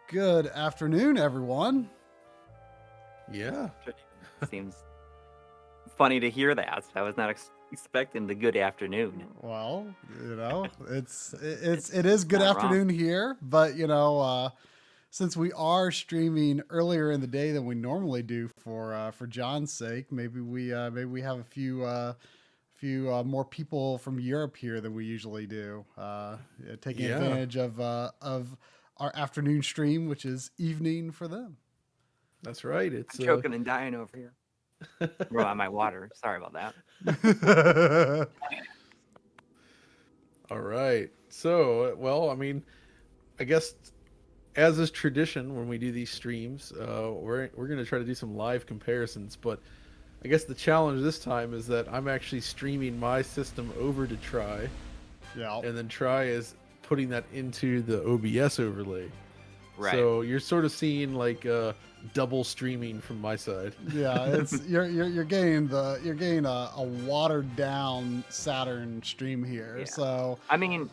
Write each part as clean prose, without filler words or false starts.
Good afternoon, everyone. Yeah. Seems funny to hear that. I was not expecting the good afternoon. Well, it is good Not afternoon here, but since we are streaming earlier in the day than we normally do for John's sake, maybe we have a few more people from Europe here than we usually do, taking advantage of our afternoon stream, which is evening for them. That's right. It's I'm choking and dying over here. Roll out my water. Sorry about that. all right. So, well, I mean, I guess as is tradition when we do these streams, we're going to try to do some live comparisons. But I guess the challenge this time is that I'm actually streaming my system over to Try. Yeah. And then Try is putting that into the OBS overlay. Right. So you're sort of seeing like double streaming from my side. Yeah, it's you're getting a watered down Saturn stream here. Yeah. So I mean,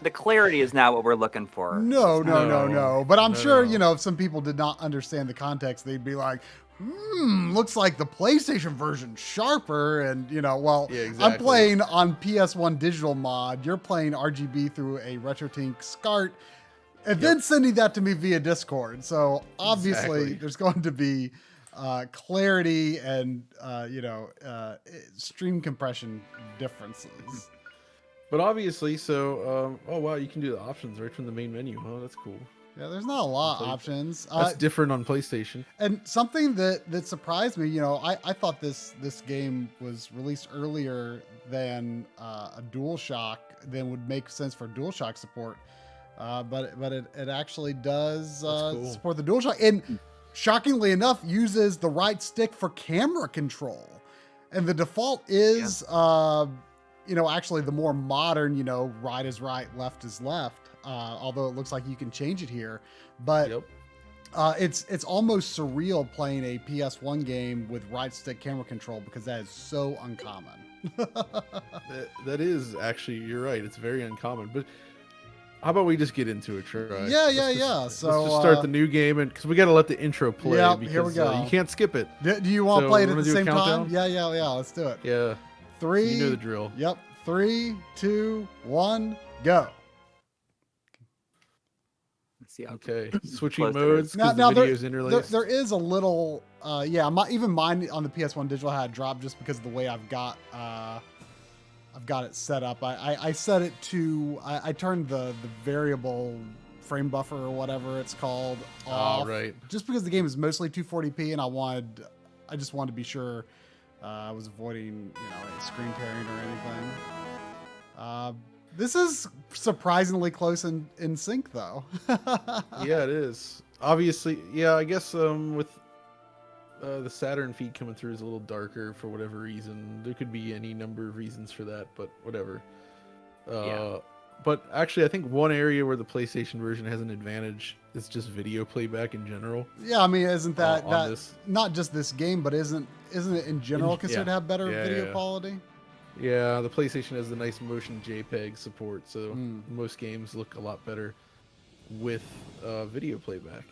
the clarity is not what we're looking for. No. But I'm sure if some people did not understand the context, they'd be like, looks like the PlayStation version sharper. And exactly. I'm playing on PS1 digital mod. You're playing RGB through a RetroTink SCART. And then sending that to me via Discord. So obviously there's going to be clarity and stream compression differences. But obviously, oh wow, you can do the options right from the main menu, huh? That's cool. Yeah, there's not a lot of options. That's different on PlayStation. And something that surprised me, I thought this game was released earlier than a DualShock, than would make sense for DualShock support. But it actually does support the DualShock, and shockingly enough, uses the right stick for camera control. And the default is, actually the more modern, right is right, left is left. Although it looks like you can change it here, but it's almost surreal playing a PS1 game with right stick camera control because that is so uncommon. that is actually, you're right. It's very uncommon, but. How about we just get into it, Troy? Yeah. So let's just start the new game, and because we got to let the intro play. Yeah, because, here we go. You can't skip it. Do you want to play it at the do a same countdown? time? Yeah. Let's do it. Yeah. 3. You know the drill. Yep. 3, 2, 1, go. Let's see how Okay. Switching close it modes is. because the Now video's interlaced. there is a little. Even mine on the PS1 digital had dropped just because of the way I've got it set up. I set it to, I turned the variable frame buffer or whatever it's called off. Right. Just because the game is mostly 240p and I just wanted to be sure I was avoiding, any screen tearing or anything. This is surprisingly close in sync though. Yeah, it is. Obviously, yeah, I guess with the Saturn feed coming through is a little darker for whatever reason. There could be any number of reasons for that, but whatever. But actually, I think one area where the PlayStation version has an advantage is just video playback in general. Yeah, I mean, isn't that this. Not just this game, but isn't it in general considered to have better video quality? Yeah, the PlayStation has the nice motion JPEG support, so most games look a lot better with video playback.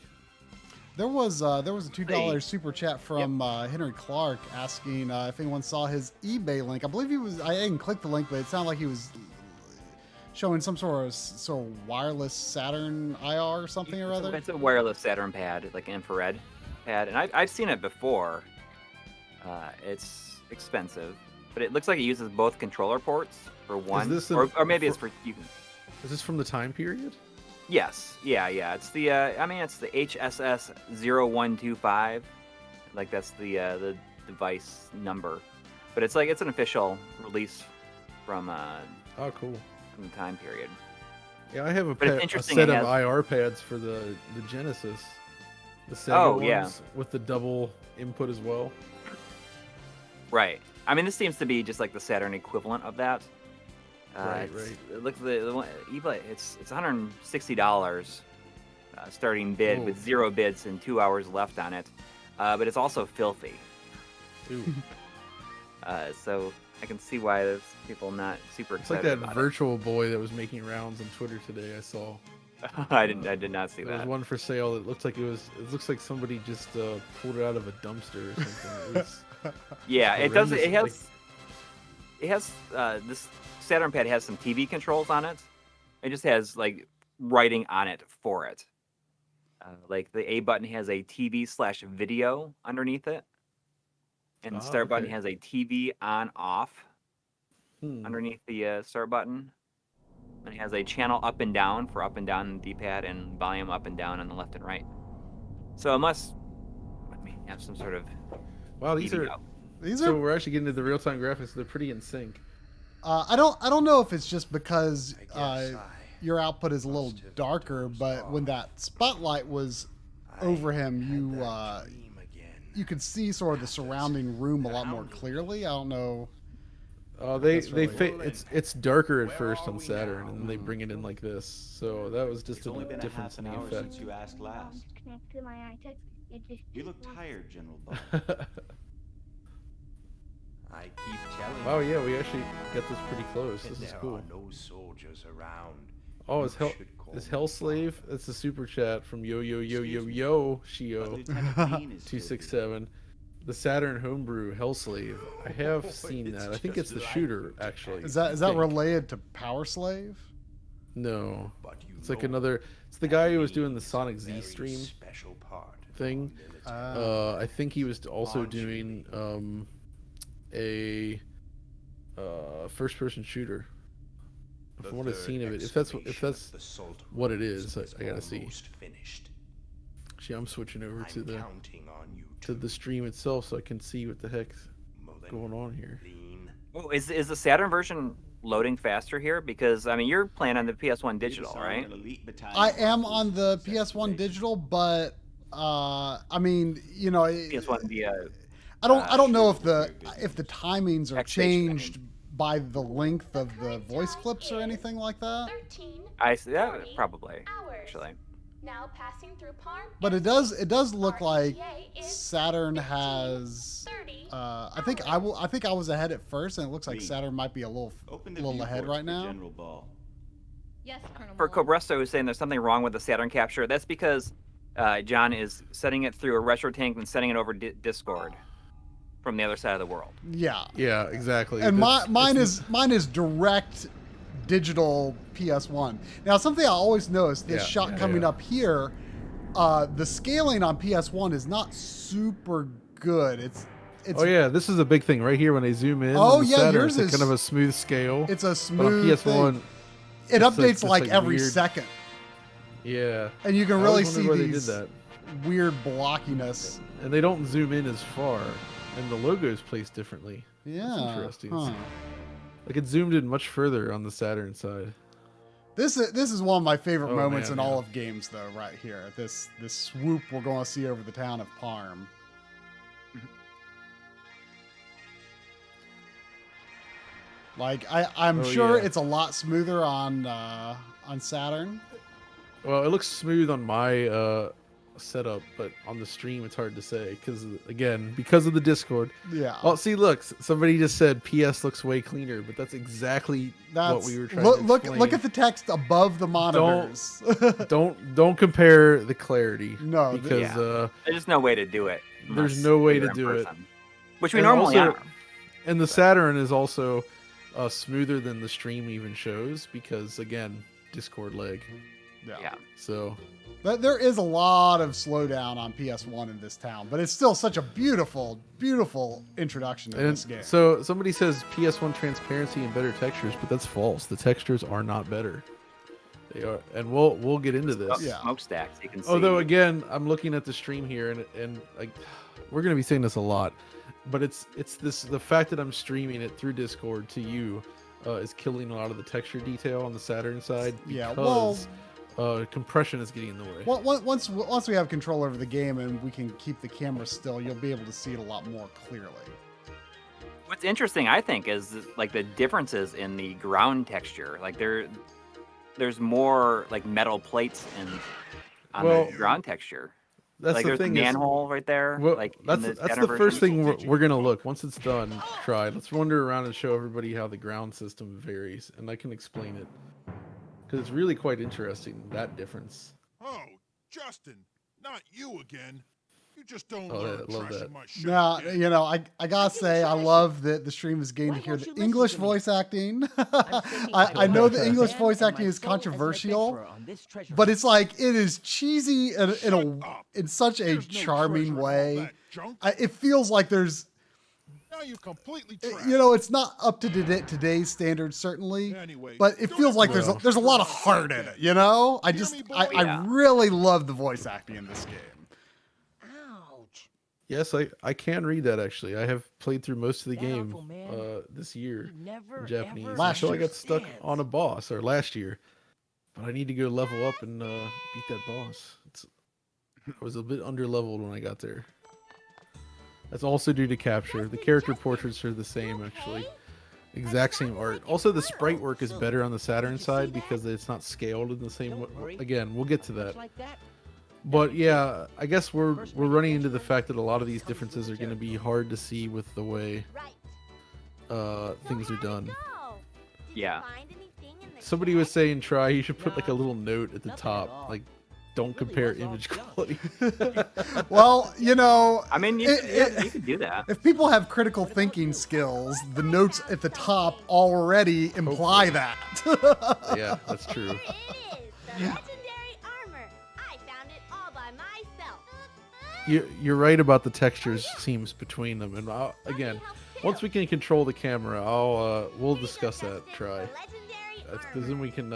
There was a $2 super chat from Henry Clark asking if anyone saw his eBay link. I believe I didn't click the link, but it sounded like he was showing some sort of wireless Saturn IR or something or other. It's a wireless Saturn pad, like an infrared pad, and I've seen it before. It's expensive, but it looks like it uses both controller ports for one, or maybe it's for you. Is this from the time period? Yes, yeah. It's the it's the HSS 0125, like that's the device number, but it's an official release from oh cool, from the time period. Yeah, I have a set of IR pads for the Genesis, the Sega ones with the double input as well. Right. I mean, this seems to be just like the Saturn equivalent of that. Right. It looks the one eBay. It's $160 starting bid with 0 bids and 2 hours left on it, but it's also filthy. Ooh. So I can see why there's people not super It's like excited that about Virtual Boy that was making rounds on Twitter today. I saw. I did not see There was that. one for sale that looked like it looks like somebody just pulled it out of a dumpster or something. It was Yeah, it does. horrendous, It has this Saturn pad has some TV controls on it. It just has like writing on it for it. Like the A button has a TV/video underneath it, and the start button okay. has a TV on off Hmm. underneath the start button. And it has a channel up and down for up and down in the D-pad and volume up and down on the left and right. So it must, I mean, have some sort of Wow, these TV are out. These so are. we're actually getting to the real time graphics. They're pretty in sync. I don't know if it's just because your output is a little darker, but when that spotlight was over him, you could see sort of the surrounding room a lot more clearly. I don't know. They really- it's darker at first on Saturn, and then they bring it in like this. So that was just It's only a been a difference half in an the hour effect. since you asked last. Connect to my iText. You look tired, General Ball. I keep telling Wow, you. yeah, we actually got this pretty close. This is There cool. are no soldiers around. Oh, You should call is me Hell Slave? That's a super chat from Yo Excuse me, Shio But Lieutenant Dean is still 267. The Saturn homebrew Hell Slave. I have seen that. I think it's the shooter actually. Is that I think. related to Power Slave? No. But you It's like know another. It's the guy who was doing the means Sonic a Z very stream special part of thing. our military. I think he was also doing a first-person shooter. The From what I've third seen of it, if excavation that's of the Salt what it Rooms is, I gotta see. almost finished. Actually, I'm switching over to I'm the counting on you to the stream itself so I can see what the heck's Mullen, going on here. Lean. Oh, is the Saturn version loading faster here? Because I mean, you're playing on the PS1 digital, right? I am on the PS1 digital, but I mean, you know, PS1 the I don't know if the timings are Activation, I mean. changed by the length of the voice clips or anything like that. 13 I see that 40 probably hours. actually. Now passing through Parm. But it does look like RTA is Saturn 15, has 30 I think I was ahead at first, and it looks like Saturn might be a little ahead right now. General Ball. Yes, Colonel. For Mullen. Cobresto, who's saying there's something wrong with the Saturn capture, that's because John is setting it through a retro tank and sending it over Discord from the other side of the world. Yeah. Yeah, exactly. And That's- mine it's- is direct digital PS1. Now, something I always notice, this Yeah, shot yeah, coming yeah. up here, the scaling on PS1 is not super good. It's Oh yeah, this is a big thing right here when they zoom in. Oh, on the yeah, Saturn, yours it's is- kind of a smooth scale. it's a But on smooth PS1, thing. It it's updates like like every weird- second, yeah. and you can I really always see wondered why they did these that. weird blockiness. And they don't zoom in as far, and the logo is placed differently. Yeah. interesting. huh. Like it zoomed in much further on the Saturn side. This is one of my favorite Oh, moments man, in all yeah. of games, though. Right here, this swoop we're going to see over the town of Parm. Like I'm Oh, sure yeah. it's a lot smoother on Saturn. Well, it looks smooth on my setup, but on the stream it's hard to say because of the Discord. Yeah, Oh, see, look, somebody just said PS looks way cleaner, but that's exactly what we were trying to explain. look at the text above the monitors. don't compare the clarity. No, because Yeah. There's just no way to do it. There's unless no way you're to in do it. person, which we And normally also- are. and the Saturn is also smoother than the stream even shows because again, Discord lag. Yeah. So But there is a lot of slowdown on PS1 in this town, but it's still such a beautiful, beautiful introduction to and this game. so somebody says PS1 transparency and better textures, but that's false. The textures are not better. They are, and we'll get into this. Yeah. Smokestacks, you can see. Although again, I'm looking at the stream here, and like we're gonna be saying this a lot, but it's the fact that I'm streaming it through Discord to you is killing a lot of the texture detail on the Saturn side Yeah, because compression is getting in the way. Well, once we have control over the game and we can keep the camera still, you'll be able to see it a lot more clearly. What's interesting, I think, is like the differences in the ground texture. Like there's more like metal plates on Well, the ground texture. That's Like the there's a thing. manhole right there. Well, like in that's the that's Saturn the first version. thing we're gonna look once it's done. Try. Let's wander around and show everybody how the ground system varies, and I can explain it. because it's really quite interesting, that difference. Oh, Justin, not you again. You just don't Oh, learn I love trashing that. my shit Now, again. you know, I gotta say, I love that the stream is getting Why to hear won't the you listen English to me? voice acting. I'm I know the English man voice and acting my is soul as an controversial, adventurer on this treasure but hunt. it's like it is cheesy Shut up. in such a There's no charming treasure in all way. that junk. It feels like there's, Now you completely trashed. you know, it's not up to today's standards certainly, Anyway, but it don't feels like ever there's a lot of treasure heart in again. it. You know, I Hear just me, boy? I Yeah. really love the voice acting in this game. Ouch. Yes, I can read that actually. I have played through most of the That game awful man, this year He never, in Japanese ever Last until I year. got stuck understands. on a boss, or last year. But I need to go level up and beat that boss. I was a bit under leveled when I got there. That's also due to capture. The character portraits are the same actually. Exact same art. Also, the sprite work is better on the Saturn side because it's not scaled in the same way. Again, we'll get to that. Like that? But yeah, I guess we're running into the fact that a lot of these differences are going to be hard to see with the way things are done. Yeah. Somebody was saying, try, you should put like a little note at the Nothing at top, all. like don't Really compare was all image junk. quality. Well, you know, I mean, you could do that. if people have critical thinking skills, the notes at the top already imply that. Yeah, that's true. Here it is, the legendary armor. I found it all by myself. You're right about the textures seams between them, and again, once we can control the camera, we'll discuss that. Try, because then we can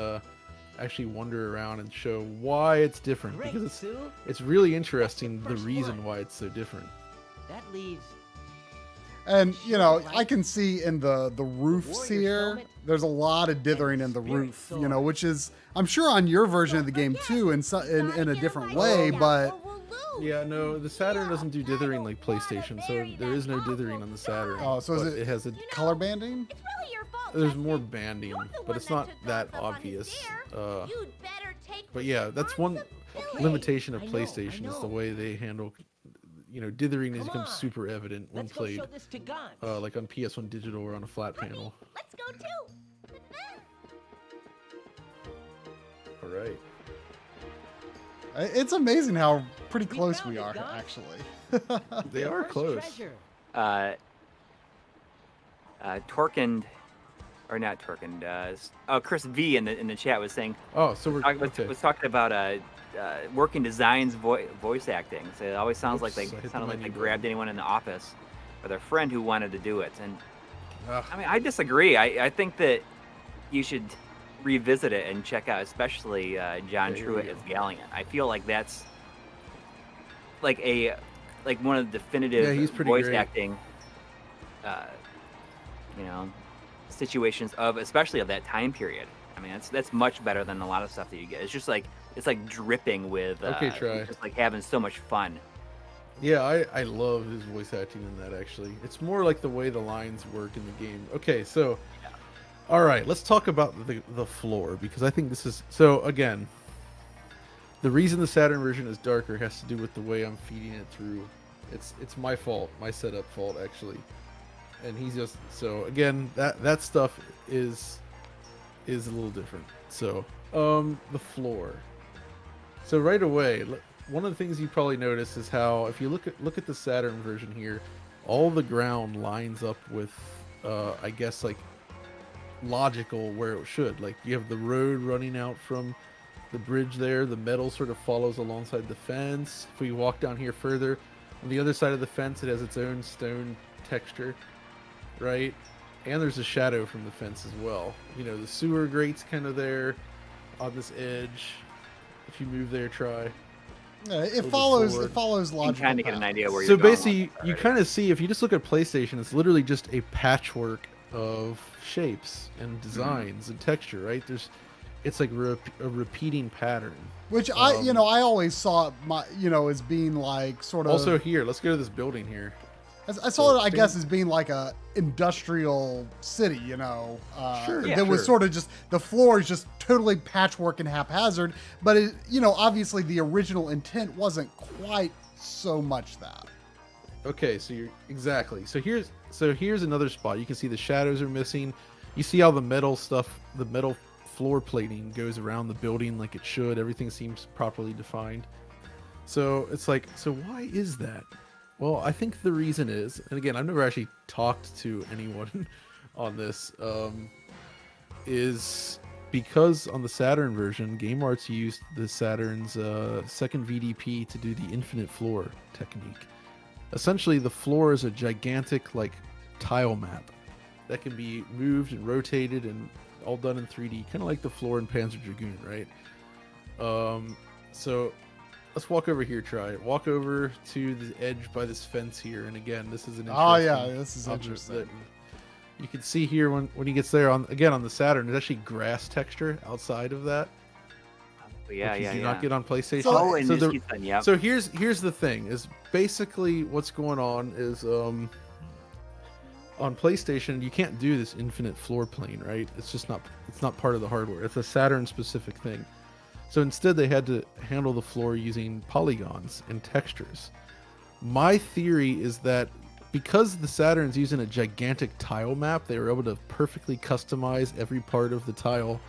actually wander around and show why it's different, Great, because Sue. it's really interesting the First reason blood. why it's so different. That leaves And you know, I can see in the roofs warrior's here, helmet there's a lot of dithering in the roof, you know, which is I'm sure on your version of the game too, in a different way, but Yeah, no, the Saturn doesn't do dithering like PlayStation, so there is no dithering on the Saturn. Oh, so is but it- it has a color banding. It's really your fault. there's Justin. more banding, You're the but one it's not took that Ralph up on his obvious. dare. You'd better take Yeah, that's one responsibility. limitation of I know, PlayStation is the way they handle, dithering has Come become on. super evident when Let's go played, show this to God. like on PS1 digital or on a flat panel. Let's go too. All right. It's amazing how pretty We close found we it, are, Gus. actually. They are First close. treasure. Torkind, or not Torkind. Chris V in the chat was saying Oh, so we're was okay. talking about working designs voice acting. So it always sounds like Oops, they I hit the sounded like they menu grabbed anyone in the office or their friend who wanted to do it. And Ugh. I mean, I disagree. I think that you should revisit it and check out, especially John Okay, here Truitt we as go. Galliant. I feel like that's like one of the definitive Yeah, he's pretty voice great. acting, situations of especially of that time period. I mean, that's much better than a lot of stuff that you get. It's just like dripping with Okay, try. just like having so much fun. Yeah, I love his voice acting in that, actually. It's more like the way the lines work in the game. Okay, so, all right, let's talk about the floor, because I think this is, so again, the reason the Saturn version is darker has to do with the way I'm feeding it through. It's my fault, my setup fault, actually. And he's just, so again, that stuff is a little different. So, the floor. So right away, one of the things you probably notice is how if you look at the Saturn version here, all the ground lines up with I guess like logical where it should. Like you have the road running out from the bridge there, the metal sort of follows alongside the fence. If we walk down here further, on the other side of the fence it has its own stone texture, right? And there's a shadow from the fence as well. The sewer grate's kind of there on this edge. If you move there, try. Yeah, it bit follows forward. logical. You can kind of get an idea where So you're going. basically, you kind of see, if you just look at PlayStation, it's literally just a patchwork of shapes and designs and texture, right? It's like a repeating pattern. Which I always saw it, as being like sort of. Also here, let's go to this building here. I saw it, I Same- guess, as being like a industrial city, Sure, that was sure. sort of just the floor is just totally patchwork and haphazard. But it, obviously the original intent wasn't quite so much that. Okay, so you're exactly. So here's another spot. You can see the shadows are missing. You see how the metal floor plating goes around the building like it should. Everything seems properly defined. So it's like, so why is that? Well, I think the reason is, and again, I've never actually talked to anyone on this, is because on the Saturn version, Game Arts used the Saturn's second VDP to do the infinite floor technique. Essentially, the floor is a gigantic like tile map that can be moved and rotated and all done in 3D, kind of like the floor in Panzer Dragoon, right? So let's walk over here, try it. Walk over to the edge by this fence here, and again, this is an interesting... Oh yeah, this is interesting. You can see here when he gets there, on the Saturn, there's actually grass texture outside of that. Yeah, which yeah, you do yeah. not get on PlayStation. Oh, and so, yeah. so here's the thing, is basically what's going on is on PlayStation you can't do this infinite floor plane, right? It's not part of the hardware. It's a Saturn specific thing. So instead they had to handle the floor using polygons and textures. My theory is that because the Saturn's using a gigantic tile map, they were able to perfectly customize every part of the tile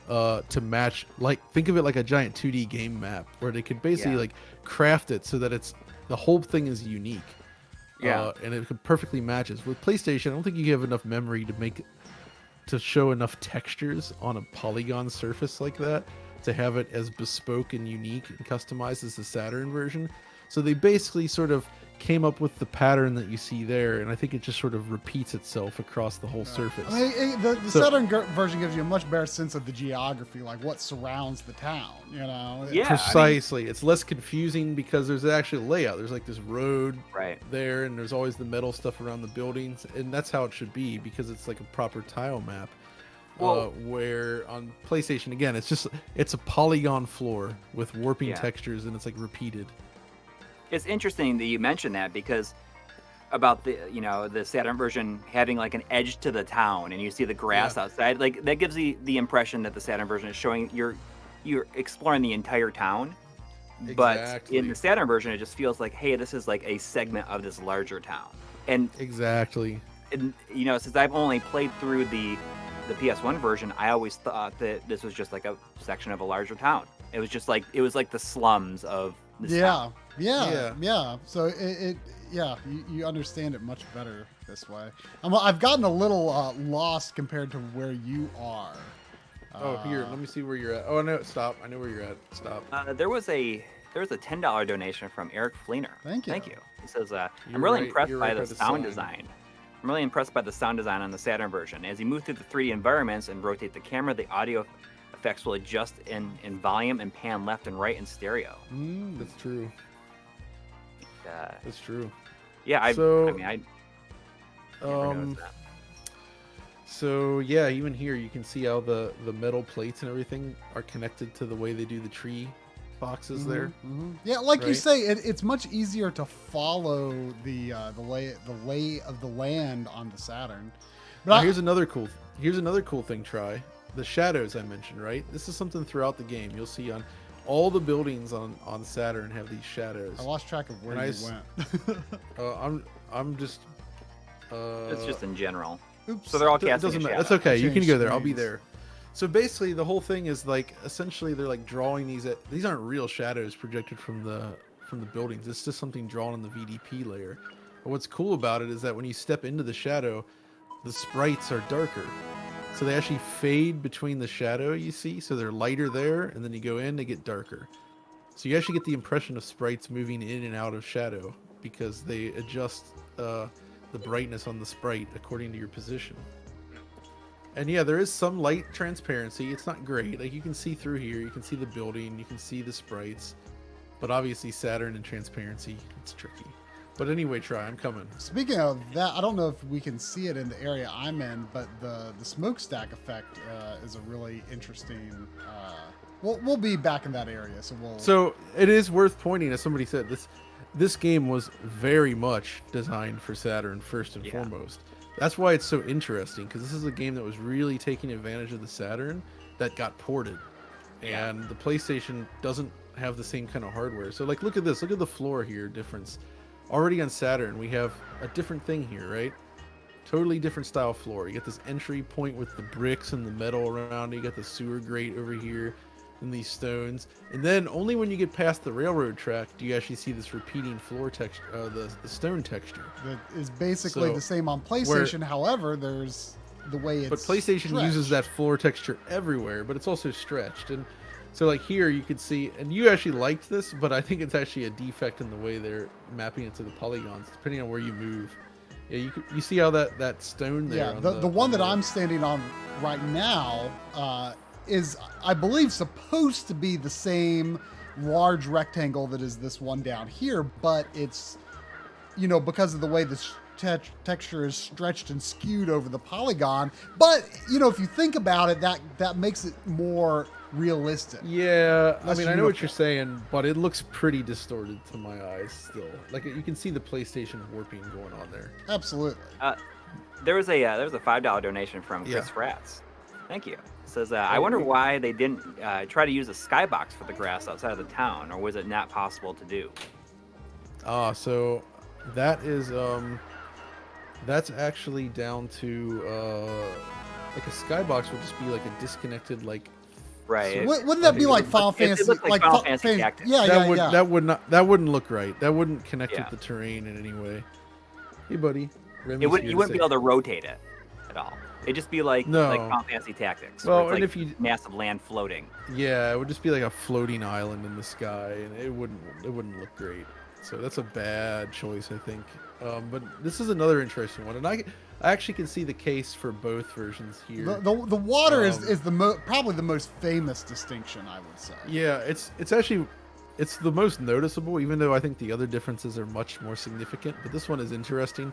to match, like, think of it like a giant 2D game map where they could basically like craft it so that the whole thing is unique. And it perfectly matches. With PlayStation, I don't think you have enough memory to show enough textures on a polygon surface like that to have it as bespoke and unique and customized as the Saturn version. So they basically sort of came up with the pattern that you see there, and I think it just sort of repeats itself across the whole surface. I mean, the Saturn version gives you a much better sense of the geography, like what surrounds the town, you know? Yeah, precisely. It's less confusing because there's actually a layout. There's like this road there, and there's always the metal stuff around the buildings, and that's how it should be because it's like a proper tile map. Where on PlayStation, again, it's a polygon floor with warping textures, and it's like repeated. It's interesting that you mentioned that because about the Saturn version having like an edge to the town and you see the grass outside, like that gives the impression that the Saturn version is showing you're exploring the entire town. Exactly. But in the Saturn version, it just feels like, hey, this is like a segment of this larger town. And exactly. And since I've only played through the PS1 version, I always thought that this was just like a section of a larger town. It was just like the slums of this town. Yeah. So you understand it much better this way. I've gotten a little lost compared to where you are. Here, let me see where you're at. Oh no, stop! I know where you're at. Stop. There was a $10 donation from Eric Fleener. Thank you. He says, "I'm really impressed by the sound design. I'm really impressed by the sound design on the Saturn version. As you move through the 3D environments and rotate the camera, the audio effects will adjust in volume and pan left and right in stereo." That's true. That's true. Yeah, I never noticed that. So yeah, even here you can see how the metal plates and everything are connected to the way they do the tree boxes there. Yeah, like you say, it's much easier to follow the lay of the land on the Saturn. But here's another cool thing. Try the shadows I mentioned. Right, this is something throughout the game you'll see on all the buildings on Saturn have these shadows. I lost track of where you went. I'm just. It's just in general. Oops. So they're all casting. Doesn't matter. That's okay. You can go there. I'll be there. So basically, the whole thing is like essentially they're like drawing these aren't real shadows projected from the buildings. It's just something drawn on the VDP layer. But what's cool about it is that when you step into the shadow, the sprites are darker. So they actually fade between the shadow you see. So they're lighter there, and then you go in, they get darker. So you actually get the impression of sprites moving in and out of shadow because they adjust the brightness on the sprite according to your position. And yeah, there is some light transparency. It's not great. Like you can see through here, you can see the building, you can see the sprites. But obviously Saturn and transparency, it's tricky. But anyway, I'm coming. Speaking of that, I don't know if we can see it in the area I'm in, but the smokestack effect is a really interesting. We'll be back in that area, so we'll. So it is worth pointing, as somebody said, this game was very much designed for Saturn first and foremost. That's why it's so interesting, because this is a game that was really taking advantage of the Saturn that got ported, and the PlayStation doesn't have the same kind of hardware. So like, look at this. Look at the floor here difference. Already on Saturn, we have a different thing here, right? Totally different style floor. You get this entry point with the bricks and the metal around it. You got the sewer grate over here and these stones. And then only when you get past the railroad track do you actually see this repeating floor texture, the stone texture. That is basically So, the same on PlayStation. However, there's the way it's But PlayStation stretched. uses that floor texture everywhere, but it's also stretched. And so like here you could see, and you actually liked this, but I think it's actually a defect in the way they're mapping it to the polygons, depending on where you move. Yeah, you see how that stone there. Yeah, on the one that I'm standing on right now is, I believe, supposed to be the same large rectangle that is this one down here, but it's, you know, because of the way the texture is stretched and skewed over the polygon. But, you know, if you think about it, that makes it more realistic. Yeah, I Less mean, I know what you're uniform. saying, but it looks pretty distorted to my eyes still. Like you can see the PlayStation warping going on there. Absolutely. There was a $5 donation from Chris Yeah. Fratz. Thank you. It says, I wonder why they didn't try to use a skybox for the grass outside of the town, or was it not possible to do? So that is that's actually down to like a skybox would just be like a disconnected like. Right. Wouldn't that be like Final It Fantasy? looked like Final Fantasy Tactics. Yeah, that would yeah. that wouldn't look right. That wouldn't connect Yeah. with the terrain in any way. Hey, buddy. Remy's You here to wouldn't say- be able to rotate it at all. It'd just be like No. Final Fantasy Tactics. Well, where it's and like if you- massive land floating. Yeah, it would just be like a floating island in the sky, and it wouldn't look great. So that's a bad choice, I think. But this is another interesting one, and I actually can see the case for both versions here. The water is the probably the most famous distinction, I would say. Yeah, it's actually it's the most noticeable, even though I think the other differences are much more significant. But this one is interesting.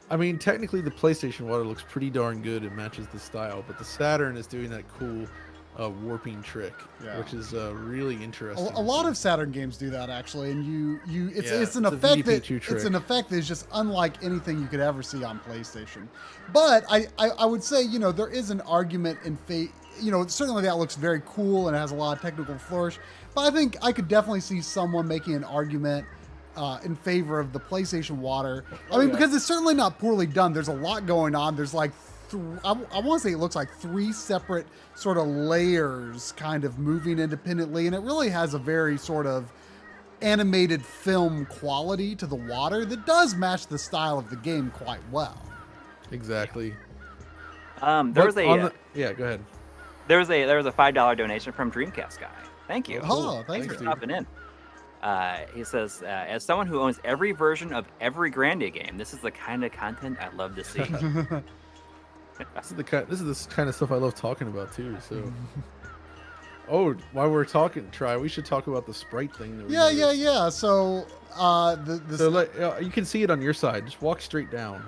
I mean, technically the PlayStation water looks pretty darn good. It matches the style, but the Saturn is doing that cool warping trick, Yeah. which is really interesting. A lot of Saturn games do that actually, and it's Yeah, it's an it's a effect that VDP2 it's an trick. effect that is just unlike anything you could ever see on PlayStation. But I would say, you know, there is an argument in you know, certainly that looks very cool and it has a lot of technical flourish. But I think I could definitely see someone making an argument in favor of the PlayStation water. I mean, because it's certainly not poorly done. There's a lot going on. There's like I want to say it looks like 3 separate sort of layers kind of moving independently, and it really has a very sort of animated film quality to the water that does match the style of the game quite well. Exactly. There But was on a the- yeah, go ahead. there was a $5 donation from Dreamcast guy. Thank you. Oh, thanks, Thanks for dude. stopping in. He says, as someone who owns every version of every Grandia game, this is the kind of content I love to see. This is the kind of stuff I love talking about too. So, while we're talking, we should talk about the sprite thing. That we noticed. Yeah. So So like, you can see it on your side. Just walk straight down,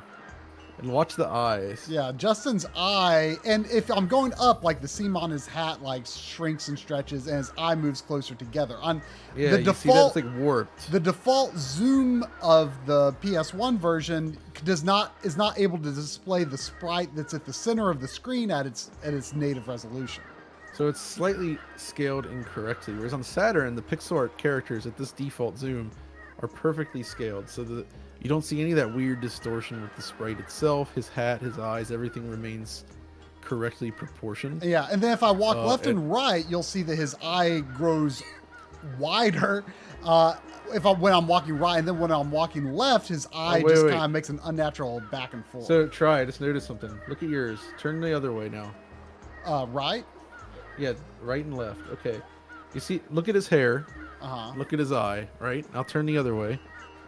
and watch the eyes. yeah, Justin's eye, and if I'm going up, like the seam on his hat like shrinks and stretches, and his eye moves closer together. On Yeah, the you default, see that's like warped. the default zoom of the PS1 version is not able to display the sprite that's at the center of the screen at its native resolution. So it's slightly scaled incorrectly. Whereas on Saturn, the pixel art characters at this default zoom are perfectly scaled, so that you don't see any of that weird distortion with the sprite itself. His hat, his eyes, everything remains correctly proportioned. Yeah, and then if I walk left and- and right, you'll see that his eye grows wider. When I'm walking right, and then when I'm walking left, his eye wait, just wait. kind of makes an unnatural back and forth. So I just noticed something. Look at yours. Turn the other way now. Right? Yeah, right and left. Okay. You see, look at his hair. Uh-huh. Look at his eye. Right. Now turn the other way.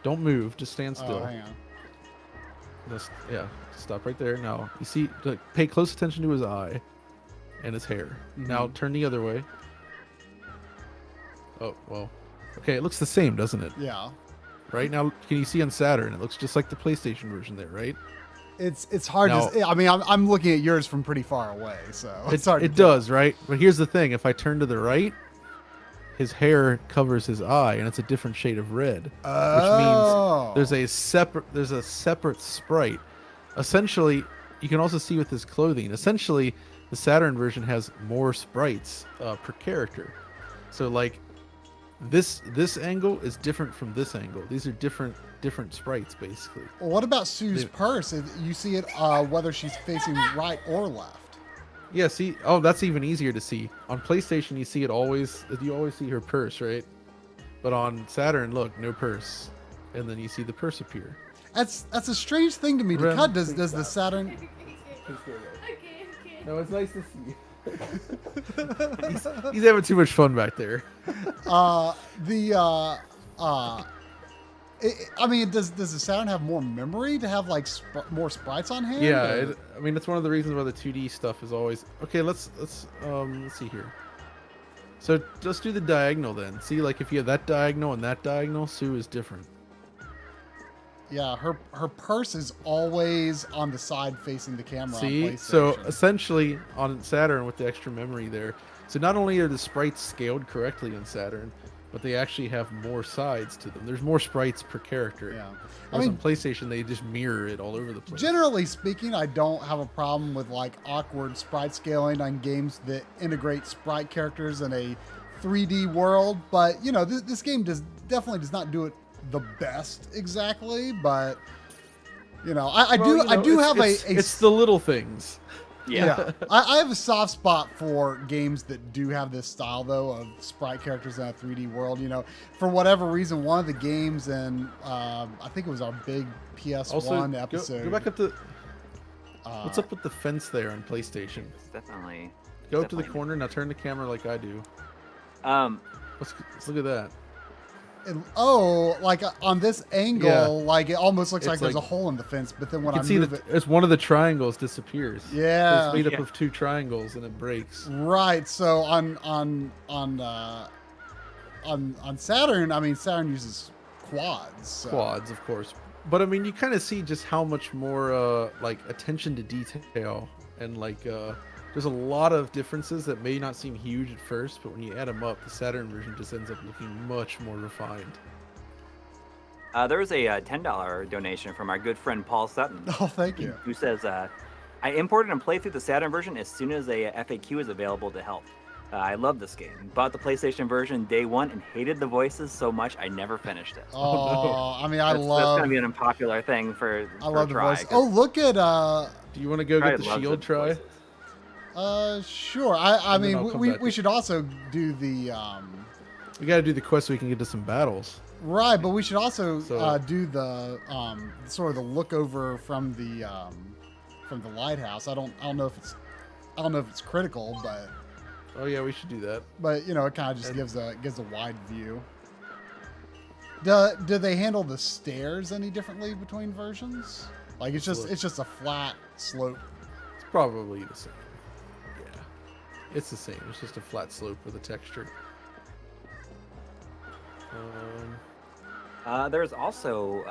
Don't move. Just stand Oh, still. hang on. Yeah. Stop right there. Now you see. Pay close attention to his eye and his hair. Now turn the other way. Oh well. Okay, it looks the same, doesn't it? Yeah. Right now, can you see on Saturn? It looks just like the PlayStation version there, right? It's hard Now- to. I mean, I'm looking at yours from pretty far away, so it's hard. It does, right? But here's the thing: if I turn to the right, his hair covers his eye, and it's a different shade of red, Oh. which means there's a separate sprite. Essentially, you can also see with his clothing. Essentially, the Saturn version has more sprites per character. So like this angle is different from this angle. These are different different sprites basically. Well, what about Sue's They- purse? You see it whether she's facing right or left. Yeah, see, oh, that's even easier to see. On PlayStation, you see it always. You always see her purse, right? But on Saturn, look, no purse, and then you see the purse appear. That's a strange thing to me to Rem, cut. Does please the stop. Saturn? No, it's nice to see. he's having too much fun back there. I mean, does the Saturn have more memory to have like more sprites on hand? Yeah, or- I mean that's one of the reasons why the 2D stuff is always okay. Let's see here. So let's do the diagonal then. See, like if you have that diagonal and that diagonal, Sue is different. Yeah, her purse is always on the side facing the camera. See, on so PlayStation. essentially on Saturn with the extra memory there. So not only are the sprites scaled correctly on Saturn, but they actually have more sides to them. There's more sprites per character. Yeah. I Whereas mean, on PlayStation, they just mirror it all over the place. generally speaking, I don't have a problem with like awkward sprite scaling on games that integrate sprite characters in a 3D world. But you know, this game definitely does not do it the best exactly. But you know, I do have it's the little things. Yeah. I have a soft spot for games that do have this style though of sprite characters in a 3D world. You know, for whatever reason, one of the games and I think it was our big PS1 Also, episode. go back up to. What's up with the fence there on PlayStation? It's definitely. Go up to the definitely- corner now. Turn the camera like I do. Let's look at that. Like on this angle, Yeah. like it almost looks It's like there's a like- hole in the fence. But then when You I can see move that it, it's one of the triangles disappears. Yeah. It's made up Yeah. of two triangles and it breaks. right? So on Saturn, I mean Saturn uses quads. So. Quads, of course. But I mean, you kind of see just how much more like attention to detail and like there's a lot of differences that may not seem huge at first, but when you add them up, the Saturn version just ends up looking much more refined. There was a $10 donation from our good friend Paul Sutton, Oh, thank you. who says, I imported and played through the Saturn version as soon as a FAQ is available to help. I love this game. Bought the PlayStation version day one and hated the voices so much I never finished it. Oh, I mean, That's love. gonna be an unpopular thing for I love the try, voice. 'cause Oh, look at Do you want to go Try get the loves shield the try? voices. Sure. I And then I'll mean, come we back to- should also do the We got to do the quest so we can get to some battles. right, but we should also So- do the sort of the look over from the lighthouse. I don't know if it's critical, Oh yeah, we should do that. but you know, it kind of just And- gives a wide view. Do they handle the stairs any differently between versions? Like it's just a flat slope. It's probably the same. Yeah, it's the same. It's just a flat slope with a texture. There's also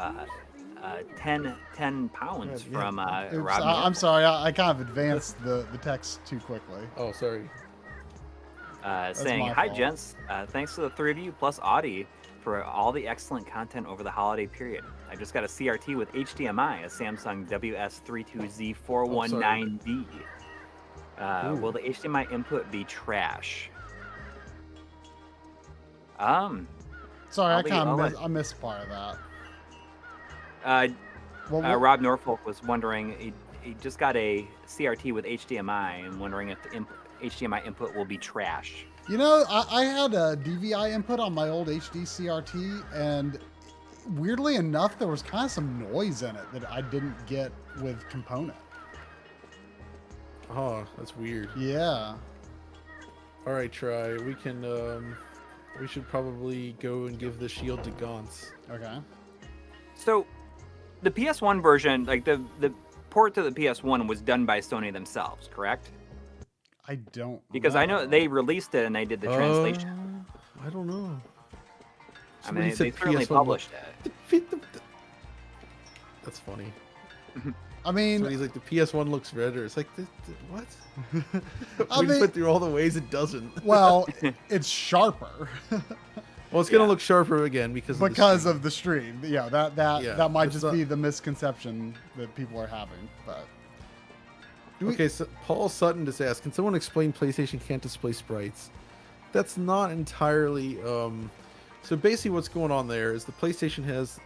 10 pounds Yeah. from Oops, Rob. I'm sorry, I kind of advanced the text too quickly. Oh, sorry. Saying, my "Hi, fault. gents. Thanks to the three of you plus Audie for all the excellent content over the holiday period. I just got a CRT with HDMI, a Samsung WS32Z419B. Will the HDMI input be trash?" Sorry, I'll I missed part of that. Well, Rob Norfolk was wondering. He just got a CRT with HDMI and wondering if the HDMI input will be trash. you know, I had a DVI input on my old HD CRT, and weirdly enough, there was kind of some noise in it that I didn't get with Component. Oh, that's weird. Yeah. All right, try. We can. We should probably go and give the shield to Gauntz. Okay. So, the PS1 version, like the port to the PS1, was done by Sony themselves, correct? I don't. Because I know they released it and they did the translation. I don't know. I mean, Somebody they said certainly PS1 published it. That's funny. I mean, So he's like, the PS1 looks better. It's like, what? I We mean- went through all the ways it doesn't. well, it's sharper Well, it's gonna Yeah. look sharper again because of because the of the stream. Yeah, Yeah, that might it's just not- be the misconception that people are having. But do we- Okay, so Paul Sutton just asked, can someone explain PlayStation can't display sprites? That's not entirely. So basically, what's going on there is the PlayStation has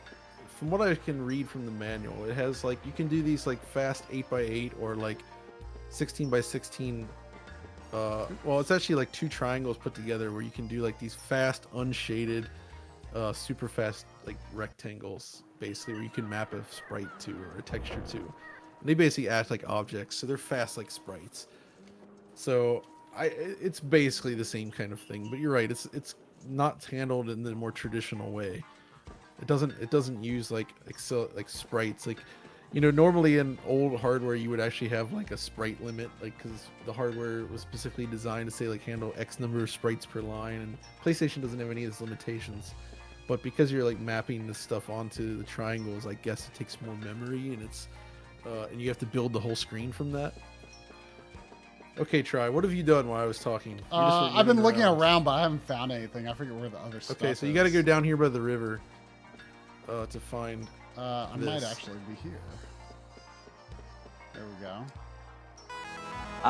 from what I can read from the manual, it has like you can do these like fast 8x8 or like 16x16. Well, it's actually like 2 triangles put together where you can do like these fast, unshaded, super fast like rectangles, basically, where you can map a sprite to or a texture to. And they basically act like objects, so they're fast like sprites. So it's basically the same kind of thing, but you're right. It's not handled in the more traditional way. It doesn't use like sprites. Like, you know, normally in old hardware you would actually have like a sprite limit, like because the hardware was specifically designed to say like handle X number of sprites per line, and PlayStation doesn't have any of those limitations. But because you're like mapping this stuff onto the triangles, I guess it takes more memory, and it's and you have to build the whole screen from that. Okay, Try. What have you done while I was talking? I've been looking around, but I haven't found anything. I forget where the other stuff is. Okay, so you got to go down here by the river to find. I might actually be here. There we go.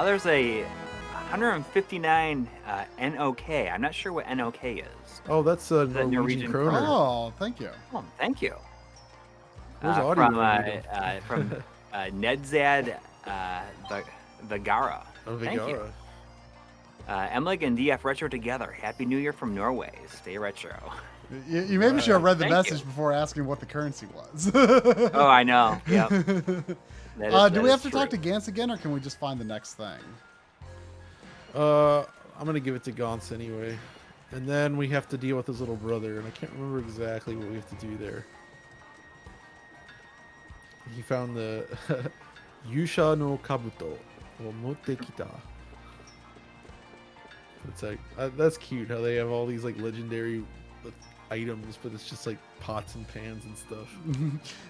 There's a 159 NOK. I'm not sure what NOK is. Oh, that's a Norwegian kroner. Oh, thank you. Oh, thank you. Where's audio From Nedzad Vigara. Oh, Thank you. MLiG and DF Retro together. Happy New Year from Norway. Stay retro. You maybe should have read the Thank message you. before asking what the currency was. Oh, I know. Yep. Do we have to talk to Gantz again, or can we just find the next thing? I'm gonna give it to Gantz anyway, and then we have to deal with his little brother, and I can't remember exactly what we have to do there. He found the Yusha no Kabuto o motte kita. It's like that's cute how they have all these like legendary items, but it's just like pots and pans and stuff.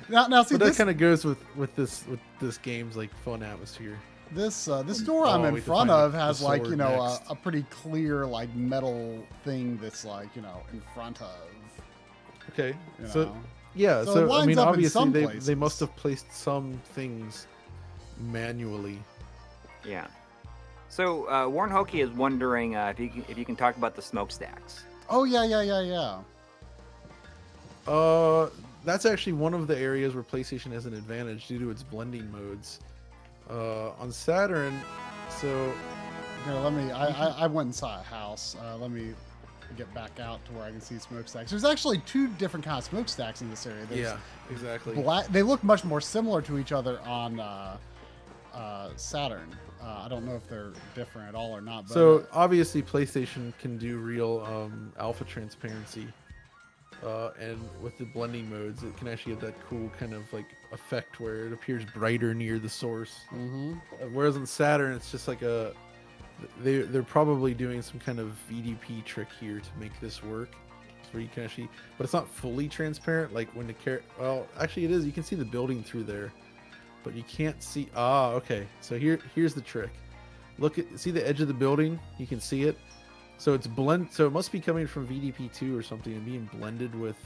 Now see, but that kind of goes with this game's like fun atmosphere. This door I'm in front of has like, you know, a pretty clear like metal thing that's like, you know, in front of. Okay, you so know. yeah, So it so I lines mean, up in obviously some they places. must have placed some things manually. Yeah. So Warren Hokie is wondering if you can talk about the smokestacks. Oh yeah. That's actually one of the areas where PlayStation has an advantage due to its blending modes. On Saturn, so Here, let me. I went inside a house. Let me get back out to where I can see smokestacks. There's actually 2 different kinds of smokestacks in this area. There's yeah, exactly. black. They look much more similar to each other on Saturn. I don't know if they're different at all or not. But, So obviously PlayStation can do real alpha transparency, and with the blending modes, it can actually have that cool kind of like effect where it appears brighter near the source. Whereas on Saturn, it's just like they're probably doing some kind of VDP trick here to make this work, where you can actually, but it's not fully transparent. Like when the well, actually it is. You can see the building through there, but you can't see. Okay. So here's the trick. See the edge of the building? You can see it. So it's so it must be coming from VDP2 or something and being blended with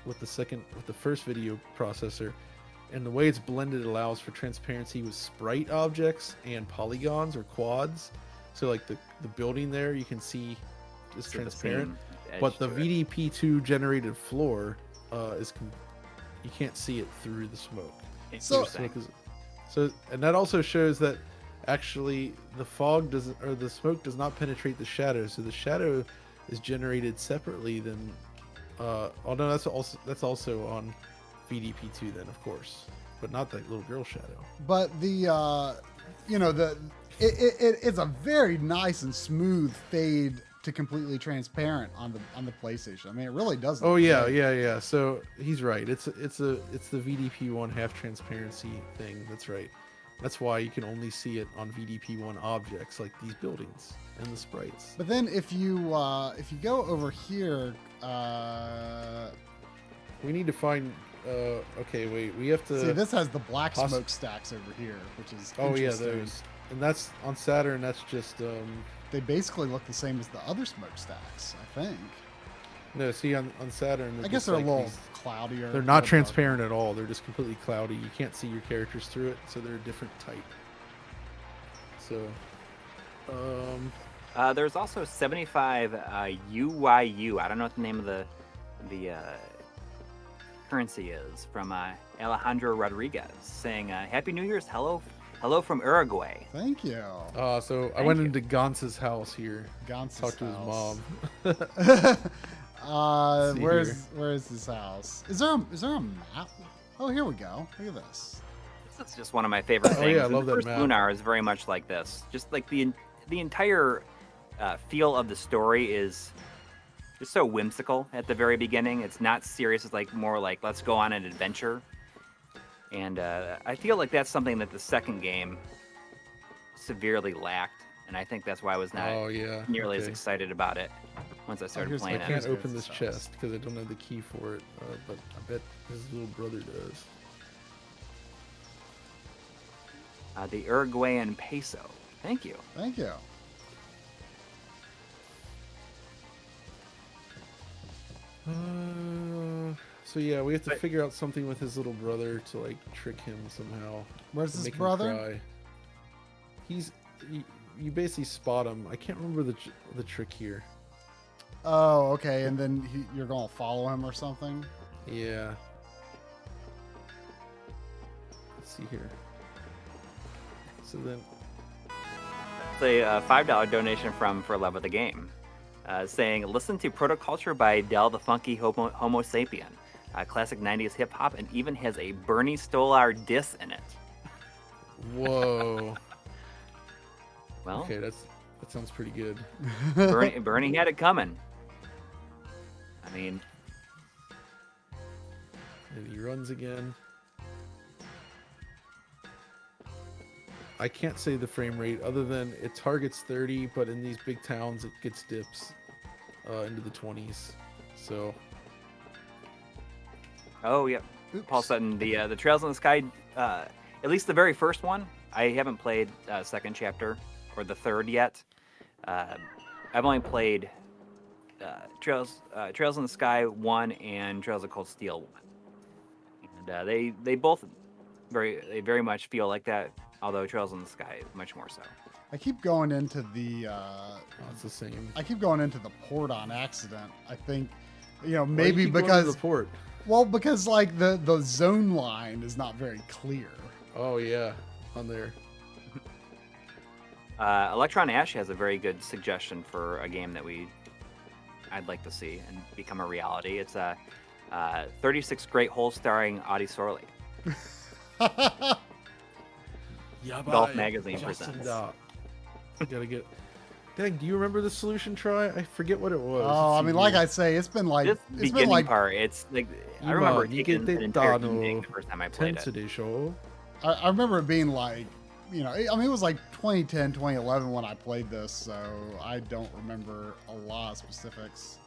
the first video processor. And the way it's blended allows for transparency with sprite objects and polygons or quads. So like the building there, you can see is transparent, but the VDP2 generated floor you can't see it through the smoke. So And that also shows that actually the smoke does not penetrate the shadow. So the shadow is generated separately than. No, that's also on VDP2 then, of course, but not that little girl shadow. But the it's a very nice and smooth fade to completely transparent on the PlayStation. I mean, it really does. Oh yeah. So he's right. It's the VDP1 half transparency thing. That's right. That's why you can only see it on VDP1 objects like these buildings and the sprites. But then if you go over here, we need to find. Okay, wait. We have to see. This has the black smokestacks over here, which is interesting. those. And that's on Saturn. That's just. They basically look the same as the other smokestacks, I think. No, see on Saturn. I guess they're a little cloudier. They're not transparent at all. They're just completely cloudy. You can't see your characters through it, so they're a different type. So, there's also 75 UYU. I don't know what the name of the currency is from Alejandro Rodriguez saying, "Happy New Year's, hello from Uruguay." Thank you. So I Thank went you. into Gantz's house here. Gaunt's Talked to his house. mom. See Where's his house? Is there a map? Oh, here we go. Look at this. This is just one of my favorite Oh, things. yeah, I and love the that first map. Lunar is very much like this. Just like the entire feel of the story is just so whimsical at the very beginning. It's not serious. It's like more like let's go on an adventure. And I feel like that's something that the second game severely lacked, and I think that's why I was not Oh yeah. nearly as okay. excited about it once I started here's- playing I it. can't Here's open this Gantz's house. chest because I don't have the key for it, but I bet his little brother does. The Uruguayan peso. Thank you. Thank you. So yeah, we have to figure out something with his little brother to like trick him somehow. Where's to his make him brother? cry. You basically spot him. I can't remember the trick here. Oh, okay. And then you're gonna follow him or something. Yeah. Let's see here. So then, It's a $5 donation from For Love of the Game, saying, "Listen to Protoculture by Del the Funky Homo Sapien, classic 90s hip hop, and even has a Bernie Stolar diss in it." whoa. Well, Okay, that sounds pretty good. Bernie had it coming. I mean, And he runs again. I can't say the frame rate other than it targets 30, but in these big towns it gets dips into the 20s. So oh yeah, Paul Sutton, the Trails in the Sky, at least the very first one. I haven't played second chapter or the third yet. I've only played Trails in the Sky 1 and Trails of Cold Steel 1, and they both very much feel like that. Although Trails in the Sky much more so. I keep going into the. it's the same. I keep going into the port on accident. I think, Why do you maybe keep going to because the port. because like the zone line is not very clear. Oh yeah, on there. Electron Ash has a very good suggestion for a game that I'd like to see and become a reality. It's 36 Great Holes starring Audie Sorley. Golf Magazine presents. Gotta get. Dang, do you remember the solution try? I forget what it was. Oh, I Let's mean, see like here. I say, it's been like This it's beginning been like part, it's like I remember you taking get an entire Dano. evening the first time I played it. Tensedisho. I remember it being like, I mean, it was like 2010, 2011 when I played this, so I don't remember a lot of specifics.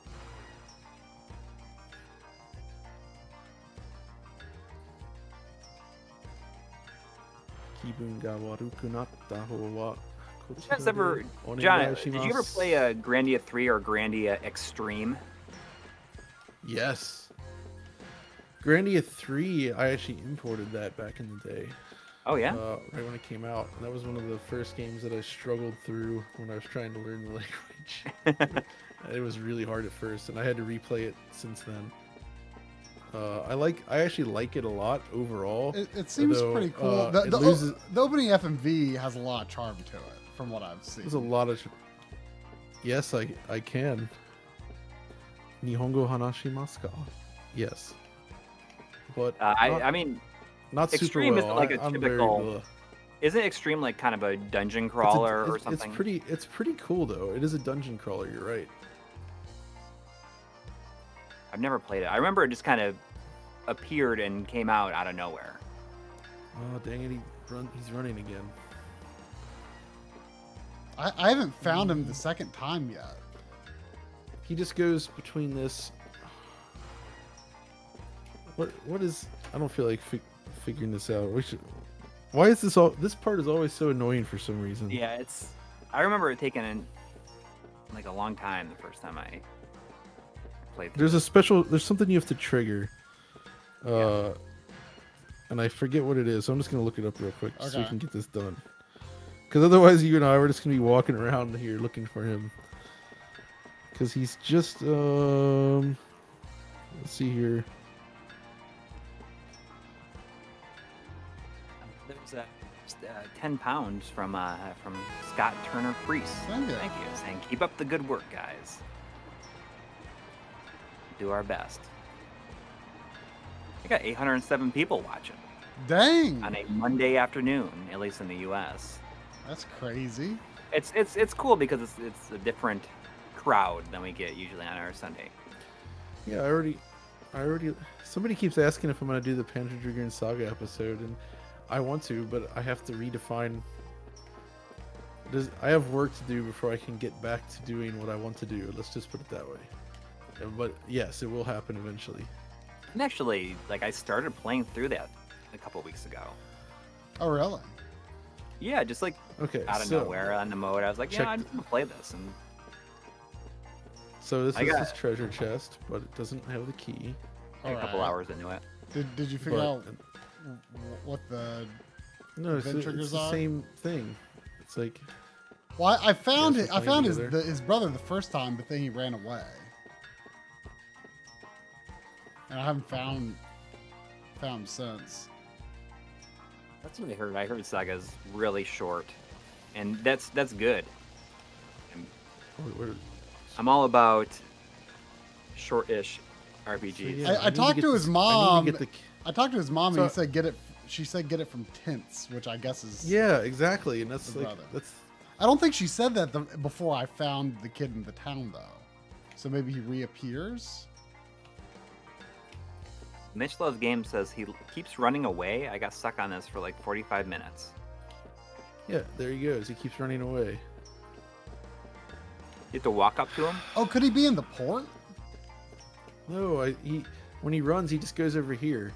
Kibun ga waruku natta ho wa You guys ever, John? Did you ever play a Grandia 3 or Grandia Extreme? Yes. Grandia 3, I actually imported that back in the day. Oh yeah. Right when it came out. And that was one of the first games that I struggled through when I was trying to learn the language. It was really hard at first, and I had to replay it since then. I actually like it a lot overall. It seems although, pretty cool. it loses. The opening FMV has a lot of charm to it, from what I've seen. There's a lot of. Yes, I can. Nihongo hanashimasu ka? Yes. But I mean, not super Extreme well. isn't like a I'm very typical- blah. isn't Extreme like kind of a dungeon crawler or something? It's pretty cool though. It is a dungeon crawler. You're right. I've never played it. I remember it just kind of appeared and came out of nowhere. Oh dang it! He's running again. I haven't found him the second time yet. He just goes between this. What is? I don't feel like figuring this out. Why is this all? This part is always so annoying for some reason. Yeah, I remember it taking like a long time the first time I played. There's something you have to trigger. And I forget what it is, so I'm just gonna look it up real quick so we Okay. can get this done. Because otherwise, you and I are just gonna be walking around here looking for him. Because he's just let's see here. 10 pounds from Scott Turner Priest. Thank you. Thank you. Saying keep up the good work, guys. Do our best. We got 807 people watching Dang. on a Monday afternoon, at least in the U.S. That's crazy. It's cool because it's a different crowd than we get usually on our Sunday. Yeah, I already. Somebody keeps asking if I'm gonna do the Panzer Dragoon Saga episode, and I want to, but I have to redefine. I have work to do before I can get back to doing what I want to do. Let's just put it that way. But yes, it will happen eventually. And actually, like I started playing through that a couple weeks ago. Oh, really? Yeah, just like Okay, out of so, nowhere on the mode, I was like, check yeah, I'm just gonna play this, and So this I is got his treasure chest, but it doesn't have the key. a couple Alright. hours into it. Did you figure But- out what the? No, it's, Event it's triggers the are? same thing. It's like Well, I found Yes, it. we're I found playing together. his brother the first time, but then he ran away, and I haven't found him since. That's what I heard. I heard Saga's really short, and that's good. we're- I'm all about short-ish RPGs. yeah, I need talked get to this- his I mom. need to get the. I talked to his mom, and So- he said get it. She said get it from Tints, which I guess is. Yeah, exactly, and that's The like brother. that's. I don't think she said that before I found the kid in the town, though. So maybe he reappears. Mitch Loves Game says he keeps running away. I got stuck on this for like 45 minutes. Yeah, there he goes. He keeps running away. You have to walk up to him. Oh, could he be in the port? No, when he runs, he just goes over here.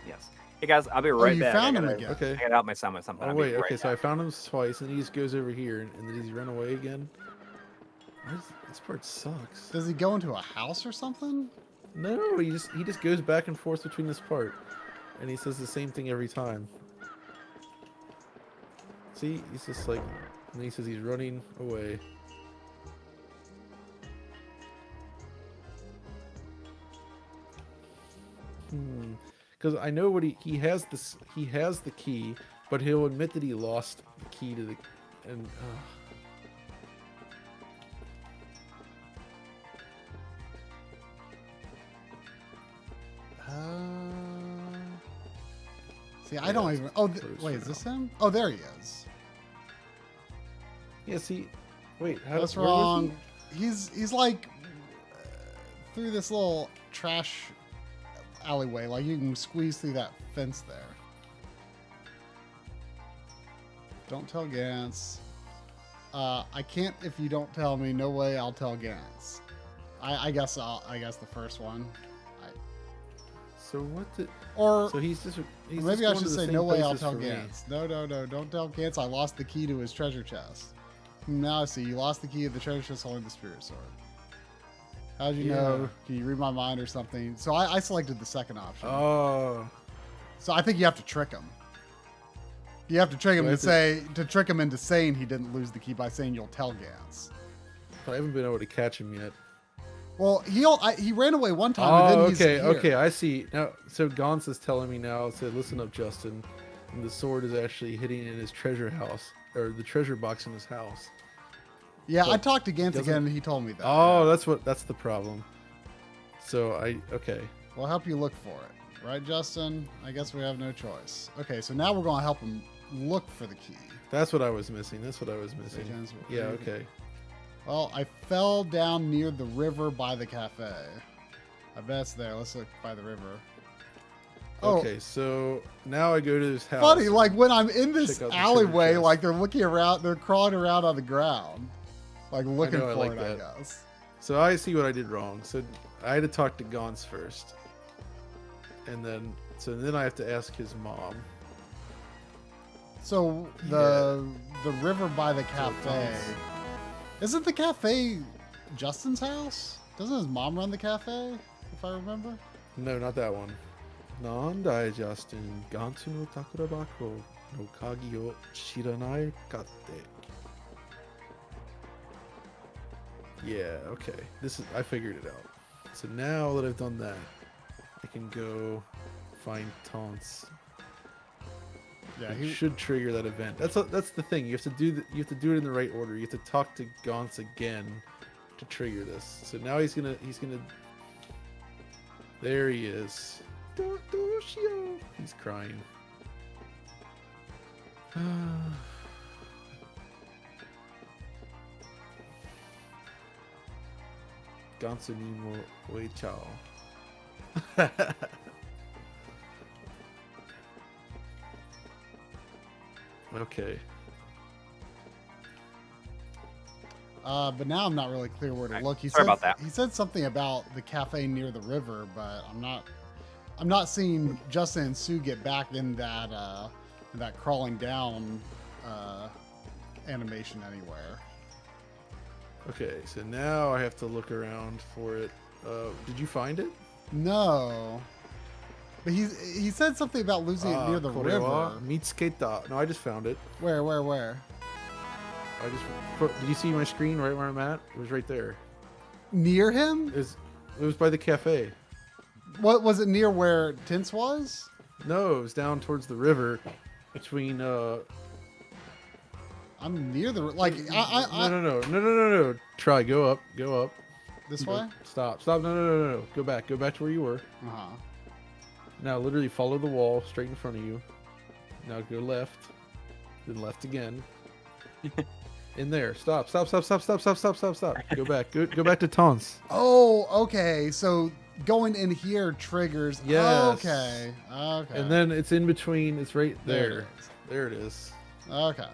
Yes. Hey guys, I'll be right you back. found I him gotta, again. Okay. I gotta help my son with something. Oh I'll be wait, right okay, so I back. found him twice, and he just goes over here, and then he's run away again. This part sucks. Does he go into a house or something? No, he just goes back and forth between this part, and he says the same thing every time. See, he's just like, and he says he's running away. Because I know what he has this. He has the key, but he'll admit that he lost the key to the, and. See, I Yeah, don't it's even. Oh, close wait, for is this now. him? Oh, there he is. Yeah, see, wait, how, That's where was wrong. He's like through this little trash alleyway. Like you can squeeze through that fence there. Don't tell Gans. I can't if you don't tell me. No way, I'll tell Gans. I guess the first one. So what the? Or So he's just. He's maybe just I going should to the say same no way. I'll places tell for me. Gans. No, don't tell Gans. I lost the key to his treasure chest. Now I see you lost the key to the treasure chest holding the spirit sword. How'd you know? Can you read my mind or something? So I selected the second option. Oh. So I think you have to trick him. You have to trick him Do I to have say to trick him into saying he didn't lose the key by saying you'll tell Gans. I haven't been able to catch him yet. Well, he ran away one time. Oh, and then he's okay, here. okay, I see. Now, so Gaunt's is telling me now. Said, listen up, Justin. And the sword is actually hitting in his treasure house, or the treasure box in his house. Yeah, But I talked to Gans doesn't- again, and he told me that. Oh, yeah. that's the problem. So okay. We'll help you look for it, right, Justin? I guess we have no choice. Okay, so now we're gonna help him look for the key. That's what I was missing. That's what I was missing. Gans- Yeah, okay. Well, I fell down near the river by the cafe. I bet it's there. Let's look by the river. Oh, Okay, so now I go to his house. funny, like when I'm in this Check out the treasure alleyway, chest. like they're looking around, they're crawling around on the ground, like looking know, I for like it, that. I guess. So I see what I did wrong. So I had to talk to Gaunt's first. And then I have to ask his mom. So the river by the cafe. Isn't the cafe Justin's house? Doesn't his mom run the cafe, if I remember? No, not that one. Nandai, Justin. Gantu no takurabako no kagi o shiranai katte. Yeah, okay. I figured it out. So now that I've done that, I can go find Taunts. Yeah, It should trigger that event. That's the thing. You have to do it in the right order. You have to talk to Gauntz again to trigger this. So now he's gonna. There he is. He's crying. Gauntz ni mo wei chao. Okay. But now I'm not really clear where to look. Sorry about that. He said something about the cafe near the river, but I'm not seeing Justin and Sue get back in that crawling down animation anywhere. Okay, so now I have to look around for it. Did you find it? No. But he said something about losing it near the river. Mitsketa. No, I just found it. Where? Did you see my screen right where I'm at? It was right there. Near him? It was by the cafe. What was it near where Tints was? No, it was down towards the river between I'm near the like No. Try go up. This way? Stop. No. Go back to where you were. Uh-huh. Now literally follow the wall straight in front of you. Now go left. Then left again. In there. Stop. Go back. Go back to Tons. Oh, okay. So going in here triggers. Yes. Okay. And then it's in between. It's right there. There it is. Okay.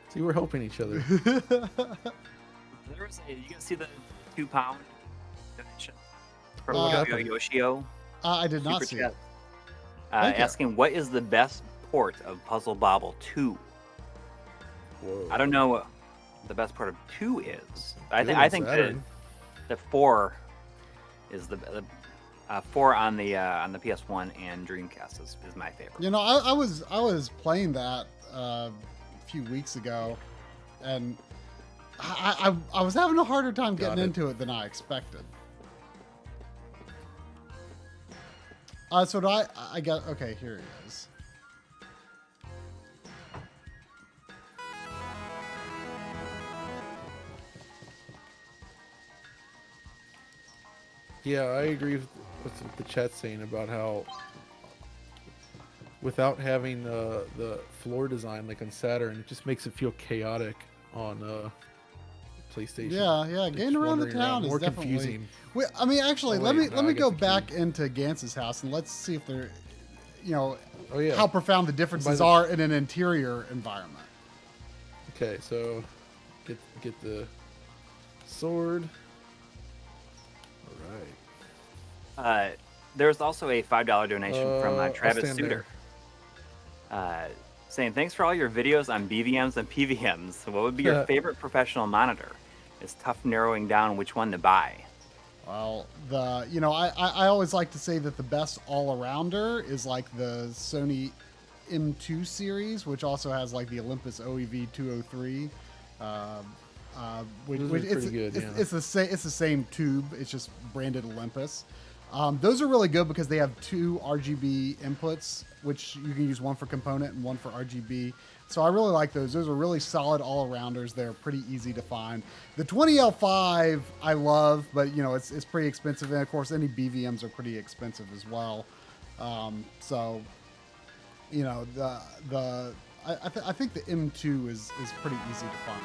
See, we're helping each other. You guys see the £2 donation from Yoshio? I did not Super see chat. it. Thank you. Asking what is the best port of Puzzle Bobble 2? Whoa. I don't know what the best part of 2 is. I think Saturn. the 4 is the 4 on the PS1 and Dreamcast is my favorite. You know, I was playing that a few weeks ago, and I was having a harder time getting into it than I expected. So do I got okay. Here it is. Yeah, I agree with what the chat's saying about how without having the floor design like on Saturn, it just makes it feel chaotic on PlayStation. Yeah. Getting around the town is more definitely confusing. Wait, I mean, actually, Oh, let wait, me I go got the back into Gantz's house and let's see if there, Oh yeah. how profound the differences the- are in an interior environment. Okay, so get the sword. All right. There's also a $5 donation from I'll Travis stand Suter. Saying, thanks for all your videos on BVMs and PVMs. What would be your favorite professional monitor? It's tough narrowing down which one to buy. Well, I always like to say that the best all-arounder is like the Sony M2 series, which also has like the Olympus OEV 203. Which Those are it's pretty good, yeah. it's the same tube. It's just branded Olympus. Those are really good because they have 2 RGB inputs, which you can use one for component and one for RGB. So I really like those. Those are really solid all-arounders. They're pretty easy to find. The 20L5 I love, but it's pretty expensive, and of course any BVMs are pretty expensive as well. I think the M2 is pretty easy to find.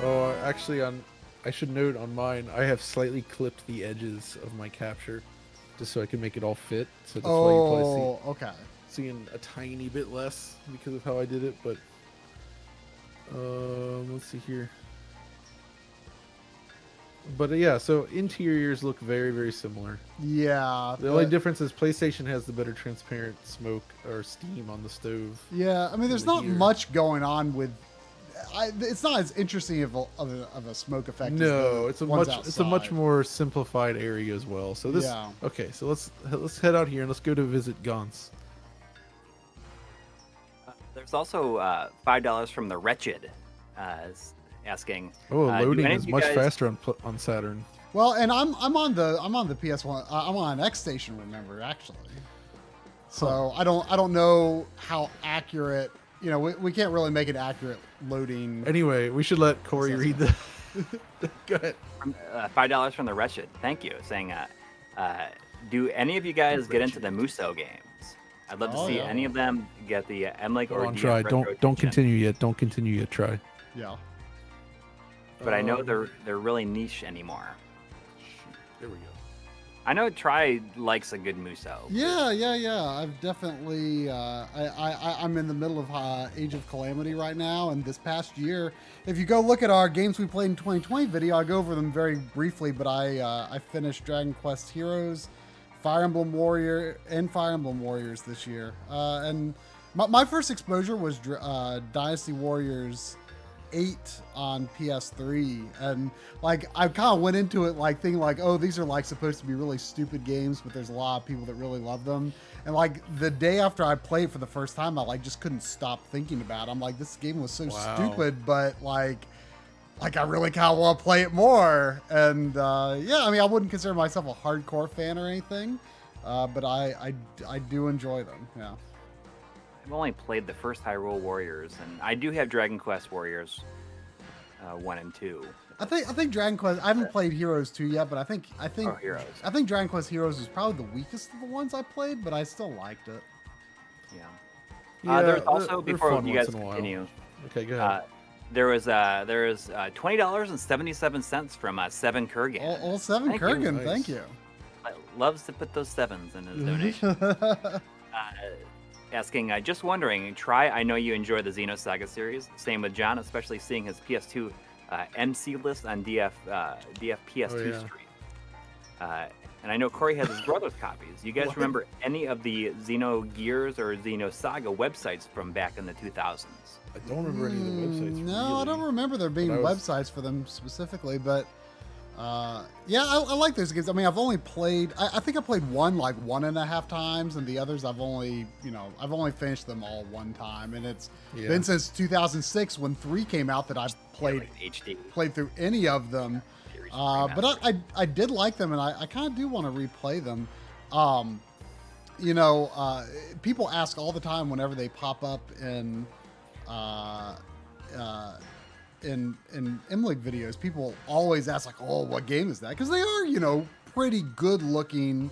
Oh, actually, I should note on mine, I have slightly clipped the edges of my capture, just so I can make it all fit. So that's why you're probably seeing a tiny bit less because of how I did it. But let's see here. But yeah, so interiors look very, very similar. Yeah. The only difference is PlayStation has the better transparent smoke or steam on the stove. Yeah, I mean, there's not much going on with. It's not as interesting of a smoke effect. No, as it's a much more simplified area as well. So this, Yeah. okay, so let's head out here and let's go to visit Gauntz. There's also $5 from the Wretched, asking. Oh, loading is much guys... faster on Saturn. Well, and I'm on the PS1. I'm on X Station. Remember, actually. So I don't know how accurate. You know, we can't really make an accurate loading. Anyway, we should let Coury read the. Go ahead. $5 from the Wretched. Thank you. Saying, do any of you guys get into the Muso games? I'd love to see any of them get the MLiG or DF try. Retrode Don't edition. continue yet. Don't continue yet. Try. Yeah. But I know they're really niche anymore. Shoot. There we go. I know Try likes a good Muso. Yeah. I've definitely. I'm in the middle of Age of Calamity right now, and this past year, if you go look at our games we played in 2020 video, I go over them very briefly. But I finished Dragon Quest Heroes, Fire Emblem Warrior, and Fire Emblem Warriors this year. And my first exposure was Dynasty Warriors 8 on PS3, and like I kind of went into it like thinking like, oh, these are like supposed to be really stupid games, but there's a lot of people that really love them. And like the day after I played for the first time, I like just couldn't stop thinking about it. I'm like, this game was so stupid, but like I really kind of want to play it more. And yeah, I mean, I wouldn't consider myself a hardcore fan or anything, but I do enjoy them. Yeah. I've only played the first Hyrule Warriors, and I do have Dragon Quest Warriors 1 and 2. I think Dragon Quest. I haven't played Heroes 2 yet, but I think Heroes. I think Dragon Quest Heroes is probably the weakest of the ones I played, but I still liked it. Yeah. There's also they're before fun you guys once in a while. continue. Okay, go ahead. There is $20.77 from Seven Kurgan. All seven Thank you. Kurgan, Nice. thank you. Loves to put those sevens in his donation. Asking, just wondering, Try, I know you enjoy the Xenosaga series. Same with John, especially seeing his PS2 MC list on DF PS2 stream. And I know Coury has his brother's copies. You guys remember any of the Xenogears or Xenosaga websites from back in the 2000s? I don't remember any of the websites. No, I don't remember there being websites for them specifically, but yeah, I like those games. I mean, I've only played. I think I played one like 1.5 times, and the others I've only finished them all one time, and it's been since 2006 when 3 came out that I've played played through any of them. But I did like them, and I kind of do want to replay them. You know, people ask all the time whenever they pop up in MLiG videos, people always ask like, oh, what game is that? Because they are, you know, pretty good looking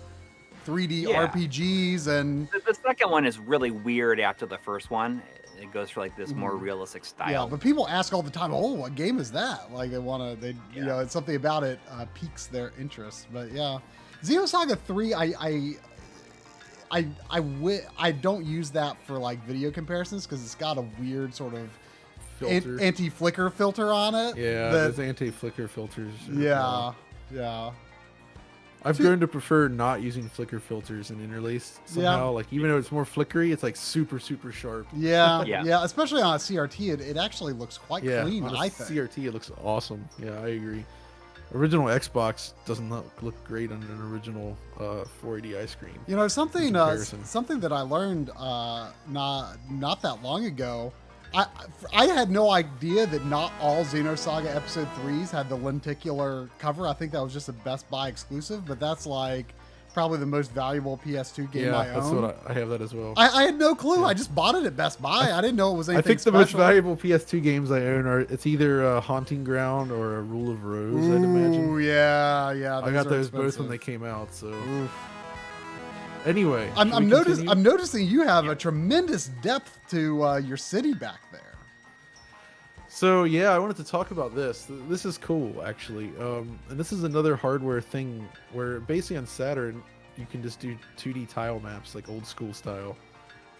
3D RPGs. And the second one is really weird after the first one. It goes for like this more realistic style. Yeah, but people ask all the time, oh, what game is that? Like they want to, you know, it's something about it piques their interest. But yeah, Xenosaga 3, I don't use that for like video comparisons because it's got a weird sort of anti-flicker filter on it. Yeah, there's anti-flicker filters. Yeah. I've grown to prefer not using flicker filters in interlace somehow. Like even though it's more flickery, it's like super sharp. Yeah. Especially on a CRT, it actually looks quite clean. On a I think CRT, it looks awesome. Yeah, I agree. Original Xbox doesn't look great on an original 480i screen. You know, something that I learned not that long ago. I had no idea that not all Xenosaga Episode 3s had the lenticular cover. I think that was just a Best Buy exclusive, but that's like probably the most valuable PS2 game I own. That's what I have that as well. I had no clue. Yeah. I just bought it at Best Buy. I didn't know it was anything I think special. The most valuable PS2 games I own are either Haunting Ground or Rule of Rose, I'd imagine. Ooh, yeah. I got those both when they came out, so... Oof. Anyway, I'm noticing you have a tremendous depth to your city back there. So yeah, I wanted to talk about this. This is cool, actually. And this is another hardware thing where basically on Saturn, you can just do 2D tile maps, like old school style.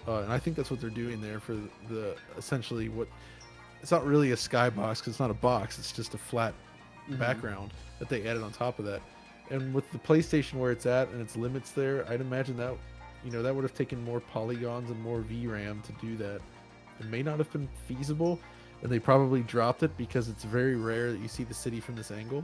And I think that's what they're doing there for the essentially what... It's not really a skybox because it's not a box. It's just a flat background that they added on top of that. And with the PlayStation where it's at and its limits there, I'd imagine that, you know, that would have taken more polygons and more VRAM to do that. It may not have been feasible, and they probably dropped it because it's very rare that you see the city from this angle.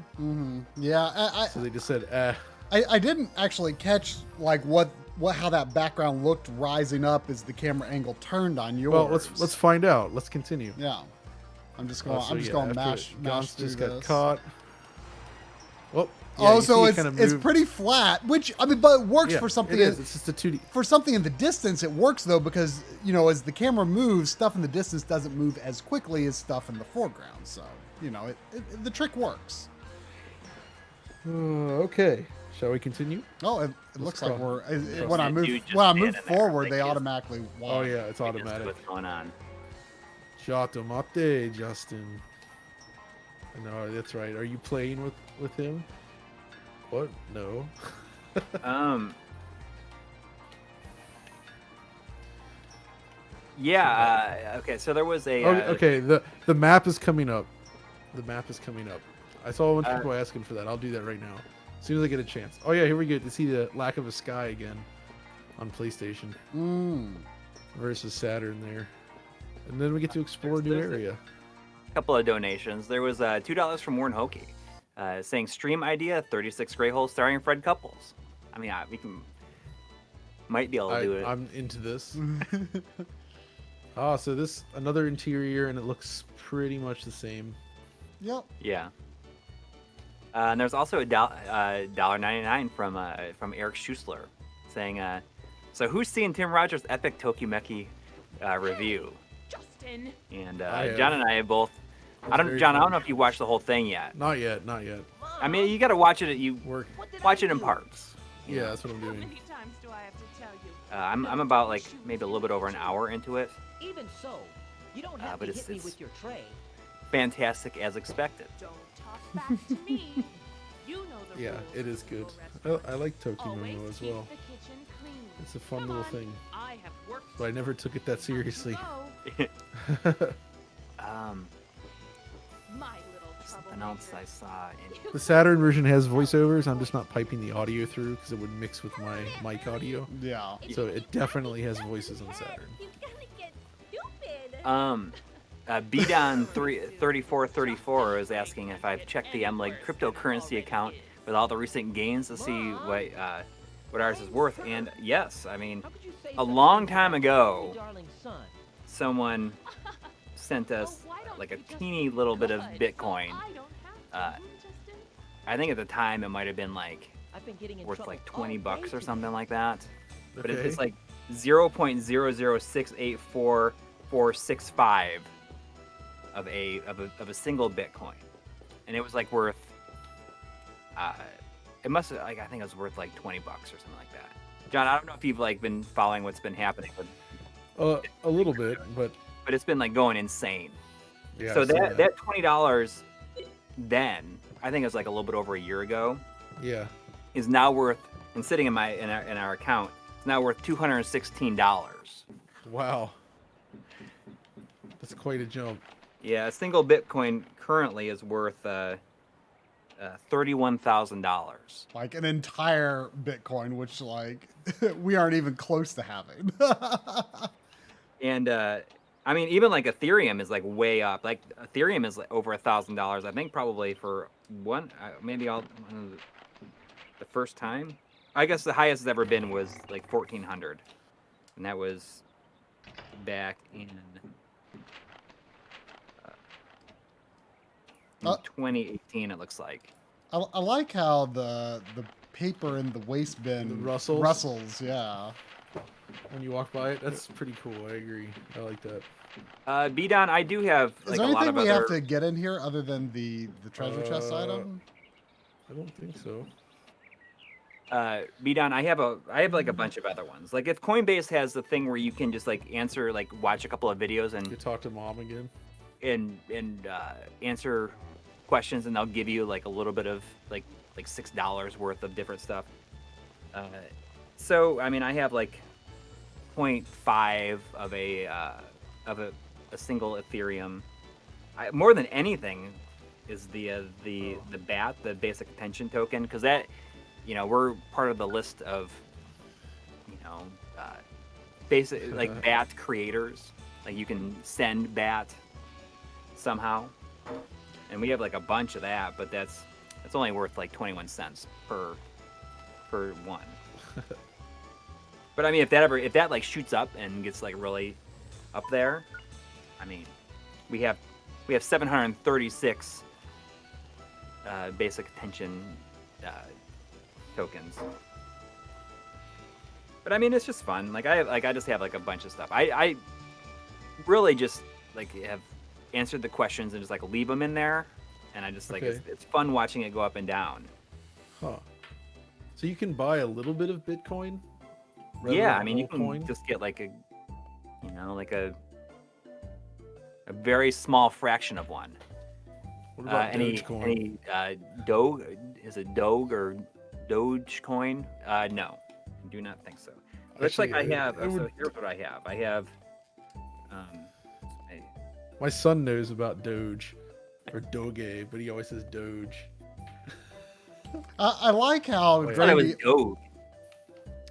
Yeah, so they just said, I didn't actually catch like how that background looked rising up as the camera angle turned on yours. Well, let's find out. Let's continue. Yeah, I'm just going to mash just through got this. caught. Oh, Oh, so it kinda it's moved. pretty flat, which I mean, but it works Yeah, for something. It is. It's just a 2D. For something in the distance, it works though because as the camera moves, stuff in the distance doesn't move as quickly as stuff in the foreground. So the trick works. Okay. Shall we continue? Oh, it looks like crawl. when I move Dude just forward, standing there, they like, automatically walk. Oh yeah, it's Just automatic. what's going on? Chatomate, Justin. No, that's right. Are you playing with him? What? No. Yeah. Okay. So there was a. Okay. The map is coming up. The map is coming up. I saw a bunch of Uh, people asking for that. I'll do that right now. As soon as I get a chance. Oh yeah, here we go to see the lack of a sky again on PlayStation versus Saturn there. And then we get to explore a new area. Couple of donations. There was $2 from Warren Hokie, saying stream idea 36 Grey Holes starring Fred Couples. I mean, we might be able to do it. I'm into this. So this another interior and it looks pretty much the same. Yep. Yeah. And there's also a $1.99 from Eric Schussler, saying, "So who's seen Tim Rogers' epic Tokimeki review?" Justin. And I have. John and I have both. very John, I fun. don't know if you watched the whole thing yet. Not yet. I mean, you got to watch it. You Work. What did watch I it in do? parts. Yeah, that's what I'm How doing. many times do I have to tell you? I'm about like maybe a little bit over an hour into it. Even so, you don't have but to it's- hit me it's- with your tray. Fantastic as expected. Don't talk back to me. You know the Yeah, rules it is of your good. restaurant. I like Always Tokimomo as keep well. the kitchen clean. It's a fun Come little on, thing. I have work But I to never do. took it that Time to seriously. go. My little Something else I troublemaker. saw in The Saturn version has voiceovers. I'm just not piping the audio through because it would mix with my mic audio. Yeah. So it definitely has voices on Saturn. He's gonna get stupid. Bdon 3434 is asking if I've checked the MLiG cryptocurrency account with all the recent gains to see what ours is worth. And yes, I mean, How could you say a such long things time about ago, my darling son? someone sent us like a teeny little bit of Bitcoin. I think at the time it might have been like I've been getting in worth trouble like all 20 bucks day or today. something like that. But Okay. it's like 0.006846465 of a single Bitcoin, and it was like worth. It must have, like, I think it was worth like 20 bucks or something like that. John, I don't know if you've like been following what's been happening, but A little bit, but it's been like going insane. yeah. So I've seen that $20 then, I think it was like a little bit over a year ago, Yeah. is now worth, and sitting in our account, it's now worth $216. Wow. That's quite a jump. Yeah, a single Bitcoin currently is worth $31,000. Like an entire Bitcoin, which like we aren't even close to having. And I mean, even like Ethereum is like way up. Like Ethereum is like over $1,000. I think probably for one, maybe the first time. I guess the highest it's ever been was like 1,400, and that was back in 2018. It looks like. I like how the paper in the waste bin The rustles? rustles, yeah. When you walk by it, that's pretty cool. I agree. I like that. Bdon, I do have Is like there a lot anything of we other. have to get in here other than the treasure chest Uh, item? I don't think so. Bdon, I have like a bunch of other ones. Like if Coinbase has the thing where you can just like answer, like watch a couple of videos You talk to mom again. and answer questions, and they'll give you like a little bit of like $6 worth of different stuff. So I mean, I have like 0.5 of a single Ethereum. More than anything is the BAT, the basic attention token, because that, you know, we're part of the list of, you know, basic like BAT creators. Like you can send BAT somehow, and we have like a bunch of that, but that's only worth like 21 cents per one. But I mean, if that like shoots up and gets like really up there, I mean, we have 736 basic attention tokens. But I mean, it's just fun. Like I just have like a bunch of stuff. I really just like have answered the questions and just like leave them in there, and I just like it's fun watching it go up and down. Huh. So you can buy a little bit of Bitcoin? rather Yeah, than I mean, you whole can coin? just get like a, you know, like a very small fraction of one. What about Dogecoin? Doge? Is it Doge or Dogecoin? No, I do not think so. Looks like I Actually, have. it would- So here's what I have. I have. My son knows about Doge or Doge, but he always says Doge. I like how I thought it was Grandia, Doge.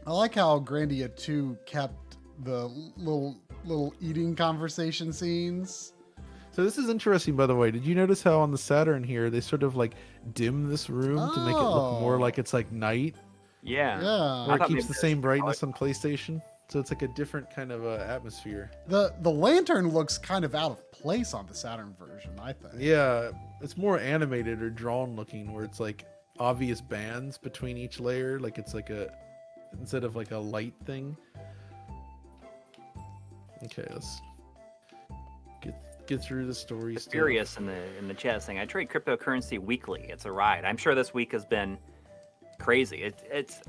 I like how Grandia 2 kept the little eating conversation scenes. So this is interesting, by the way. Did you notice how on the Saturn here they sort of like dim this room to make it look more like it's like night, Yeah. Yeah. or it thought keeps maybe the it same was brightness on PlayStation? So it's like a different kind of atmosphere. The lantern looks kind of out of place on the Saturn version, I think. Yeah, it's more animated or drawn looking, where it's like obvious bands between each layer, like it's like a instead of like a light thing. Okay, let's get through the story. stuff. Furious in the chat saying I trade cryptocurrency weekly. It's a ride. I'm sure this week has been crazy. It's.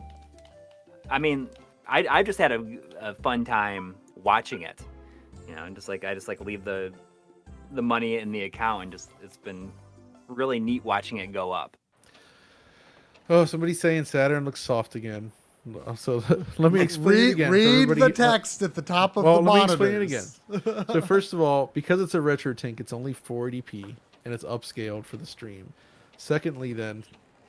I mean, I just had a fun time watching it. You know, and I just leave the money in the account, and just it's been really neat watching it go up. Oh, somebody's saying Saturn looks soft again. So let me explain it again. for Read everybody. the text at the top of Well, the let me monitors. explain it again. So first of all, because it's a retro tank, it's only 480p and it's upscaled for the stream. Secondly, then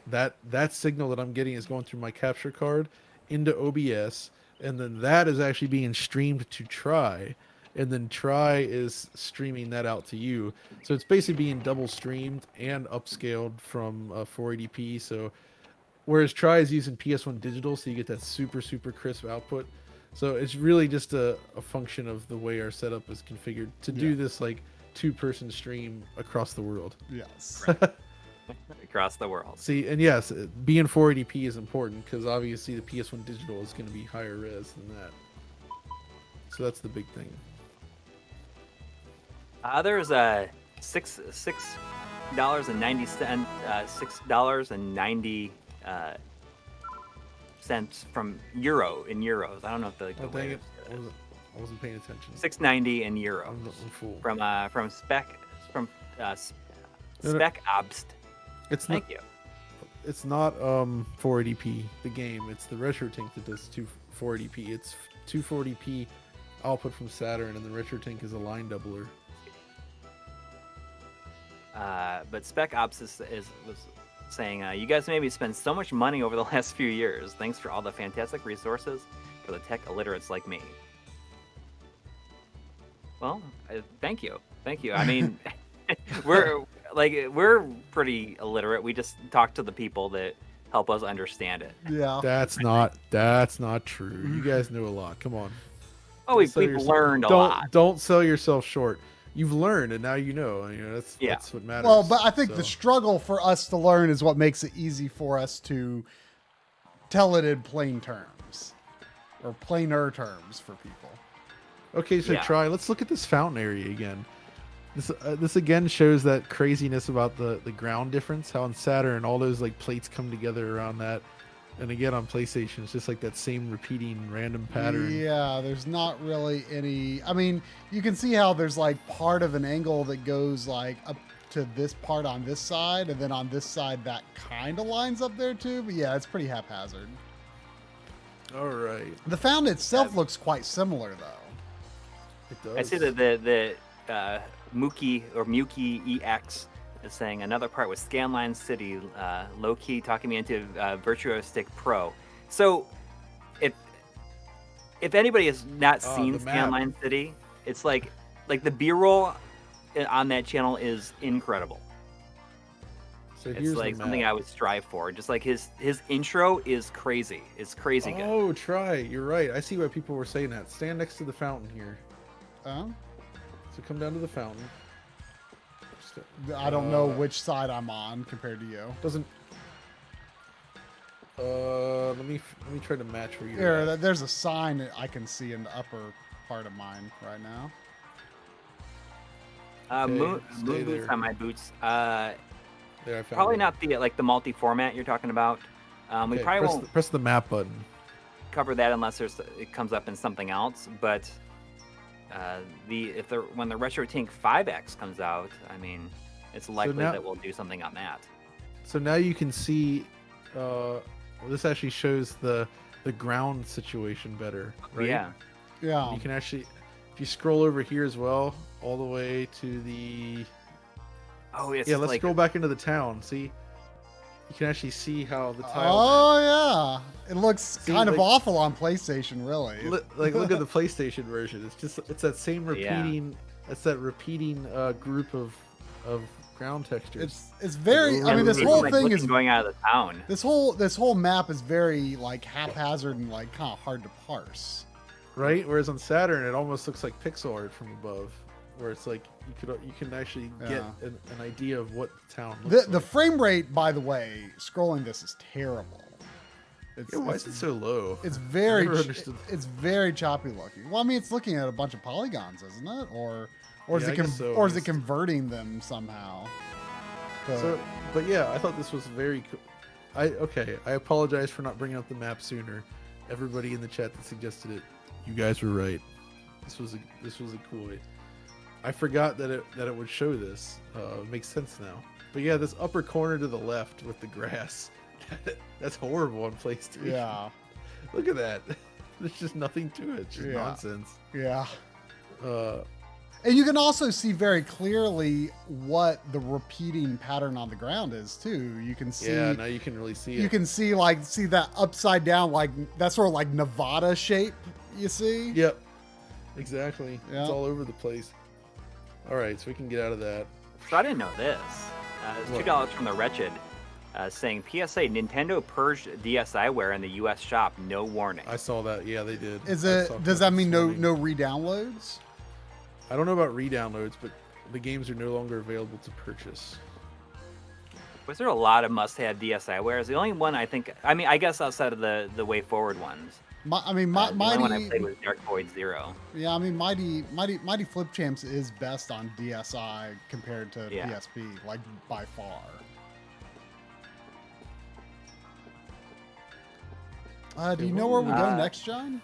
that signal that I'm getting is going through my capture card into OBS, and then that is actually being streamed to Try, and then Try is streaming that out to you. So it's basically being double streamed and upscaled from 480p. So whereas Try is using PS1 digital, so you get that super crisp output. So it's really just a function of the way our setup is configured to do this like 2-person stream across the world. Yes. Across the world. See, and yes, being 480p is important because obviously the PS1 digital is going to be higher res than that. So that's the big thing. There's a $6.90 $6.90 cents from euros. I don't know if the Oh, way dang it. is. I wasn't paying attention. $6.90 in euros I'm a fool. from Spec No, no. Obst. It's not, Thank you. it's not 480p, the game. It's the Retro Tank that does 480p. It's 240p output from Saturn, and the Retro Tank is a line doubler. But Spec Ops was saying, you guys maybe spend so much money over the last few years. Thanks for all the fantastic resources for the tech illiterates like me. Well, thank you. I mean, we're pretty illiterate. We just talk to the people that help us understand it. Yeah. That's not true. You guys know a lot. Come on. Oh, we've learned a lot. Don't sell yourself short. You've learned, and now you know. That's what matters. Well, but I think So- the struggle for us to learn is what makes it easy for us to tell it in plain terms or plainer terms for people. Okay, so Yeah. Try. Let's look at this fountain area again. This again shows that craziness about the ground difference. How on Saturn all those like plates come together around that, and again on PlayStation it's just like that same repeating random pattern. Yeah, there's not really any. I mean, you can see how there's like part of an angle that goes like up to this part on this side, and then on this side that kind of lines up there too. But yeah, it's pretty haphazard. All right, The fountain itself looks quite similar though. it does. I see that the Mookie or Muki EX is saying another part with Scanline City, low key talking me into Virtuo Stick Pro. So if anybody has not seen the map. Scanline City, it's like the B-roll on that channel is incredible. So It's here's like the something map. I would strive for. Just like his intro is crazy. It's crazy good. Oh, Try. You're right. I see why people were saying that. Stand next to the fountain here. So come down to the fountain. I don't know which side I'm on compared to you. Doesn't. Let me try to match where you're Here, at. there's a sign that I can see in the upper part of mine right now. Okay, Moon stay boots there. on my boots. There, I found Probably it. not the multi-format you're talking about. We Okay, probably press won't the, press the map button. cover that unless it comes up in something else. But when the Retro Tank 5X comes out, I mean, it's likely now- that we'll do something on that. So now you can see. This actually shows the ground situation better, right? Yeah. Yeah. You can actually, if you scroll over here as well, all the way to the. Oh, it's Yeah, let's like scroll back into the town. See, you can actually see how the tile. Oh yeah, it looks See, kind of like- awful on PlayStation, really. Look at the PlayStation version. It's that same Yeah. repeating. It's that repeating group of ground textures. It's very. I mean, this Even, whole like, thing looking is going out of the town. this whole map is very like haphazard and like kind of hard to parse. Right. Whereas on Saturn, it almost looks like pixel art from above, where it's like you can actually get Yeah. an idea of what the town looks The like. frame rate, by the way, scrolling this is terrible. It's, Yeah, why is it so low? It's very never understood. it's very choppy looking. Well, I mean, it's looking at a bunch of polygons, isn't it? Or is Yeah, I it guess so. or is it It's- converting them somehow? But yeah, I thought this was very. I apologize for not bringing up the map sooner. Everybody in the chat that suggested it, you guys were right. This was a cool. I forgot that it would show this. Makes sense now. But yeah, this upper corner to the left with the grass, that's horrible on PlayStation. Yeah, Look at that. There's just nothing to it. It's just Yeah. nonsense. yeah. Uh, And you can also see very clearly what the repeating pattern on the ground is too. You can see. yeah, now you can really see it. You can see that upside down, like that sort of like Nevada shape. You see? Yep. Exactly. Yeah. It's all over the place. All right, so we can get out of that. So I didn't know this. It's What? $2 from the Wretched, saying PSA Nintendo purged DSiWare in the U.S. shop. No warning. I saw that. Yeah, they did. Is I it? saw Does that this mean no morning. re-downloads? I don't know about re-downloads, but the games are no longer available to purchase. Was there a lot of must-have DSiWares? The only one I think, I guess outside of the Way Forward ones. The only one I played was Dark Void Zero. Yeah, I mean, Mighty Flip Champs is best on DSi compared to Yeah. PSP, like by far. Do you know where we go next, John?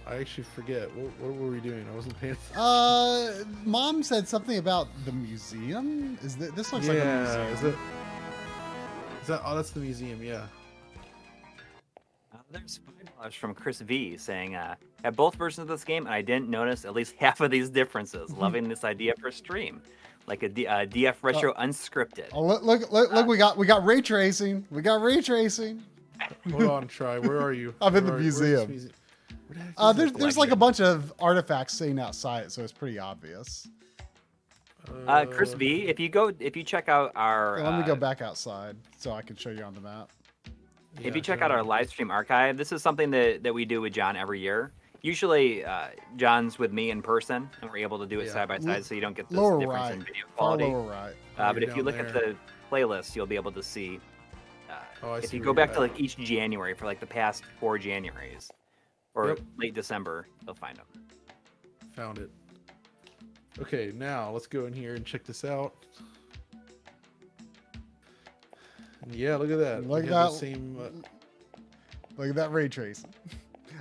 I actually forget. What were we doing? I wasn't paying attention. Mom said something about the museum. This looks like a Yeah, museum? is that? Oh, that's the museum. Yeah. There's $5 from Chris V saying, have both versions of this game, and I didn't notice at least half of these differences. Loving this idea for stream. Like a DF Retro unscripted. Oh, look! We got ray tracing. We got ray tracing. Hold on, try. Where are you? I'm in the Where are you? Where's this museum. museum? Where the heck is this There's like a bunch of artifacts sitting outside, so it's pretty obvious. Chris V, if you check out our Okay, let me go back outside so I can show you on the map. if you check out our live stream archive, this is something that we do with John every year. Usually, John's with me in person, and we're able to do it Yeah. side by side, so you don't get this Lower difference right, in video far quality. lower right. But You're if you down look at there. the playlist, you'll be able to see. Oh, I If see you where go you're back to at. like each January for like the past 4 Januaries, or Yep. late December, you'll find them. Found it. Okay, now let's go in here and check this out. Yeah, look at that. Look We at have the that. same. Look at that ray tracing.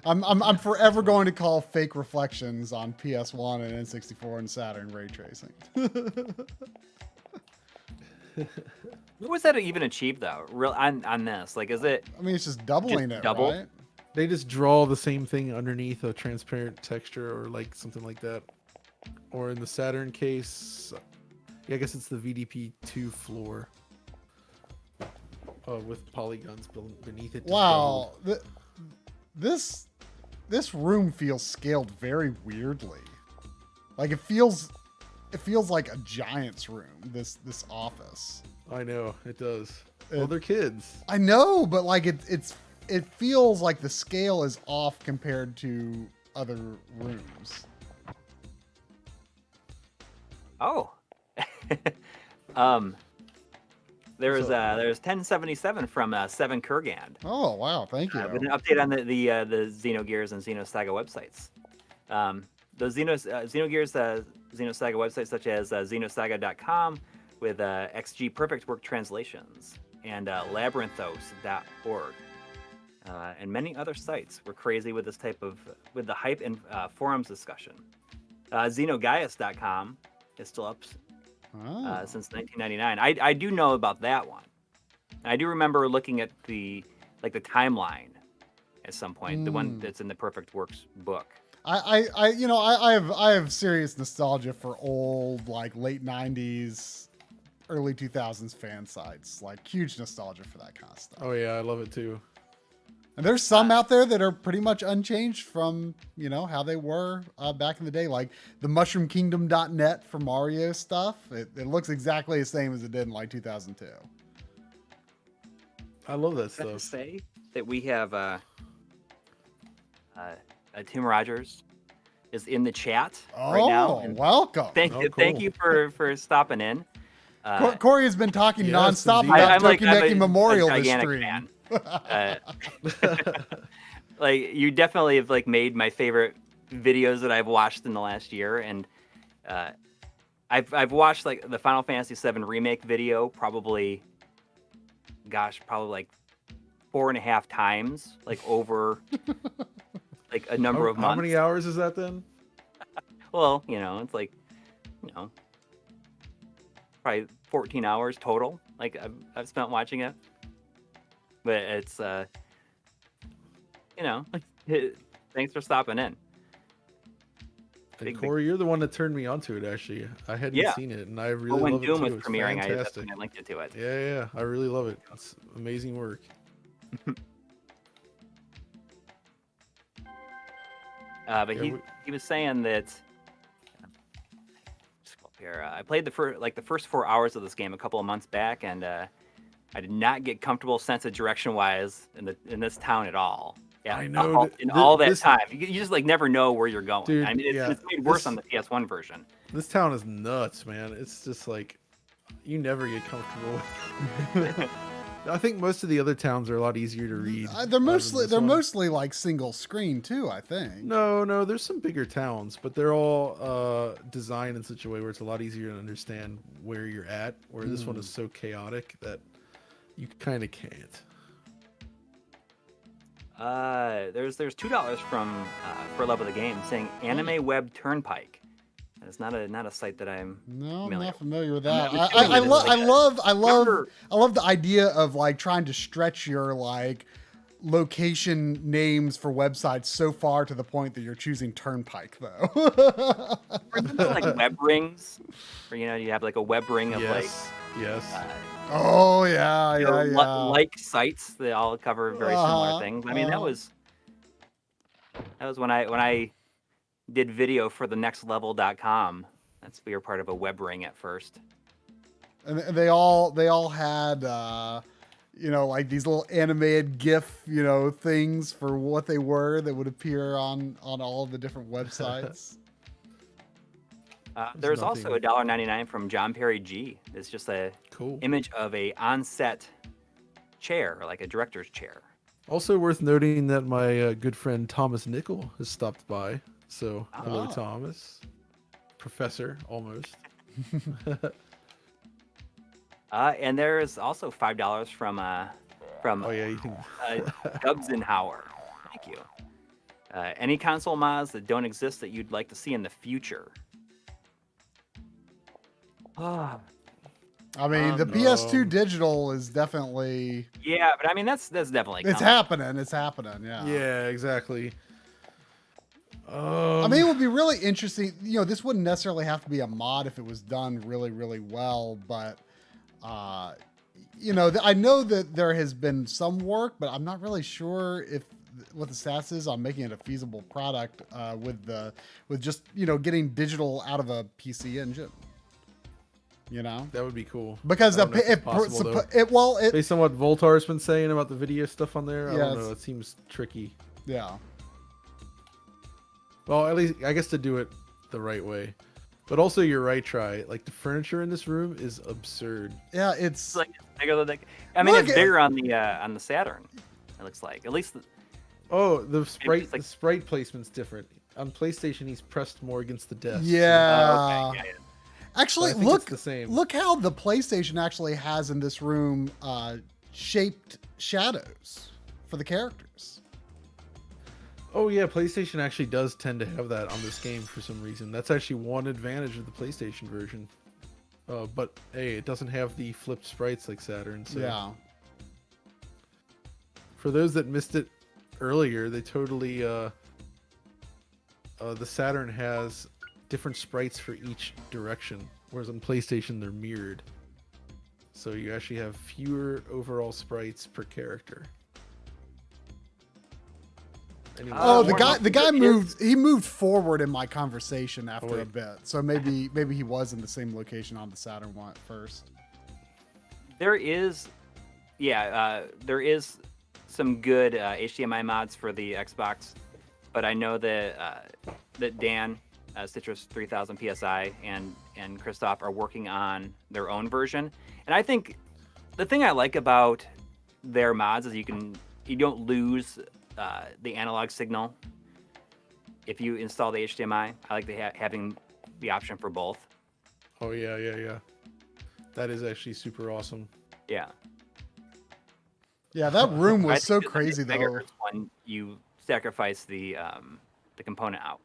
I'm forever going to call fake reflections on PS1 and N64 and Saturn ray tracing. What was that even achieved though? Real on this? Like, is it? I mean, it's just doubling Just it, double? right? They just draw the same thing underneath a transparent texture or like something like that. Or in the Saturn case, yeah, I guess it's the VDP2 floor. With polygons beneath it. just Wow, this room feels scaled very weirdly. Like it feels like a giant's room. This office. doubled. I know it does. Well, they're kids. I know, but like it feels like the scale is off compared to other rooms. Oh, There's 1077 from Seven Kurgand. Oh wow, thank you. With an update on the Xenogears and Xenosaga websites. Those Xenogears, Xenosaga websites such as xenosaga.com with XG Perfect Work translations and labyrinthos.org and many other sites were crazy with this type of the hype and forums discussion. Xenogaius.com is still up since 1999. I do know about that one. I do remember looking at the timeline at some point, the one that's in the Perfect Works book. I have serious nostalgia for old like late 90s, early 2000s fan sites. Like huge nostalgia for that kind of stuff. Oh yeah, I love it too. And there's some out there that are pretty much unchanged from, how they were back in the day. Like the mushroomkingdom.net for Mario stuff. It looks exactly the same as it did in like 2002. I love that I have to stuff. say that we have Tim Rogers is in the chat right now. Oh, welcome. Thank cool. you for stopping in. Corey has been talking Yes, nonstop indeed. about I'm Tokimeki a Memorial this gigantic stream. fan. Like you definitely have made my favorite videos that I've watched in the last year, and I've watched the Final Fantasy VII remake video probably 4.5 times, over a number of months. How many hours is that then? Well, it's probably 14 hours total. I've spent watching it, but it's thanks for stopping in. And Corey, you're the one that turned me onto it. Actually, I hadn't seen it, and I really when love Doom it was too. It's premiering, I fantastic. linked it to it. Yeah, I really love it. It's amazing work. But he was saying that. Scroll up here. I played the first 4 hours of this game a couple of months back, and I did not get comfortable sense of direction wise in this town at all. Yeah, I know. All that time, you just never know where you're going. Dude, I mean, it's made worse on the PS1 version. This town is nuts, man. It's just you never get comfortable. I think most of the other towns are a lot easier to read. They're mostly like single screen too, I think. No, there's some bigger towns, but they're all designed in such a way where it's a lot easier to understand where you're at. Where this one is so chaotic that you kind of can't. There's $2 from for Love of the Game saying Anime Web Turnpike. And it's not a site that I'm not familiar with that. not I Remember- love the idea of trying to stretch your location names for websites so far to the point that you're choosing Turnpike though. Remember web rings, where you have a web ring of Yes. Oh yeah. like sites that all cover very similar things. I mean, that was when I did video for the nextlevel.com. We were part of a web ring at first. And they all had these little animated GIF things for what they were that would appear on all of the different websites. There's also $1.99 from John Perry G. It's just a image of a on-set chair, like a director's chair. Also worth noting that my good friend Thomas Nickel has stopped by. So hello, Thomas. Professor, almost. And there's also $5 from you can... Dubsenhauer. Thank you. Any console mods that don't exist that you'd like to see in the future? I mean, the PS2 digital is definitely... Yeah, but I mean, that's definitely It's happening, yeah. Yeah, exactly. I mean, it would be really interesting. This wouldn't necessarily have to be a mod if it was done really, really well, but... I know that there has been some work, but I'm not really sure what the stats is on making it a feasible product with just getting digital out of a PC engine. That would be cool. Because based on what Voltar's been saying about the video stuff on there, I don't know. It seems tricky. Yeah. Well, at least I guess to do it the right way. But also, you're right, Try. Like, the furniture in this room is absurd. Yeah, It's like bigger than I mean, Look, it's bigger on the Saturn. It looks like at least. Oh, the sprite, it's like- the sprite placement's different. On PlayStation, he's pressed more against the desk. yeah. Okay, yeah. Actually, I think look it's the same. look how the PlayStation actually has in this room shaped shadows for the characters. Oh yeah, PlayStation actually does tend to have that on this game for some reason. That's actually one advantage of the PlayStation version. But hey, it doesn't have the flipped sprites like Saturn. So Yeah. for those that missed it earlier, they totally the Saturn has different sprites for each direction, whereas on PlayStation they're mirrored. So you actually have fewer overall sprites per character. Anyway, Oh, more the guy is- moved. He moved forward in my conversation after a wait. bit, so maybe he was in the same location on the Saturn one at first. There is, there is some good HDMI mods for the Xbox, but I know that that Dan, Citrus 3000 PSI, and Christoph are working on their own version. And I think the thing I like about their mods is you don't lose the analog signal if you install the HDMI. I like having the option for both. oh yeah. That is actually super awesome. Yeah. Yeah, that room I was so think that crazy the though. megahertz one, you sacrifice the component out.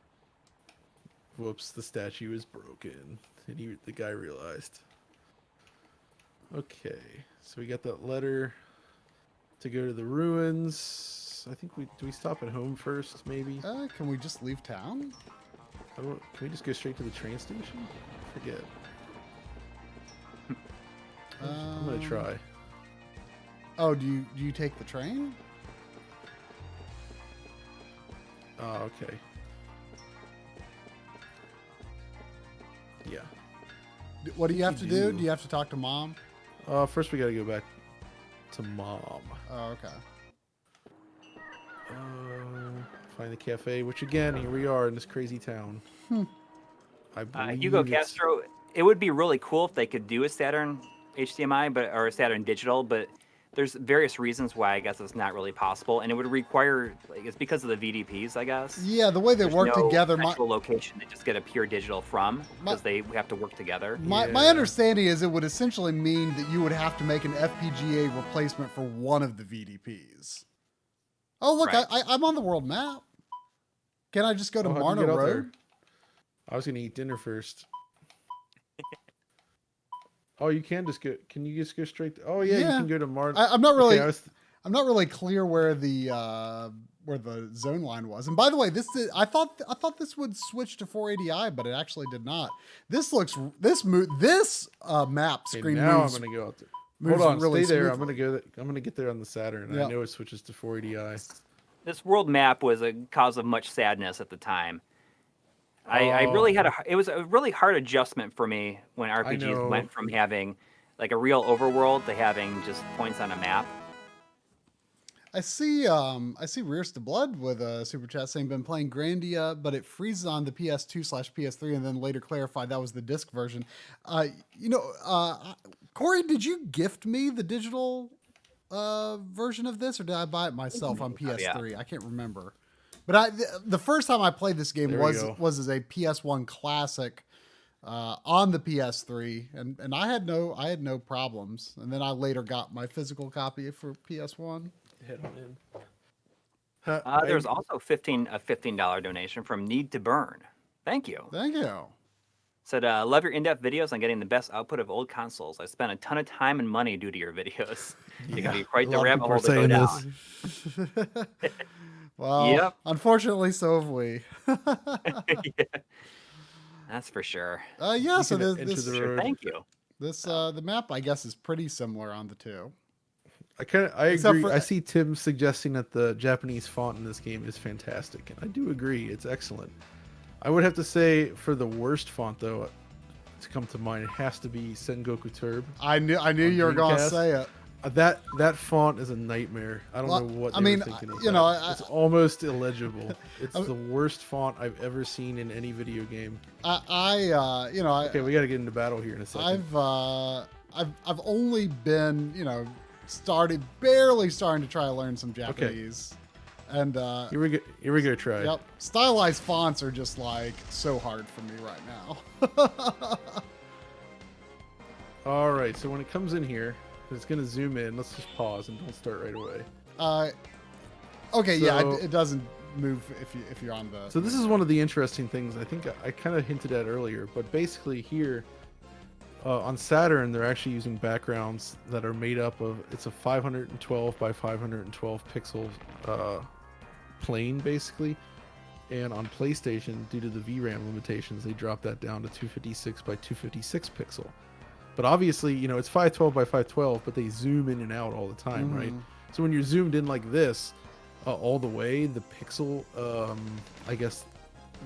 Whoops, the statue is broken. And the guy realized. Okay, so we got that letter to go to the ruins. I think do we stop at home first, maybe? Can we just leave town? Can we just go straight to the train station? I forget. I'm gonna try. Oh, do you take the train? Oh, okay. Yeah. What do you have to do? Do you have to talk to mom? First we gotta go back to mom. Oh, okay. Find the cafe, which again, here we are in this crazy town. I believe Hugo it's- Castro, it would be really cool if they could do a Saturn HDMI, or a Saturn digital, but there's various reasons why I guess it's not really possible, and it would require, like, it's because of the VDPs, I guess. Yeah, the way they There's work no together. actual location to just get a pure digital from, because they have to work together. My Yeah. understanding is it would essentially mean that you would have to make an FPGA replacement for one of the VDPs. Oh, look, Right. I'm on the world map. Can I just go to Oh, how'd you Marna get out Road? there? I was gonna eat dinner first. Oh, you can just go. Can you just go straight? Oh yeah, you Yeah. can go to Martin. I'm not really. Okay, I'm not really clear where the zone line was. And by the way, I thought this would switch to 480i, but it actually did not. This map okay, screen now moves. I'm gonna go out there. moves Hold on, really stay there. smoothly. I'm gonna get there on the Saturn. Yeah. I know it switches to 480i. This world map was a cause of much sadness at the time. I really had it was a really hard adjustment for me when RPGs know. went from having like a real overworld to having just points on a map. I see Rears to Blood with a super chat saying been playing Grandia, but it freezes on the PS2/PS3 and then later clarified that was the disc version. Coury, did you gift me the digital version of this, or did I buy it myself on PS3? I can't remember. But the first time I played this game There we was go. as a PS1 classic on the PS3, and I had no problems. And then I later got my physical copy for PS1. Head on in. There's also a $15 donation from Need to Burn. Thank you. Thank you. Said, love your in-depth videos on getting the best output of old consoles. I spent a ton of time and money due to your videos. You can be quite a the lot of rabbit people are hole to go saying down. this. Well, Yep. unfortunately, so have we. Yeah. That's for sure. Yeah, so can enter this the Sure, road. thank you. the map, I guess, is pretty similar on the two. I Except agree. for- I see Tim suggesting that the Japanese font in this game is fantastic, and I do agree. It's excellent. I would have to say for the worst font though, to come to mind, it has to be Sengoku Turb. I knew On you were going to Dreamcast? say it. that font is a nightmare. I don't Well, know what I they mean, were thinking of you that. know, It's almost illegible. It's I- the worst font I've ever seen in any video game. Okay, we got to get into battle here in a second. I've only been, barely starting to try to learn some Japanese. And Here we go. Try. yep, stylized fonts are just like so hard for me right now. All right. So when it comes in here, it's gonna zoom in. Let's just pause and don't start right away. Okay, yeah, So- it doesn't move if you're on the. So this is one of the interesting things. I think I kind of hinted at earlier, but basically here on Saturn, they're actually using backgrounds that are made up of. It's a 512 by 512 pixel plane, basically. And on PlayStation, due to the VRAM limitations, they dropped that down to 256 by 256 pixel. But obviously, it's 512 by 512, but they zoom in and out all the time, right? So when you're zoomed in like this, all the way, the pixel, I guess,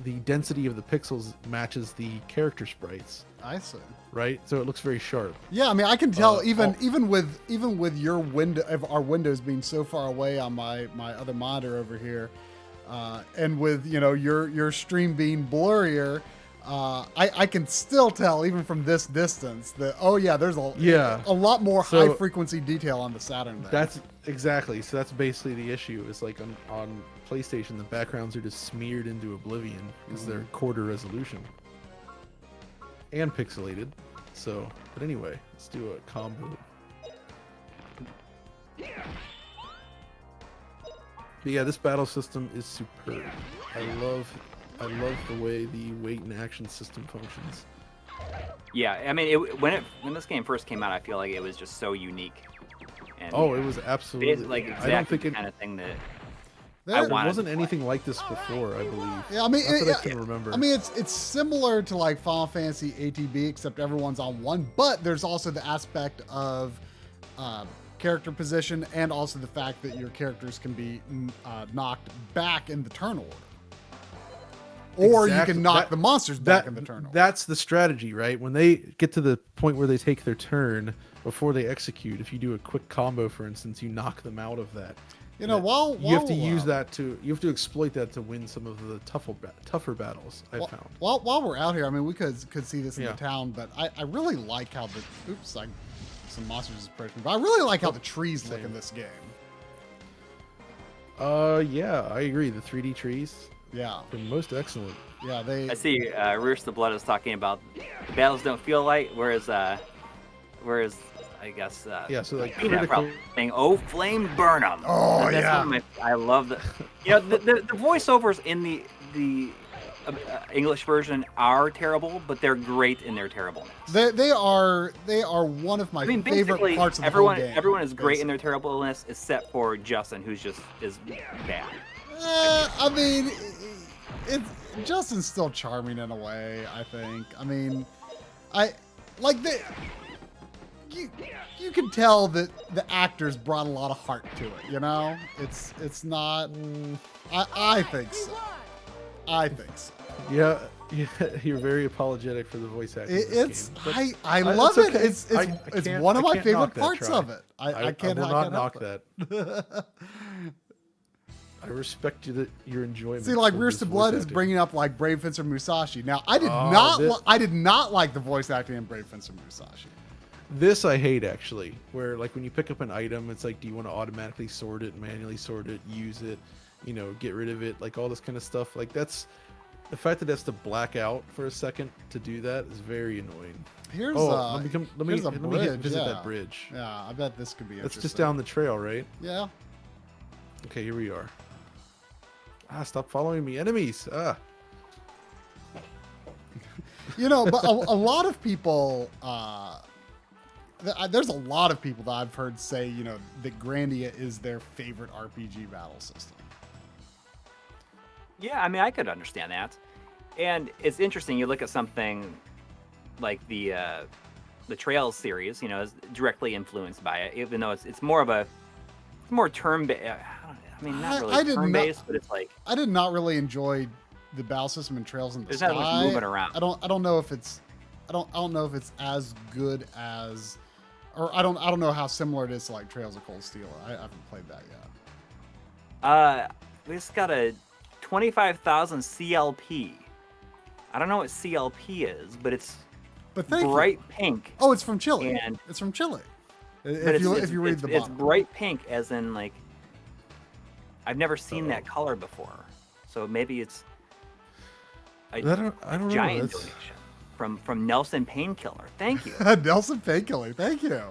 the density of the pixels matches the character sprites, I see. right? So it looks very sharp. Yeah, I mean, I can tell all- even with your window of our windows being so far away on my other monitor over here, and with your stream being blurrier, I can still tell even from this distance that there's a lot more So- high frequency detail on the Saturn. There. That's exactly. So that's basically the issue. Is like on PlayStation, the backgrounds are just smeared into oblivion because they're quarter resolution and pixelated. So, but anyway, let's do a combo. But yeah, this battle system is superb. I love the way the weight and action system functions. Yeah, I mean, when this game first came out, I feel like it was just so unique. And It was absolutely. it's like I don't exactly think the it. kind of thing that There- I wanted. wasn't to play. anything like this before, I believe. Yeah, I mean, Not that I can remember. I mean, it's similar to like Final Fantasy ATB, except everyone's on one. But there's also the aspect of character position, and also the fact that your characters can be knocked back in the turn order, or you Exactly. can knock the monsters back in the turn order. That's the strategy, right? When they get to the point where they take their turn before they execute, if you do a quick combo, for instance, you knock them out of that. While You have to use that you have to exploit that to win some of the tougher battles, I've found. While we're out here, I mean, we could see this in Yeah. the town, but I really like how some monsters just approached me, but I really like how the trees look in this game. Yeah, I agree. The 3D trees, Yeah, they're most excellent. yeah, they. I see. Roost the Blood is talking about the battles don't feel light, whereas I guess Yeah, so like Peanut critical. probably saying, "Oh, flame burn 'em." Oh, That's yeah. one of I love the the voiceovers in the English version are terrible, but they're great in their terribleness. They are one of my I mean, favorite basically, parts of the everyone whole game. everyone is great in their terribleness except for Justin, who's just is bad. I mean, Justin's still charming in a way. I think. I mean, I like the. You can tell that the actors brought a lot of heart to it. It's not. I think so. I think so. Yeah, you're very apologetic for the voice acting. in this game, but I love it's it. okay. It's I can't- one of I my can't favorite knock that parts try. of it. I can't. will I not can't knock help that. I respect your enjoyment. See, like of Roosted this Blood voice is acting. bringing up like Brave Fencer Musashi. Now, I did not like the voice acting in Brave Fencer Musashi. This I hate actually, where like when you pick up an item, it's like, do you want to automatically sort it, manually sort it, use it, get rid of it, like all this kind of stuff. Like that's the fact that that's to black out for a second to do that is very annoying. Here's let me here's a visit bridge, that bridge. Yeah, I bet this could be. That's just interesting. down the trail, right? Yeah. Okay, here we are. Stop following me, enemies! But a lot of people. There's a lot of people that I've heard say, that Grandia is their favorite RPG battle system. Yeah, I mean, I could understand that. And it's interesting. You look at something like the Trails series, is directly influenced by it, even though it's more turn-based. I mean, not really turn-based, but it's like I did not really enjoy the battle system in Trails in the there's Sky. not much moving around. I don't know if it's as good as Or I don't know how similar it is to like Trails of Cold Steel. I haven't played that yet. We just got a 25,000 CLP. I don't know what CLP is, but it's But thank bright you. pink. Oh, it's from Chile. And It's from Chile. but If you read the it's bottom. bright pink, as in like I've never seen that color before. So maybe it's a I don't know. giant That's, donation from Nelson Painkiller. Thank you. Nelson Painkiller. Thank you.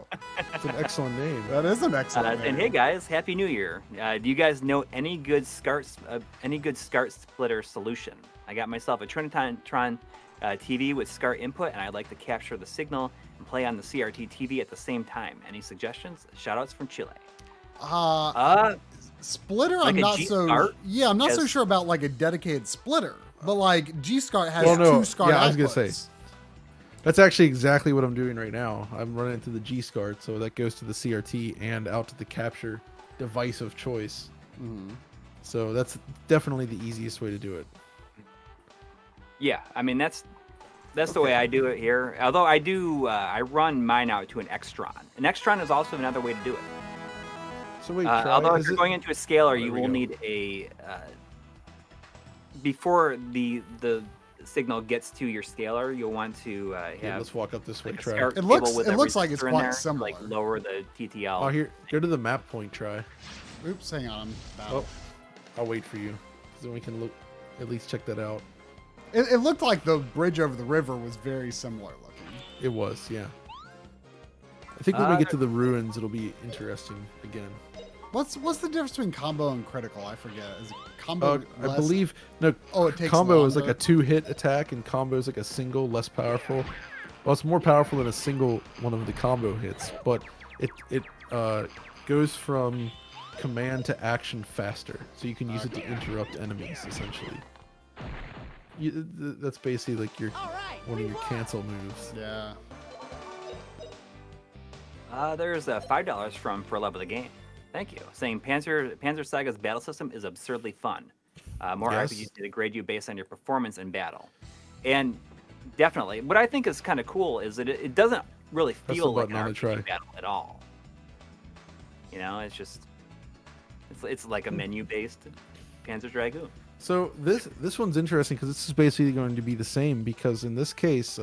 that's an excellent name. That is an excellent And name. hey guys, Happy New Year! Do you guys know any good SCART splitter solution? I got myself a Trinitron TV with SCART input, and I'd like to capture the signal and play on the CRT TV at the same time. Any suggestions? Shoutouts from Chile. Splitter, like I'm a not G-SCART I'm not so has- sure about like a dedicated splitter, but like G-SCART has Well, no, two SCART yeah, I was outputs. gonna say. That's actually exactly what I'm doing right now. I'm running into the G-SCART, so that goes to the CRT and out to the capture device of choice. Mhm. So that's definitely the easiest way to do it. Yeah, I mean that's the way I do it here. Although I run mine out to an Extron. An Extron is also another way to do it. So wait, Although if is you're it- going into a scaler, There you we will go. need a before the signal gets to your scaler, you'll want to Yeah, have let's walk up this way. like a Try. SCART It looks- cable with it a looks like it's resistor in quite there to, similar. like lower the TTL. Oh, here, go to the map point. Try. Oops, hang on. Oh, I'll wait for you, 'cause then we can look. At least check that out. It looked like the bridge over the river was very similar looking. It was, yeah. I think when we get to the ruins, it'll be interesting again. What's the difference between combo and critical? I forget. Is it combo? I less- believe no. Oh, it takes combo is like longer? a 2-hit attack, and combo is like a single, less powerful. Well, it's more powerful than a single one of the combo hits, but it goes from command to action faster, so you can use it to interrupt enemies essentially. That's basically like your one of your cancel moves. Yeah. There's $5 for love of the game. Thank you. Saying Panzer Saga's battle system is absurdly fun. More Yes. RPGs to grade you based on your performance in battle. And definitely, what I think is kind of cool is that it doesn't really the feel like an button on the try. RPG battle at all. You know, it's just it's like a menu-based Panzer Dragoon. So this one's interesting because this is basically going to be the same, because in this case,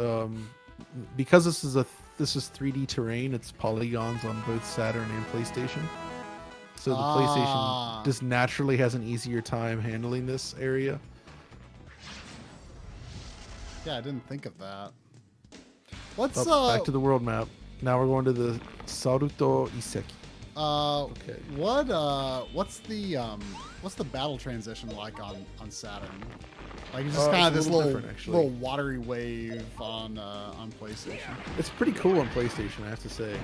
because this is 3D terrain, it's polygons on both Saturn and PlayStation. So the PlayStation just naturally has an easier time handling this area. Yeah, I didn't think of that. What's Back to the world map. Now we're going to the Saruto Iseki. Okay. what's the battle transition like on Saturn? Like it's just It's kind a of this little little different, actually. little watery wave on PlayStation. It's pretty cool on PlayStation, I have to say.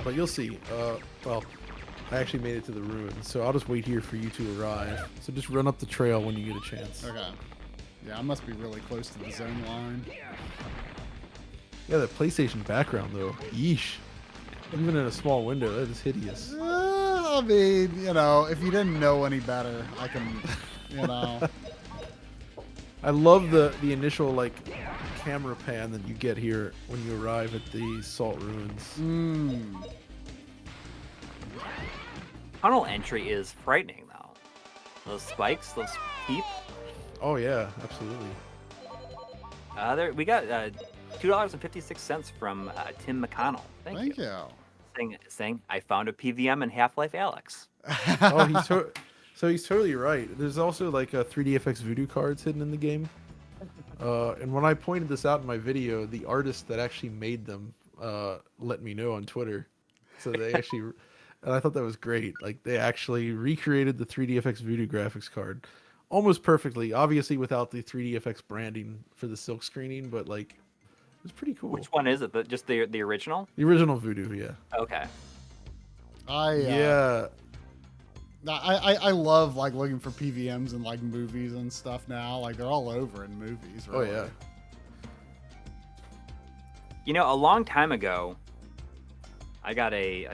But you'll see. Well, I actually made it to the ruins, so I'll just wait here for you to arrive. So just run up the trail when you get a chance. Okay. Yeah, I must be really close to the zone line. Yeah, the PlayStation background though. Yeesh. Even in a small window, that is hideous. I mean, you know, if you didn't know any better, I can, you know. I love the initial like camera pan that you get here when you arrive at the Salt Ruins. Tunnel entry is frightening though. Those spikes, those teeth. Oh yeah, absolutely. There we got $2.56 from Tim McConnell. Thank you. Saying I found a PVM in Half-Life Alyx. Oh, he's totally right. There's also like 3DFX Voodoo cards hidden in the game. And when I pointed this out in my video, the artist that actually made them let me know on Twitter. So they actually, and I thought that was great. Like they actually recreated the 3DFX Voodoo graphics card almost perfectly. Obviously without the 3DFX branding for the silk screening, but like it was pretty cool. Which one is it? Just the original? The original Voodoo, yeah. Okay. Yeah. I love like looking for PVMs in like movies and stuff now. Like they're all over in movies. Really. Oh yeah. You know, a long time ago, I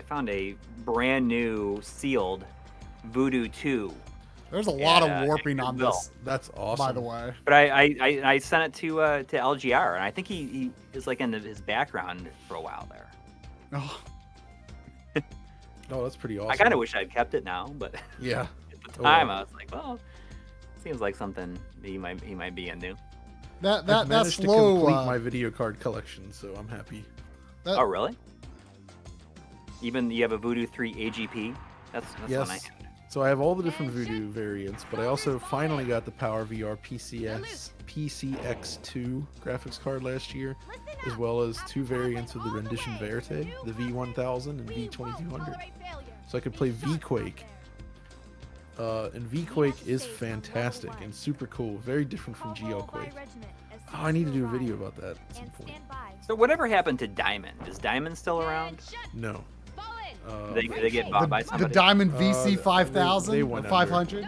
found a brand new sealed Voodoo 2. There's a lot of warping on this. That's awesome. By the way. But I sent it to LGR, and I think he is like in his background for a while there. Oh. Oh, that's pretty awesome. I kind of wish I'd kept it now, but Yeah. at the Oh, time well. I was like, well, seems like something that he might be into. I've That managed to slow. complete my video card collection, so I'm happy. That- Oh, really? Even you have a Voodoo 3 AGP? That's Yes. one I had. So I have all the different Voodoo variants, but I also finally got the Power VR PCX2 graphics card last year, as well as 2 variants of the Rendition Verte, the V1000 and V2200. So I could play V-Quake. And V-Quake is fantastic and super cool, very different from GL-Quake. Oh, I need to do a video about that at some point. So whatever happened to Diamond? Is Diamond still around? No. They get bought by the somebody? Diamond Uh, VC 5000 they or went 500.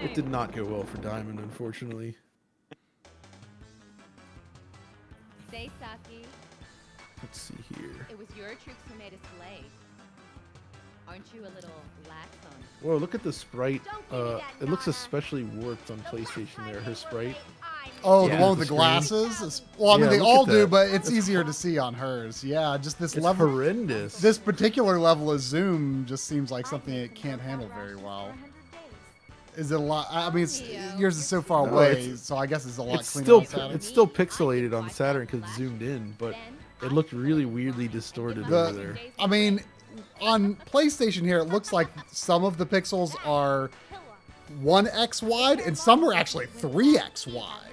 It did not go well for Diamond, unfortunately. Say, Saki, Let's see here. it was your troops who made us late. Aren't you a little lax on Whoa, look at the sprite. Don't give me that It looks nana. especially warped on PlayStation there, her sprite. Oh, Yeah. the one with the The screen. glasses. Well, I mean, Yeah, they look all at do, that. but it's easier to see on hers. Yeah, just this It's level. horrendous. This particular level of zoom just seems like something it can't handle very well. Is it a lot? I mean, yours is so far No, away, it's- so I guess it's a lot It's cleaner still on Saturn. it's still pixelated on Saturn because it's zoomed in, but it looked really weirdly distorted over there. I mean, on PlayStation here, it looks like some of the pixels are 1x wide and some are actually 3x wide.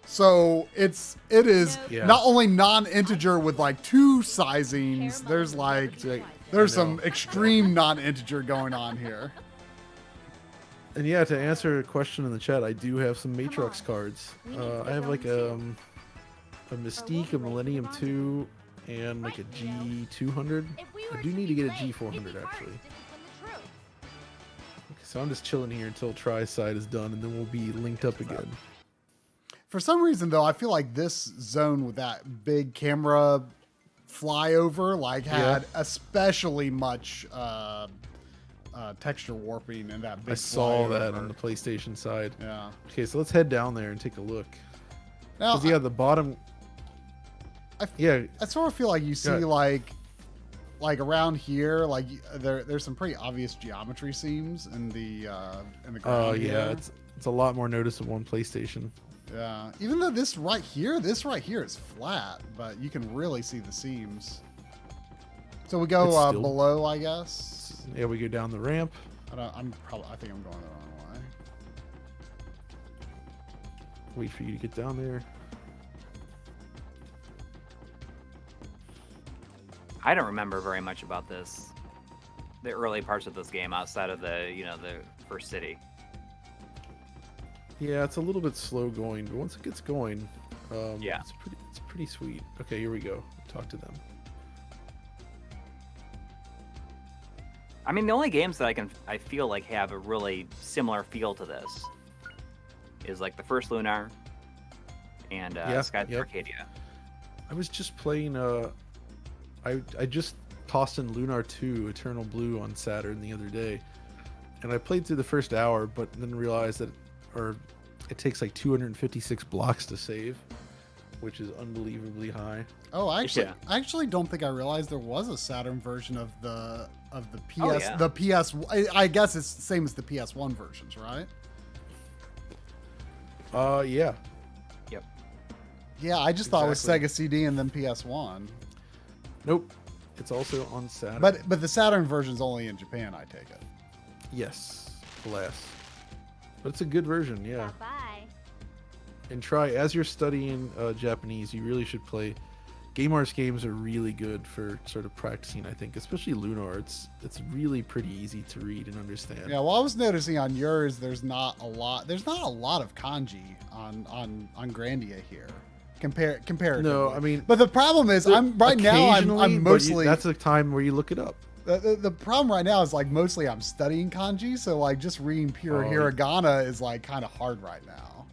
So it is Yeah. not only non-integer with like 2 sizings. There's like there's I know. some extreme non-integer going on here. And yeah, to answer a question in the chat, I do have some Matrix cards. I have like a Mystique, a Millennium 2, and like a G200. I do need to get a G400 actually. Okay, so I'm just chilling here until Tri-Side is done, and then we'll be linked up again. For some reason, though, I feel like this zone with that big camera flyover like had especially much texture warping in that big I saw that flyover. on the PlayStation side. Yeah. Okay, so let's head down there and take a look. Now, 'Cause, yeah, the bottom. Yeah, I sort of feel like you see Yeah. like around here, like there's some pretty obvious geometry seams in the ground. oh here. yeah, it's a lot more noticeable on PlayStation. Yeah. Even though this right here is flat, but you can really see the seams. So we go It's still- below, I guess. Yeah, we go down the ramp. I think I'm going the wrong way. Wait for you to get down there. I don't remember very much about this, the early parts of this game outside of the first city. Yeah, it's a little bit slow going, but once it gets going, Yeah. it's pretty sweet. Okay, here we go. Talk to them. I mean, the only games that I feel like have a really similar feel to this is like the first Lunar and Skies yep. Arcadia. I was just playing. I just tossed in Lunar 2 Eternal Blue on Saturn the other day, and I played through the first hour, but then realized that, it takes like 256 blocks to save, which is unbelievably high. Oh, I actually Yeah. don't think I realized there was a Saturn version of the PS Oh, yeah. the PS. I guess it's the same as the PS1 versions, right? Yeah. Yep. Yeah, I just thought it was Exactly. Sega CD and then PS1. Nope. It's also on Saturn. But the Saturn version's only in Japan, I take it. yes, alas. But it's a good version, yeah. Bye. And try, as you're studying Japanese, you really should play. Game Arts games are really good for sort of practicing, I think, especially Lunar. It's really pretty easy to read and understand. Yeah, well, I was noticing on yours, there's not a lot of kanji on Grandia here. Comparatively. No, I mean, but the problem is, I'm occasionally, but mostly that's a time where you look it up. the problem right now is like mostly I'm studying kanji, so like just reading pure Oh. hiragana is like kind of hard right now.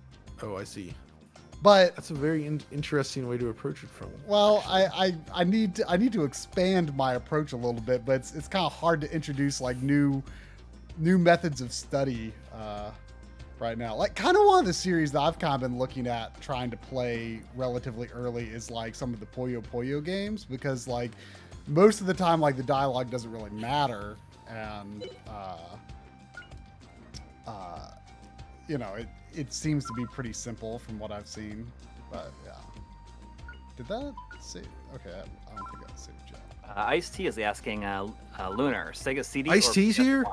Oh, I see. But That's a very interesting way to approach it from. well, I need to expand my approach a little bit, but it's kind of hard to introduce like new methods of study right now. Like kind of one of the series that I've kind of been looking at trying to play relatively early is like some of the Puyo Puyo games, because like most of the time, like the dialogue doesn't really matter, and you know, it seems to be pretty simple from what I've seen. But yeah, did that save? Okay, I don't think that saved yet. Ice-T is asking Lunar, Sega CD Ice-T's or here?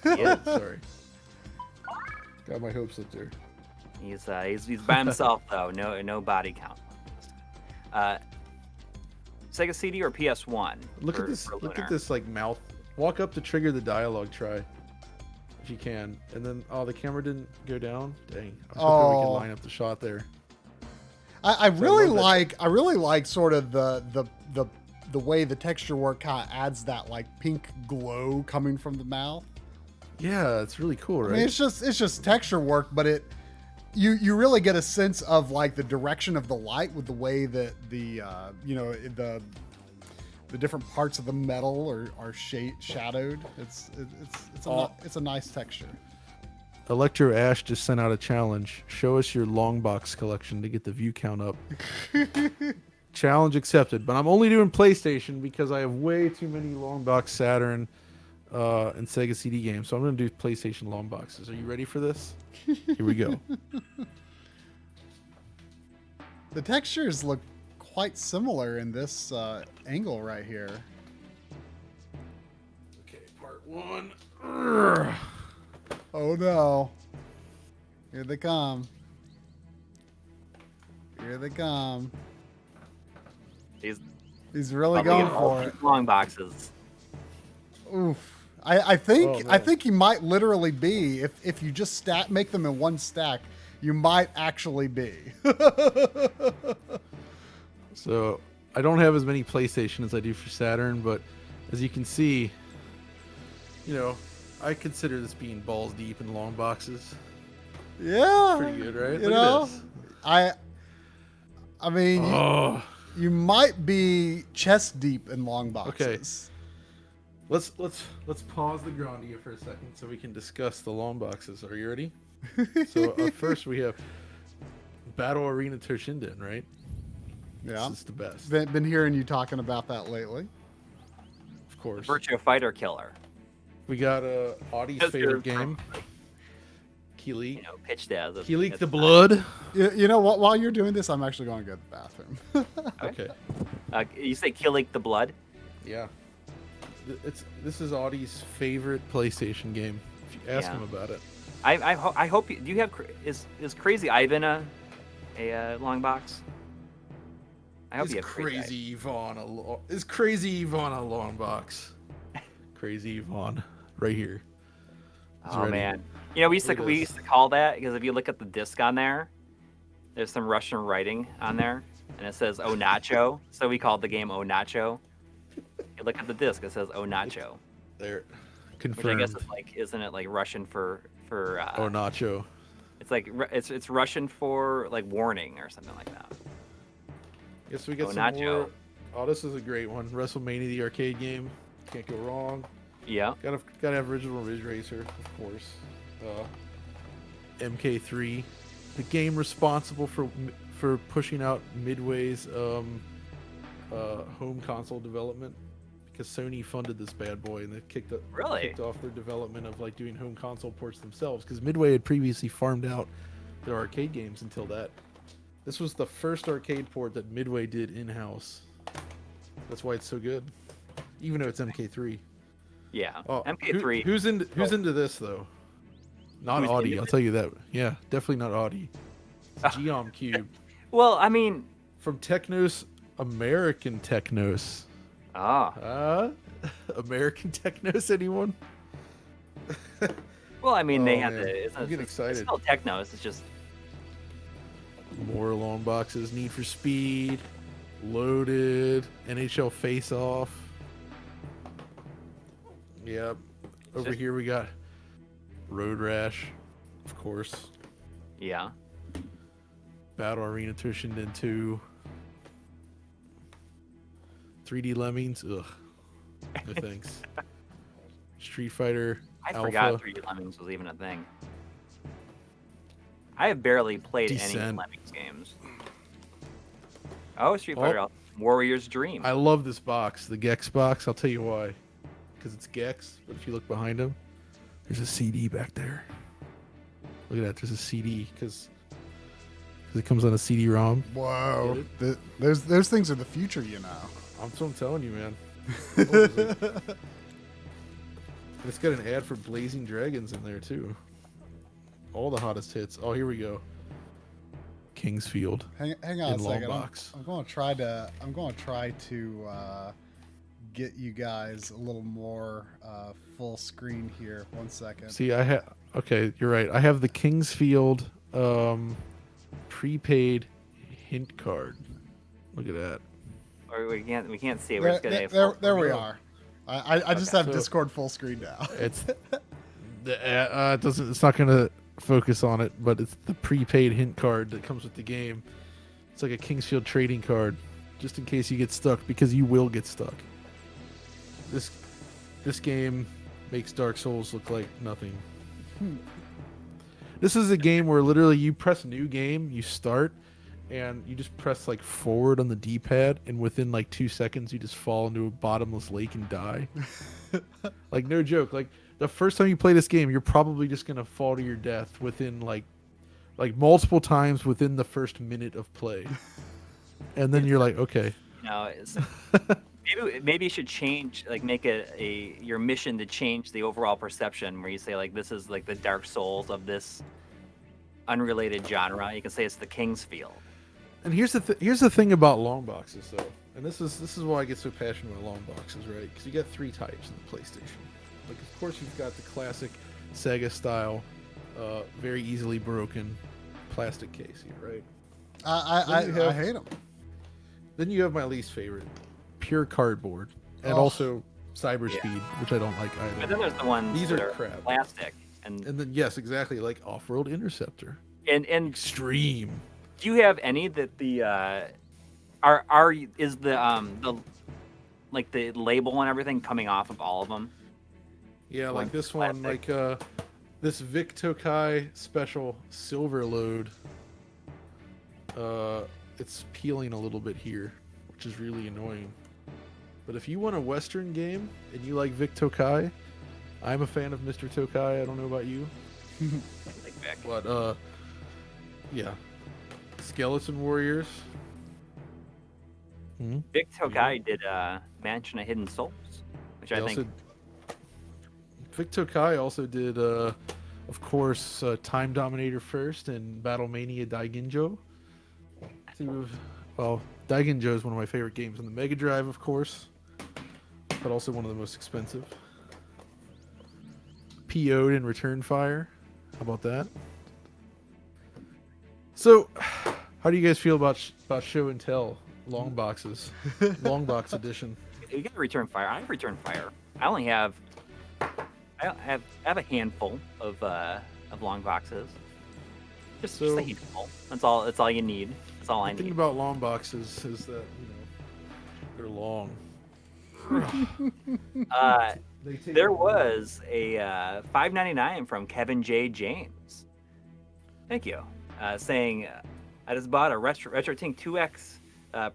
PS1? Yeah, sorry. Got my hopes up there. He's by himself though. No body count. Sega CD or PS1? Look at this. Look at this like mouth. Walk up to trigger the dialogue. Try, if you can. And then the camera didn't go down. Dang. I was hoping we could line up the shot there. I really like sort of the way the texture work kind of adds that like pink glow coming from the mouth. Yeah, it's really cool, right? I mean, it's just texture work, but you really get a sense of like the direction of the light with the way that the different parts of the metal are shadowed. It's a nice texture. Electro Ash just sent out a challenge. Show us your long box collection to get the view count up. Challenge accepted. But I'm only doing PlayStation because I have way too many long box Saturn and Sega CD games. So I'm going to do PlayStation long boxes. Are you ready for this? Here we go. The textures look quite similar in this angle right here. Okay, part one. Oh no. Here they come. Here they come. He's really going for it. Long boxes. Oof. I think he might literally be, if you just make them in one stack, you might actually be. So I don't have as many PlayStation as I do for Saturn, but as you can see, I consider this being balls deep in long boxes. Yeah. Pretty good, right? You Look know, at this. I mean, you might be chest deep in long boxes. Okay. Let's pause the Grandia for a second so we can discuss the long boxes. Are you ready? So first we have Battle Arena Toshinden, right? Yeah. This is the best. Been hearing you talking about that lately. Of course. Virtua Fighter Killer. We got Audie's favorite game. Kyuukyoku. Pitched as Kyuukyoku the Blood. You know what? While you're doing this, I'm actually going to go to the bathroom. Okay. You say Kyuukyoku the Blood? Yeah. This is Audie's favorite PlayStation game. If you ask him about it. I hope do you have is Crazy Ivan a long box? I hope you have Crazy Yvonne is Crazy Yvonne a long box. Crazy Yvonne right here. Oh ready. Man. We used to call that because if you look at the disc on there, there's some Russian writing on there and it says "Oh Nacho," so we called the game "Oh Nacho." You look at the disc, it says "Oh Nacho." There, confirmed. Which I guess is isn't it like Russian for "Oh Nacho"? It's like it's Russian for like warning or something like that. Guess we get some Nacho. more. Oh, this is a great one. WrestleMania, the arcade game. Can't go wrong. Yeah. Gotta have original Ridge Racer, of course. MK3, the game responsible for pushing out Midway's home console development, because Sony funded this bad boy and they kicked off their development of like doing home console ports themselves, because Midway had previously farmed out their arcade games until that. This was the first arcade port that Midway did in-house. That's why it's so good, even though it's MK3. Yeah. Oh, MK3. Who's into this though? Not Audi, I'll tell you that. Yeah, definitely not Audi. It's Geom Cube. Well, I mean, from Technos, American Technos. American Technos, anyone? Well, I mean, they had I'm getting excited. It's still Technos. It's just more long boxes. Need for Speed, Loaded, NHL Face Off. Yep. Over here we got Road Rash, of course. Yeah. Battle Arena Toshinden 2. 3D Lemmings. Ugh. No thanks. Street Fighter. I Alpha. forgot 3D Lemmings was even a thing. I have barely played Descent. any Lemmings games. Oh, Street Fighter Alpha Warrior's Dream. I love this box, the Gex box. I'll tell you why. Because it's Gex, but if you look behind him, there's a CD back there. Look at that. There's a CD because it comes on a CD-ROM. Whoa. Those things are the future, you know. That's what I'm telling you, man. What was it? It's got an ad for Blazing Dragons in there too. All the hottest hits. Oh, here we go. Kingsfield. Hang on a second. Box. I'm going to try to get you guys a little more full screen here. 1 second. See, okay, you're right. I have the Kingsfield prepaid hint card. Look at that. Or we can't see it. We're just gonna there we are. I just have Discord full screen now. It's it doesn't. It's not gonna focus on it, but it's the prepaid hint card that comes with the game. It's like a Kingsfield trading card, just in case you get stuck, because you will get stuck. This game makes Dark Souls look like nothing. This is a game where literally you press new game, you start, and you just press like forward on the D-pad, and within like 2 seconds you just fall into a bottomless lake and die. Like, no joke. Like, the first time you play this game, you're probably just gonna fall to your death within like multiple times within the first minute of play, and then you're like, okay. No, maybe you should change, like, make your mission to change the overall perception, where you say like this is like the Dark Souls of this unrelated genre. You can say it's the Kingsfield. And here's the thing about long boxes, though, and this is why I get so passionate about long boxes, right? Because you got 3 types in the PlayStation. Like, of course, you've got the classic Sega style, very easily broken plastic casing, right? I hate them. Then you have my least favorite, pure cardboard, and also Cyber Speed, which I don't like either. But then there's the ones These that are are crap. plastic, and then yes, exactly, like Off-Road Interceptor. And Extreme. do you have any that the is the like the label and everything coming off of all of them? Yeah, like this one, like this Vic Tokai special silver load. It's peeling a little bit here, which is really annoying. But if you want a Western game and you like Vic Tokai, I'm a fan of Mr. Tokai. I don't know about you. Like Vic. But yeah, Skeleton Warriors. Vic Tokai did Mansion of Hidden Souls, which I think. Vic Tokai also did, of course, Time Dominator First and Battlemania Daiginjo. Well, Daiginjo is one of my favorite games on the Mega Drive, of course, but also one of the most expensive. PO'd and Return Fire. How about that? So, how do you guys feel about Show and Tell long boxes, long box edition? You get Return Fire. I have Return Fire. I only have. I have a handful of long boxes. Just a handful. That's all. That's all you need. That's all I need. The thing about long boxes is that they're long. There was a $5.99 from Kevin J. James. Thank you. Saying, I just bought a RetroTink 2X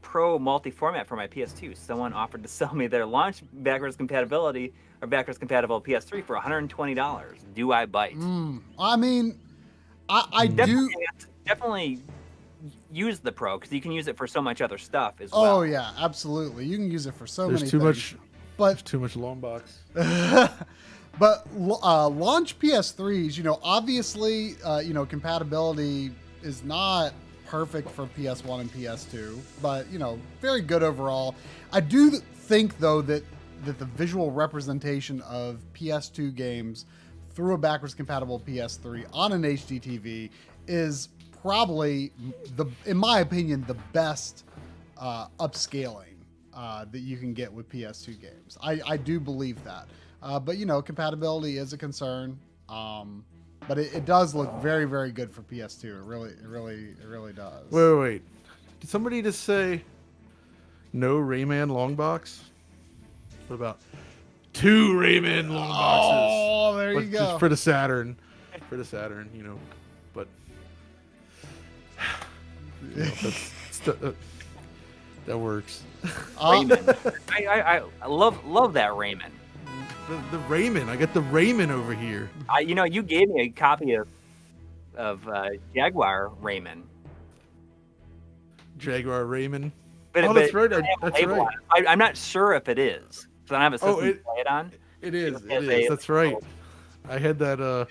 Pro multi-format for my PS2. Someone offered to sell me their launch backwards compatibility or backwards compatible PS3 for $120. Do I bite? I mean, I definitely use the Pro, because you can use it for so much other stuff as well. Oh yeah, absolutely. You can use it for so many things. There's too much long box. But launch PS3s, obviously, compatibility is not perfect for PS1 and PS2, but very good overall. I do think though that the visual representation of PS2 games through a backwards compatible PS3 on an HD TV is probably in my opinion, the best upscaling that you can get with PS2 games. I do believe that. But compatibility is a concern. But it does look very, very good for PS2. It really does. Wait. Did somebody just say no Rayman long box? What about 2 Rayman long boxes? Oh, there you go. Just for the Saturn. But That works. Raymond. I love that Raymond. The Raymond. I got the Raymond over here. You gave me a copy of Jaguar Raymond. Jaguar Raymond. But, that's right. I have a That's label right. on it. I'm not sure if it is. So I don't have a system to play it on. It is. It It has is. a- That's right. I had that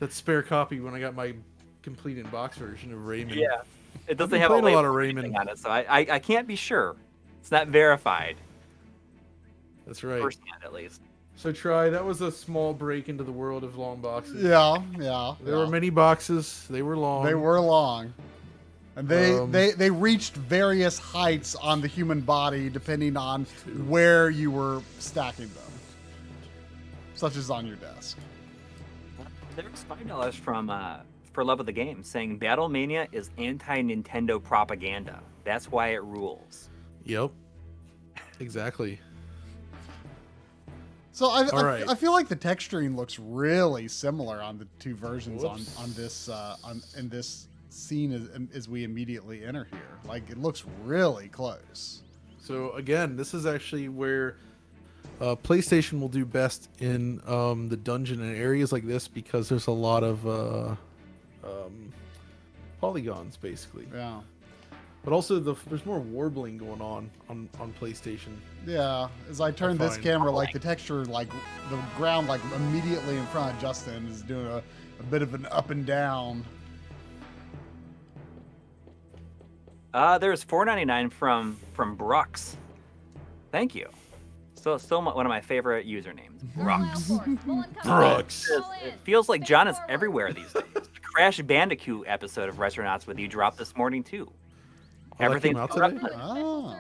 spare copy when I got my complete in box version of Raymond. Yeah. It doesn't been have a playing a label lot of or Raymond. anything on it, so I can't be sure. It's not verified. That's right. Firsthand, at least. So that was a small break into the world of long boxes. Yeah. There were many boxes. They were long. They were long. And they reached various heights on the human body depending on where you were stacking them. Such as on your desk. There was $5 from for Love of the Game saying Battle Mania is anti-Nintendo propaganda. That's why it rules. Yep. Exactly. So right. I feel like the texturing looks really similar on the two versions Whoops. on this in this scene as we immediately enter here. Like it looks really close. So again, this is actually where PlayStation will do best in the dungeon and areas like this because there's a lot of polygons basically. Yeah. But also there's more warbling going on PlayStation. Yeah, as I turn this find- camera, like the texture, like the ground, like immediately in front of Justin is doing a bit of an up and down. There's $4.99 from Brooks. Thank you. Still one of my favorite usernames. Brooks. Brooks. It feels like John is everywhere these days. The Crash Bandicoot episode of Retronauts with you dropped this morning too. That came out today? Oh.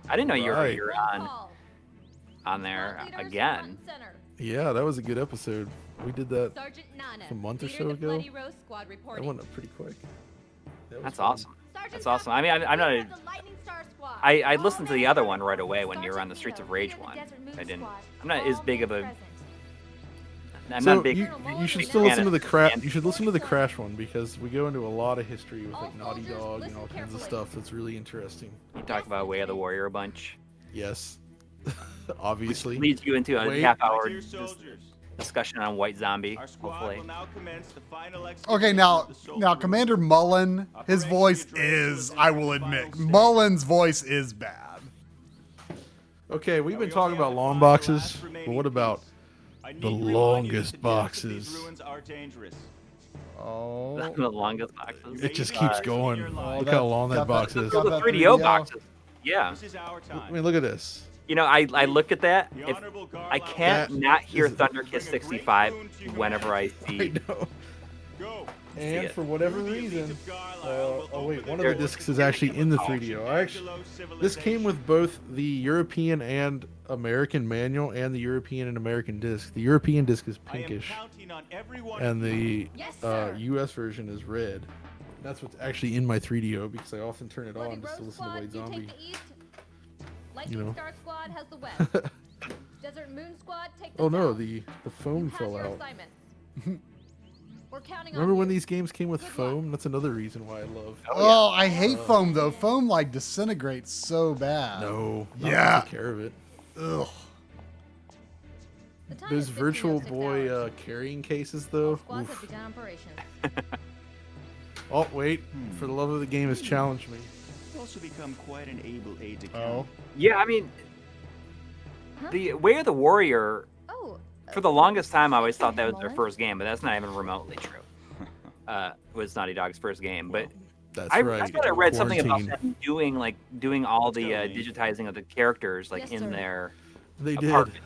I didn't know you Right. were on there again. Yeah, that was a good episode. We did that Sergeant Nana, a month or leader so of the ago. Bloody Rose Squad That reporting. went up pretty quick. That was That's fun. awesome. That's awesome. I mean, I'm not. I listened to the other one right away when you were on the Streets of Rage one. I didn't. I'm not as big of a. I'm So not big. you should still fan listen to of the crash. Bandicoot. You should listen to the Crash one because we go into a lot of history with like Naughty Dog and all kinds of stuff that's really interesting. You talk about Way of the Warrior a bunch. Yes, obviously. Leads you into a Wait. half-hour Dear soldiers, discussion on White Zombie. our squad Hopefully. will now commence the final Okay, execution now of the soldier now Commander Mullen, his voice is, I will admit, Mullen's voice is bad. Okay, we've Now been we talking only about have long to find the boxes, last but remaining what about piece. I need the to remind you that longest the depths of these boxes? ruins are dangerous. Oh. The longest boxes. It just May keeps you going. your Look life. how long that got box that- is. got The that 3DO 3DO. boxes. Yeah. This is our I time. mean, look at this. You know, I look at that. The If Honorable Guard I can't That not hear is- Thunder Kiss 65 whenever I I see. know. Go. And it. for whatever The elite reason, of Carlisle will oh wait, open one the of the doors discs to is actually in the Angelo 3DO. This came with both the European and American manual and the European and American disc. The European disc is I am pinkish, counting on everyone and of you. the Yes, sir. US version is red. That's what's actually in my 3DO because I often turn it Bloody on just to Rose listen to Squad, White you Zombie. take the east. Lightning know. Star Squad has the west. Desert Moon Squad, take the Oh no, south. the You foam have fell your out. assignments. We're counting Remember on when you. these games came with Good luck. foam? That's another reason why I love. Oh, I hate foam though. Foam like disintegrates so bad. No, not Yeah. take care of it. Ugh. The time Those is Virtual 15:06 Boy hours. carrying cases All though. squads have Oof. begun operations. Oh wait, for the love of the game has challenged me. You've also become quite an able aide de camp. Oh. Yeah, I mean, the Way of the Warrior. Oh. For the longest time, I always thought that was their first game, but that's not even remotely true. Was Naughty Dog's first game, but That's I right. thought I read something about Quarantine. them doing all the Tell me. digitizing of the characters like Yes, in sir. their They did. apartment.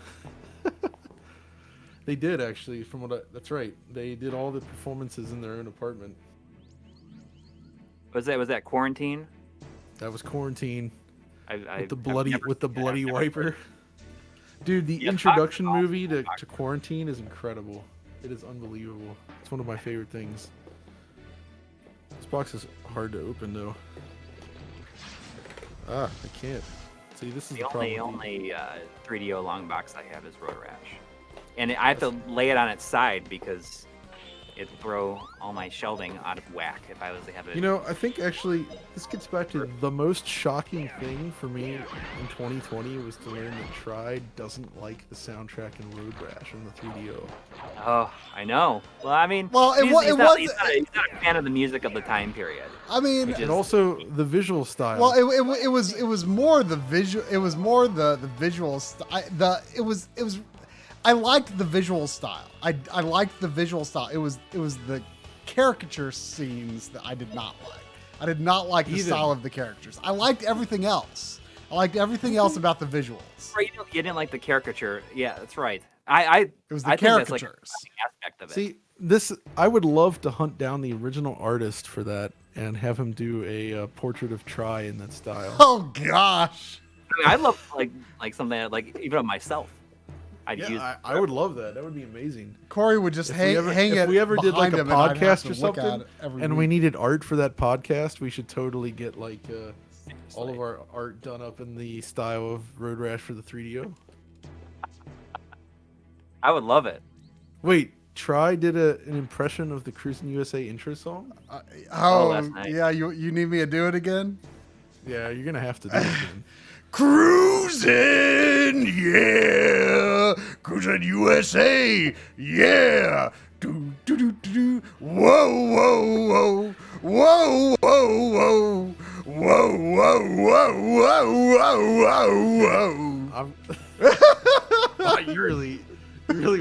They did actually. From what that's right. They did all the performances in their own apartment. Was that Quarantine? That was Quarantine I've with never the seen that. bloody I've never wiper. Dude, the Yeah, introduction Fox is movie to awesome. Quarantine is incredible. It is unbelievable. It's one of my favorite things. This box is hard to open though. Ah, I can't. See, this is The the only problem. 3DO long box I have is Road Rash, and I have to lay it on its side because it'd throw all my shelving out of whack if I was to have it. You know, I think actually this gets back to the most shocking thing for me in 2020 was to learn that Tri doesn't like the soundtrack in Road Rash on the 3DO. Oh, I know. Well, I mean, Well, he's it not was. a fan of the music of the time period. I mean, Which is- And also the visual style. well, it was more the visual. It was more the visual. I liked the visual style. I liked the visual style. It was the caricature scenes that I did not like. I did not like the style of the characters. I liked everything else. I liked everything else about the visuals. Right, you didn't like the caricature. Yeah, that's right. It was the I think that's like caricatures. an aspect of it. See, this I would love to hunt down the original artist for that and have him do a portrait of Tri in that style. Oh gosh. I mean, I love like something like even of myself. I'd use. Yeah, I would love that. That would be amazing. Corey would just If hang we it ever did like behind a him and I'd have podcast to or look at something, it every and we week. needed art for that podcast, we should totally get like all of our art done up in the style of Road Rash for the 3DO. I would love it. Wait, Tri did an impression of the Cruisin' USA intro song? that's nice. Yeah, you need me to do it again? Yeah, you're gonna have to do it again. Cruisin', yeah, Cruisin' USA, yeah. Do do do do do. Whoa whoa whoa, whoa whoa whoa, whoa whoa whoa whoa whoa whoa. Wow, you really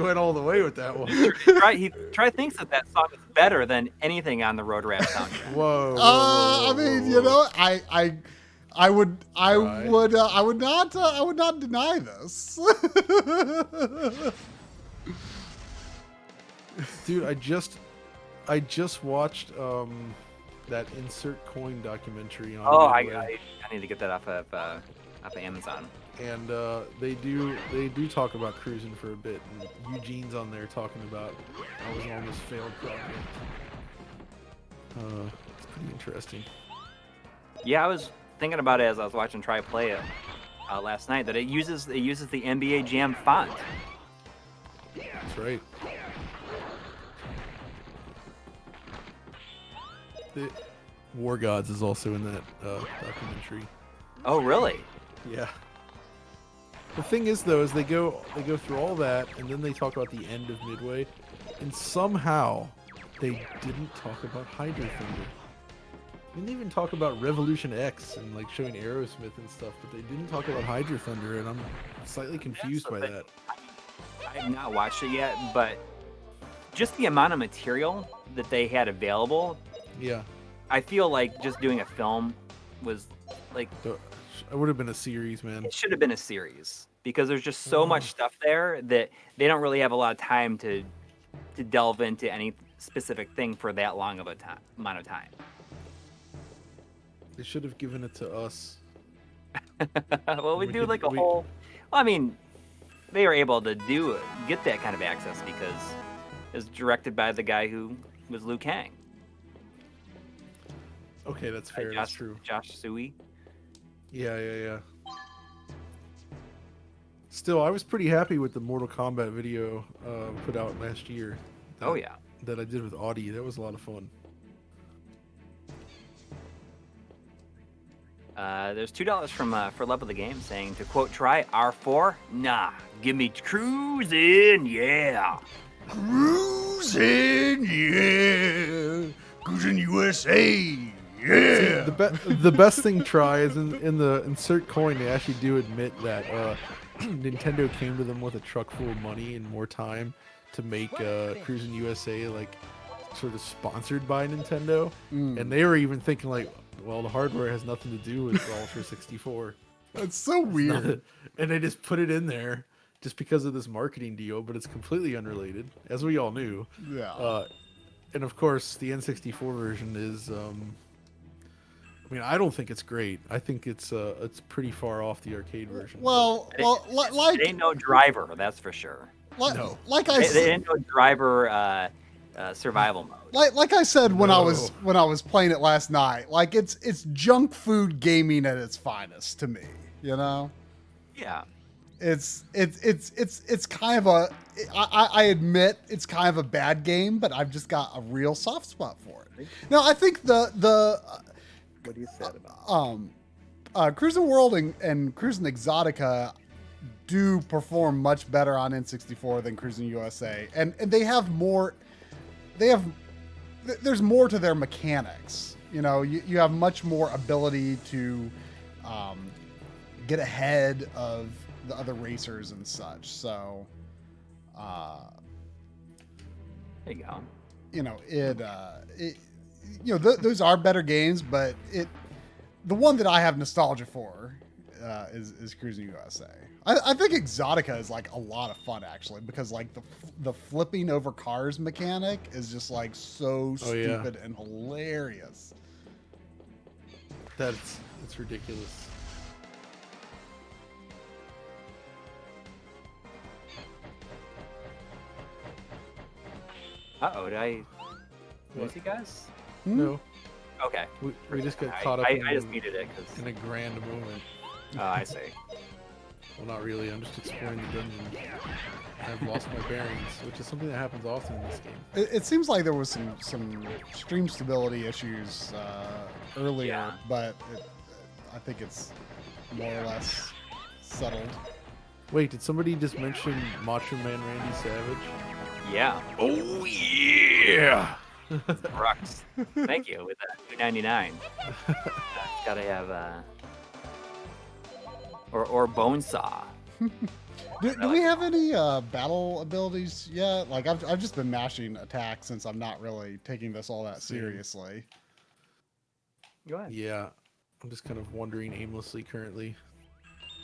went all the way with that one. Try thinks that song is better than anything on the Road Rash soundtrack. Whoa. I mean, you know, I would not deny this. Dude, I just watched that Insert Coin documentary on Oh, Blu-ray. I need to get that off of Amazon. And they do talk about cruising for a bit, and Eugene's on there talking about how it was an almost failed project. It's pretty interesting. Yeah, I was thinking about it as I was watching Try Play it last night that it uses the NBA Jam font. That's right. The War Gods is also in that documentary. Oh, really? Yeah. The thing is, though, is they go through all that, and then they talk about the end of Midway, and somehow they didn't talk about Hydro Thunder. They didn't even talk about Revolution X and like showing Aerosmith and stuff, but they didn't talk about Hydro Thunder, and I'm slightly confused by that. I have not watched it yet, but just the amount of material that they had available, Yeah. I feel like just doing a film was like So, it would have been a series, man. it should have been a series because there's just so much stuff there that they don't really have a lot of time to delve into any specific thing for that long of a amount of time. They should have given it to us. Well, we do could- like a whole. Well, I mean, they were able to get that kind of access because it was directed by the guy who was Liu Kang. Okay, that's fair. That's true. Josh Sui. Yeah. Still, I was pretty happy with the Mortal Kombat video put out last year. Oh yeah. That I did with Audie. That was a lot of fun. There's $2 from for Love of the Game saying to quote Try R4. Nah, give me cruising, yeah. Cruisin', yeah, Cruisin' USA, yeah. The best thing Try is in the Insert Coin. They actually do admit that Nintendo came to them with a truck full of money and more time to make Cruisin' USA like sort of sponsored by Nintendo, and they were even thinking like, well, the hardware has nothing to do with Ultra 64. That's so weird. And they just put it in there just because of this marketing deal, but it's completely unrelated, as we all knew. Yeah. And of course, the N64 version is. I mean, I don't think it's great. I think it's pretty far off the arcade version. Well, like It ain't no driver, that's for sure. No. like I It said, ain't no driver survival mode. like I said when No. I was playing it last night, like it's junk food gaming at its finest to me, you know? Yeah. it's kind of a. I admit it's kind of a bad game, but I've just got a real soft spot for it. Now I think What do you say about Cruis'n World and Cruis'n Exotica do perform much better on N64 than Cruis'n USA, and they have more. There's more to their mechanics. You know, you have much more ability to get ahead of the other racers and such. So, There you go. you know, those are better games, but the one that I have nostalgia for is Cruis'n USA. I think Exotica is like a lot of fun actually, because like the flipping over cars mechanic is just like so stupid and hilarious. It's ridiculous. Uh-oh, did I lose you guys? No, Okay. we just got caught up I just needed it because. in a grand moment. Oh, I see. Well, not really. I'm just exploring the dungeon. I've lost my bearings, which is something that happens often in this game. It seems like there was some stream stability issues earlier, Yeah. but I think it's more or less settled. Wait, did somebody just mention Macho Man Randy Savage? Yeah. Oh yeah! Rocks. Thank you with that $2.99. Gotta have or bone saw. Do we have any battle abilities yet? Like I've just been mashing attack since I'm not really taking this all that seriously. Go ahead. Yeah, I'm just kind of wandering aimlessly currently.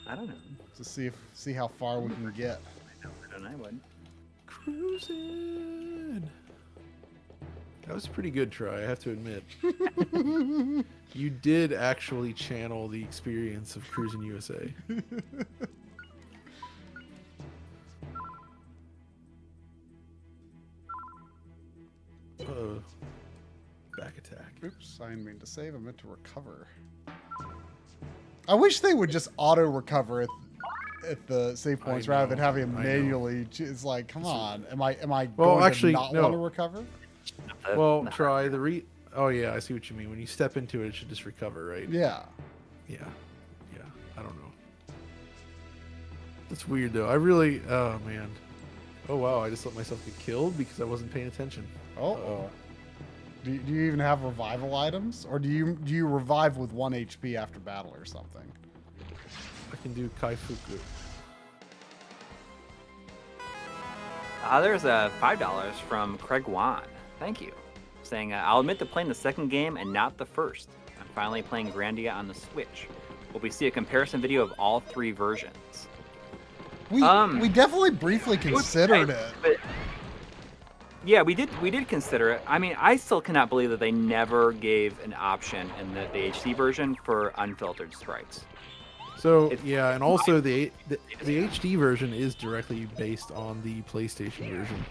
I don't know. To see how far we can get. I don't know. I would. Cruising. That was a pretty good try, I have to admit. You did actually channel the experience of Cruis'n USA. Back attack. Oops, I didn't mean to save. I meant to recover. I wish they would just auto recover at the save points rather than having them manually. It's like, come on, am I going actually, to not no. want to recover? Well, try the Oh yeah, I see what you mean. When you step into it, it should just recover, right? Yeah. Yeah. I don't know. That's weird though. I really. Oh man. Oh wow! I just let myself get killed because I wasn't paying attention. Oh. Do you even have revival items, or do you revive with 1 HP after battle or something? I can do Kaifuku. There's $5 from Craig Wan. Thank you. Saying, I'll admit to playing the second game and not the first. I'm finally playing Grandia on the Switch. Will we see a comparison video of all 3 versions? We definitely briefly considered it. But, yeah, we did consider it. I mean, I still cannot believe that they never gave an option in the HD version for unfiltered sprites. So yeah, and also the HD version is directly based on the PlayStation version,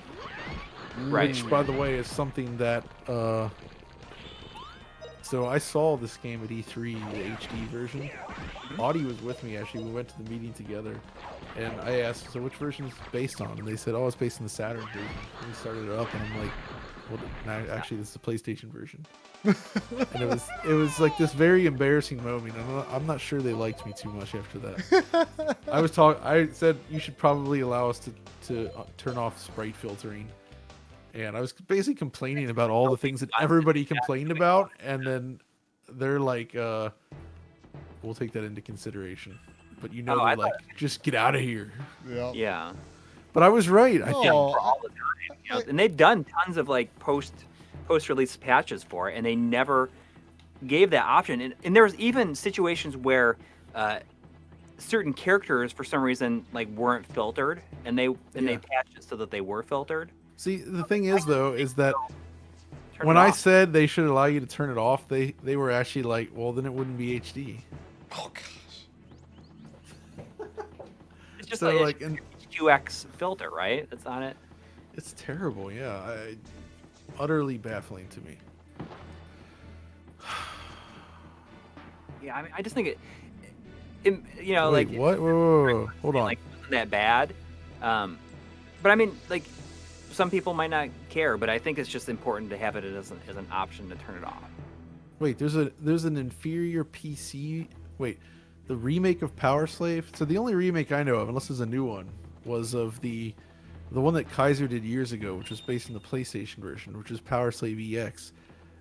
Right. which, by the way, is something that. So I saw this game at E3, the HD version. Audie was with me actually. We went to the meeting together, and I asked, "So which version is it based on?" And they said, "Oh, it's based on the Saturn version." And we started it up, and I'm like, "Well, no, actually, this is the PlayStation version." And it was like this very embarrassing moment. I'm not sure they liked me too much after that. I said you should probably allow us to turn off sprite filtering, and I was basically complaining about all the things that everybody complained about, and then they're like, "We'll take that into consideration." But they're like, "Just get out of here." Yeah. But I was right. I think. For all the time. You know, and they've done tons of like post-release patches for it, and they never gave that option. And there's even situations where certain characters, for some reason, like weren't filtered, and they patched it so that they were filtered. See, the thing is though, is that Turn when it I off. said they should allow you to turn it off, they were actually like, well, then it wouldn't be HD. Oh gosh. It's just So, like and QX filter, right? That's on it. it's terrible. Yeah, utterly baffling to me. Yeah, I mean, I just think you know, Wait, like what? Whoa. Hold on. like it wasn't that bad. But I mean, like some people might not care, but I think it's just important to have it as an option to turn it off. Wait, there's an inferior PC. Wait, the remake of Power Slave. So the only remake I know of, unless there's a new one, was of the one that Kaiser did years ago, which was based on the PlayStation version, which is Power Slave EX.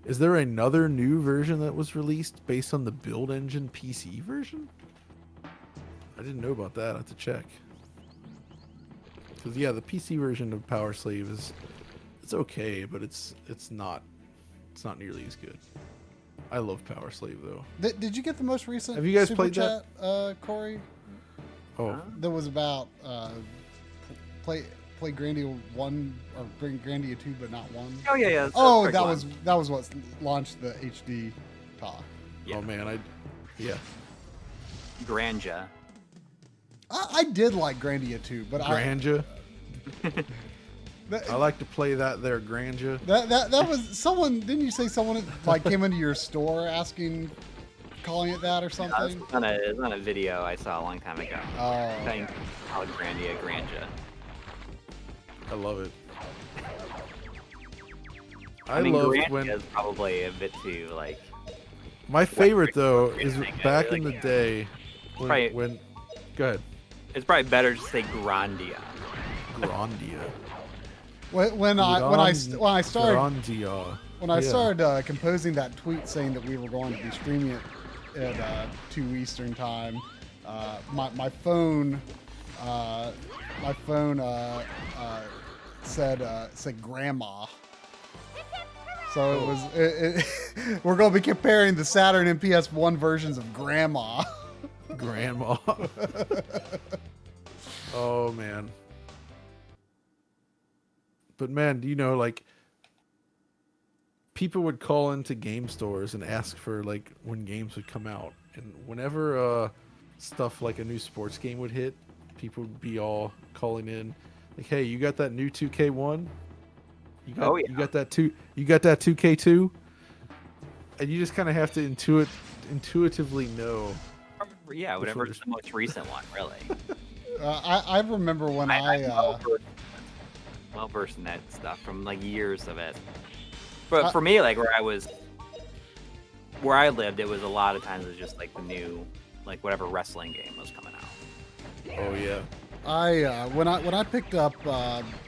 Is there another new version that was released based on the Build Engine PC version? I didn't know about that. I have to check. Because yeah, the PC version of Power Slave it's okay, but it's not nearly as good. I love Power Slave though. Did you get the most recent? Have you guys Super played Chat, Coury? Oh, That was about play Grandia 1 or bring Grandia 2, but not 1. Oh yeah, yeah. Oh, that was what launched the HD talk. Yeah. Oh man, Grandia. I did like Grandia 2, but Grandia. That, I like to play that there, Grandia. that was someone. Didn't you say someone like came into your store calling it that or something? It's on a video I saw a long time ago. Oh. Saying called Grandia. I love it. I mean, love Grandia when is probably a bit too like. my favorite though is Grandia, back like, in the day Right. when go ahead. It's probably better to say Grandia. Grandia. When I started Grandia. when I Yeah. started composing that tweet saying that we were going to be streaming it at 2 Eastern time, my phone said grandma. So it was we're going to be comparing the Saturn and PS1 versions of grandma. Grandma. Oh man. But man, do you know, like, people would call into game stores and ask for like when games would come out, and whenever stuff like a new sports game would hit, people would be all calling in like, "Hey, you got that new 2K1? You got that 2K2?" And you just kind of have to intuitively know. Yeah, whatever is the most recent one, really. I remember when I'm well versed in that stuff from like years of it. But for me, like where I lived, it was a lot of times it was just like the new, like whatever wrestling game was coming out. Oh yeah. When I picked up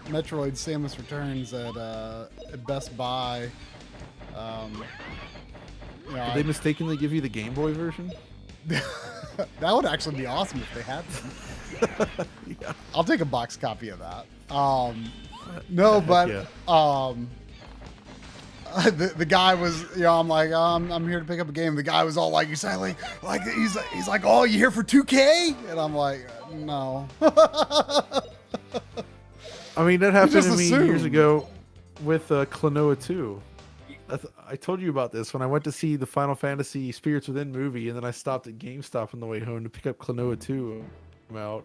Metroid: Samus Returns at Best Buy, Did they mistakenly give you the Game Boy version? that would actually be awesome if they had them. Yeah. I'll take a box copy of that. No, but yeah. the guy was, I'm like, I'm here to pick up a game. The guy was all like excited, like he's like, oh, you here for 2K? And I'm like, no. I mean, that happened just to me assumed. years ago with Klonoa 2. I told you about this when I went to see the Final Fantasy Spirits Within movie, and then I stopped at GameStop on the way home to pick up Klonoa 2 out.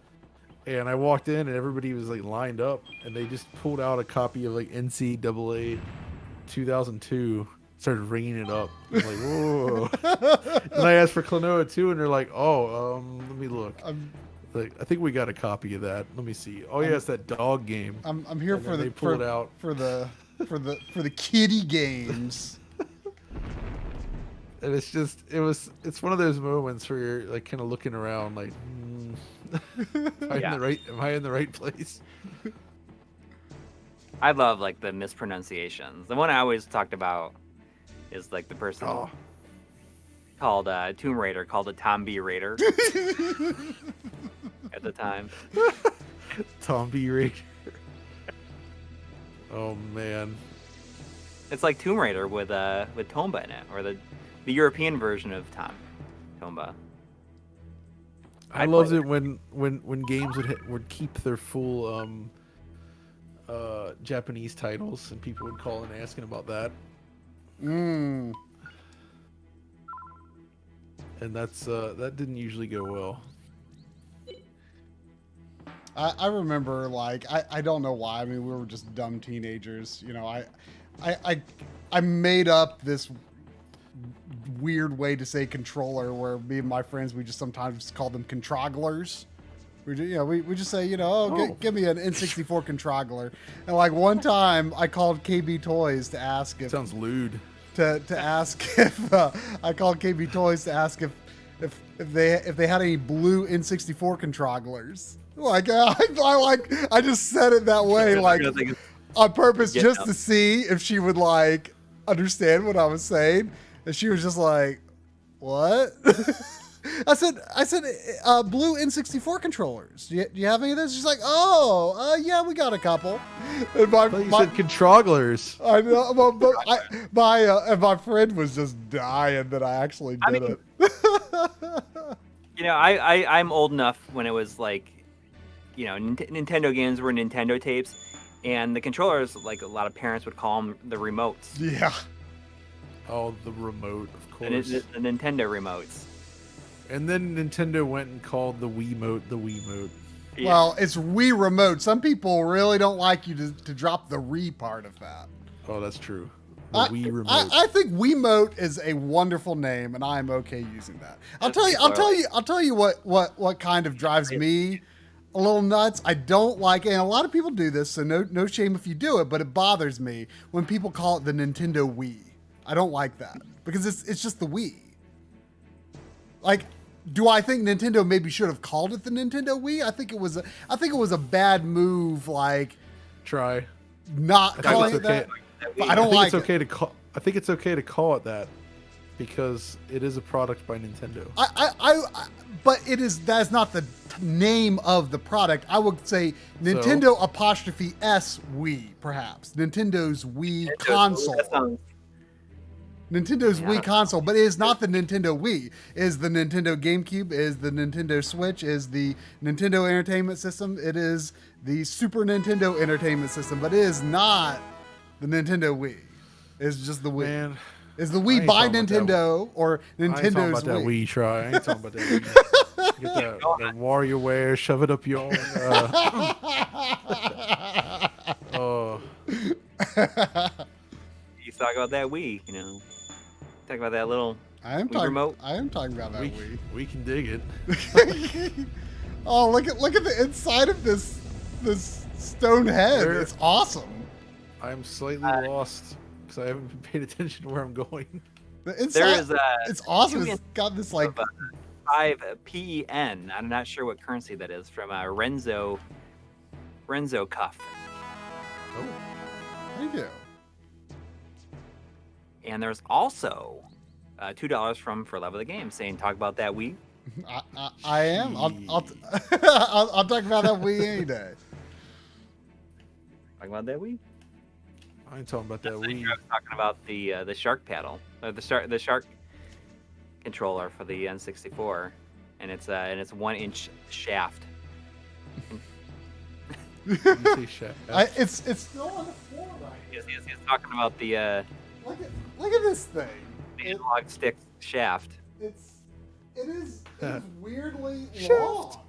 And I walked in, and everybody was like lined up, and they just pulled out a copy of like NCAA 2002, started ringing it up. I'm like, whoa! And I asked for Klonoa 2, and they're like, oh, let me look. Like, I think we got a copy of that. Let me see. Oh yeah, it's that dog game. I'm here And for then the they pull it out. for the kiddie games. And it's one of those moments where you're like kind of looking around like, am I in the right place? I love like the mispronunciations. The one I always talked about is like the person called Tomb Raider called it Tom B. Raider at the time. Tom B. Raider. Oh man. It's like Tomb Raider with Tomba in it, or the European version of Tomba. I loved it when games would keep their full Japanese titles, and people would call in asking about that. Mm. And that didn't usually go well. I remember, like, I don't know why. I mean, we were just dumb teenagers, I made up this weird way to say controller, where me and my friends, we just sometimes call them controglers. We just say, give me an N64 controller. And like one time I called KB Toys to ask if Sounds lewd. to ask if I called KB Toys to ask if they had any blue N64 controllers. Like I just said it that way, like on purpose, just to see if she would like understand what I was saying. And she was just like, "What?" I said, blue N64 controllers. Do you have any of those? She's like, yeah, we got a couple. And You said controglers. I know, but my friend was just dying that I actually did it. I'm old enough when it was like, Nintendo games were Nintendo tapes, and the controllers, like a lot of parents would call them the remotes. Yeah. Oh, the remote, of course. The Nintendo remotes. And then Nintendo went and called the Wiimote the Wiimote. Yeah. Well, it's Wii remote. Some people really don't like you to drop the re part of that. Oh, that's true. The Wii remote. I think Wiimote is a wonderful name, and I am okay using that. I'll tell you what kind of drives me a little nuts. I don't like it, and a lot of people do this, so no shame if you do it, but it bothers me when people call it the Nintendo Wii. I don't like that because it's just the Wii. Like, do I think Nintendo maybe should have called it the Nintendo Wii? I think it was a bad move. Like, try not calling it that. But I don't like it. I think it's okay to call it that because it is a product by Nintendo. But that's not the name of the product. I would say Nintendo apostrophe S Wii, perhaps. Nintendo's Wii console. Nintendo's Wii console, but it is not the Nintendo Wii. It is the Nintendo GameCube, it is the Nintendo Switch, it is the Nintendo Entertainment System, it is the Super Nintendo Entertainment System, but it is not the Nintendo Wii. It's just the Wii. Man, it's the Wii by Nintendo or Nintendo's Wii. I ain't talking about that Wii, try. I ain't talking about that Wii. Get that WarioWare, shove it up your own. You talk about that Wii, Talk about that little Wii remote. I am talking about that Wii. We can dig it. Oh, look at the inside of this stone head. It's awesome. I'm slightly lost because I haven't been paying attention to where I'm going. The inside, it's awesome. It's got this like 5 PEN. I'm not sure what currency that is from Renzo Cuff. Oh, thank you. And there's also $2 from For Love of the Game saying, talk about that Wii. I am. I'll talk about that Wii any day. Talk about that Wii? I ain't talking about that Wii. I was talking about the shark paddle, or the shark controller for the N64, and it's 1-inch shaft. It's still on the floor, right? He's talking about the Look at this thing. The analog stick shaft. It is weirdly long.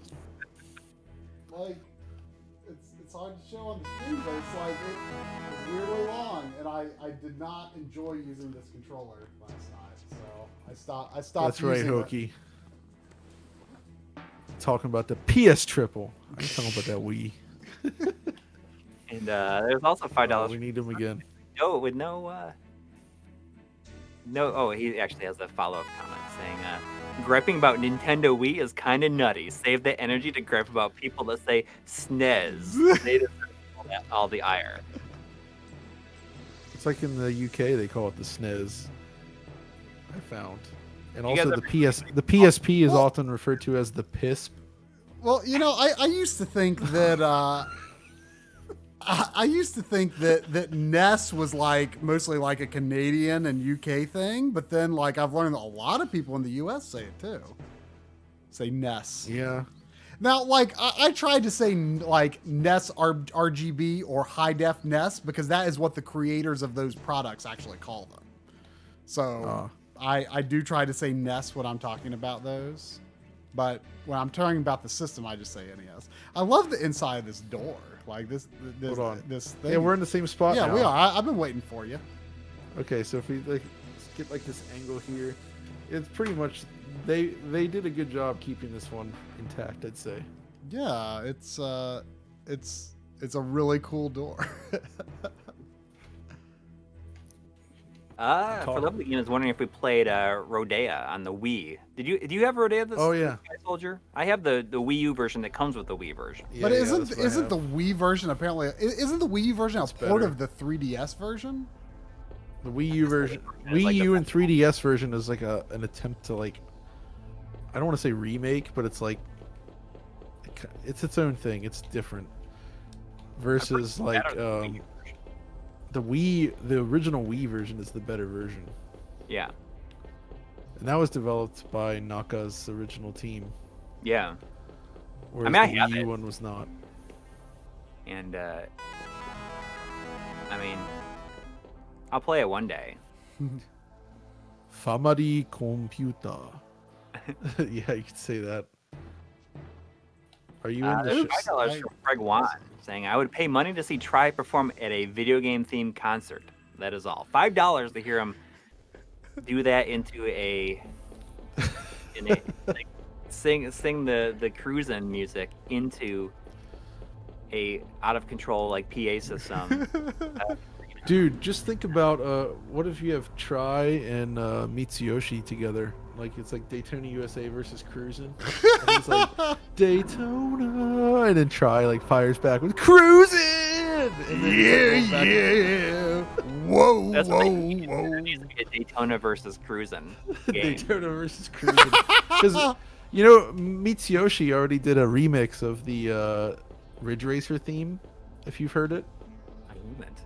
Like it's hard to show on the screen, but it's like it's weirdly long, and I did not enjoy using this controller last night, so I stopped. That's right, using Hokey. Talking about the PS Triple. I ain't talking about that Wii. And there's also $5. We need him again. No, with no. Oh, he actually has a follow-up comment saying, griping about Nintendo Wii is kind of nutty. Save the energy to gripe about people that say SNES. They deserve all the ire. It's like in the UK they call it the SNES. I found. And also the PSP is often referred to as the PISP. Well, I used to think that I used to think that NES was like mostly like a Canadian and UK thing, but then like I've learned that a lot of people in the US say it too. Say NES. Yeah. Now, like I tried to say like NES RGB or high def NES because that is what the creators of those products actually call them. So I do try to say NES when I'm talking about those, but when I'm talking about the system, I just say NES. I love the inside of this door. Like this thing. Yeah, we're in the same spot. Yeah, now. we are. I've been waiting for you. Okay, so if we like, get like this angle here. It's pretty much they did a good job keeping this one intact, I'd say. Yeah, it's a really cool door. For Lovely Ian is wondering if we played Rodea on the Wii. Do you have Rodea? This Oh, yeah. Sky Soldier. I have the Wii U version that comes with the Wii version. Yeah, But yeah, isn't that's what I have. the Wii version apparently isn't the Wii U version a port better. of the 3DS version? The Wii U version, It's like Wii the U and 3DS version is like an attempt to like, I don't want to say remake, but it's like, it's its own thing. It's different. Versus like the original Wii version is the better version, Yeah. and that was developed by Naka's original team. Yeah. Whereas mean, I the have Wii U it. one was not. And I'll play it one day. Famari computer. Yeah, you could say that. Are you in the There's sh- $5 from Greg Wan saying, I would pay money to see Try perform at a video game themed concert. That is all. $5 to hear him do that into like, sing the cruising music into a out of control like PA system. Dude, just think about what if you have Try and Mitsuyoshi together? Like it's like Daytona USA versus Cruisin'. And he's like Daytona, and then Try like fires back with Cruisin'. And then Yeah. Whoa, That's whoa, what they need. whoa. There needs to be a Daytona versus cruising game. Daytona versus Cruisin'. Because you know Mitsuyoshi already did a remix of the Ridge Racer theme. If you've heard it. I haven't.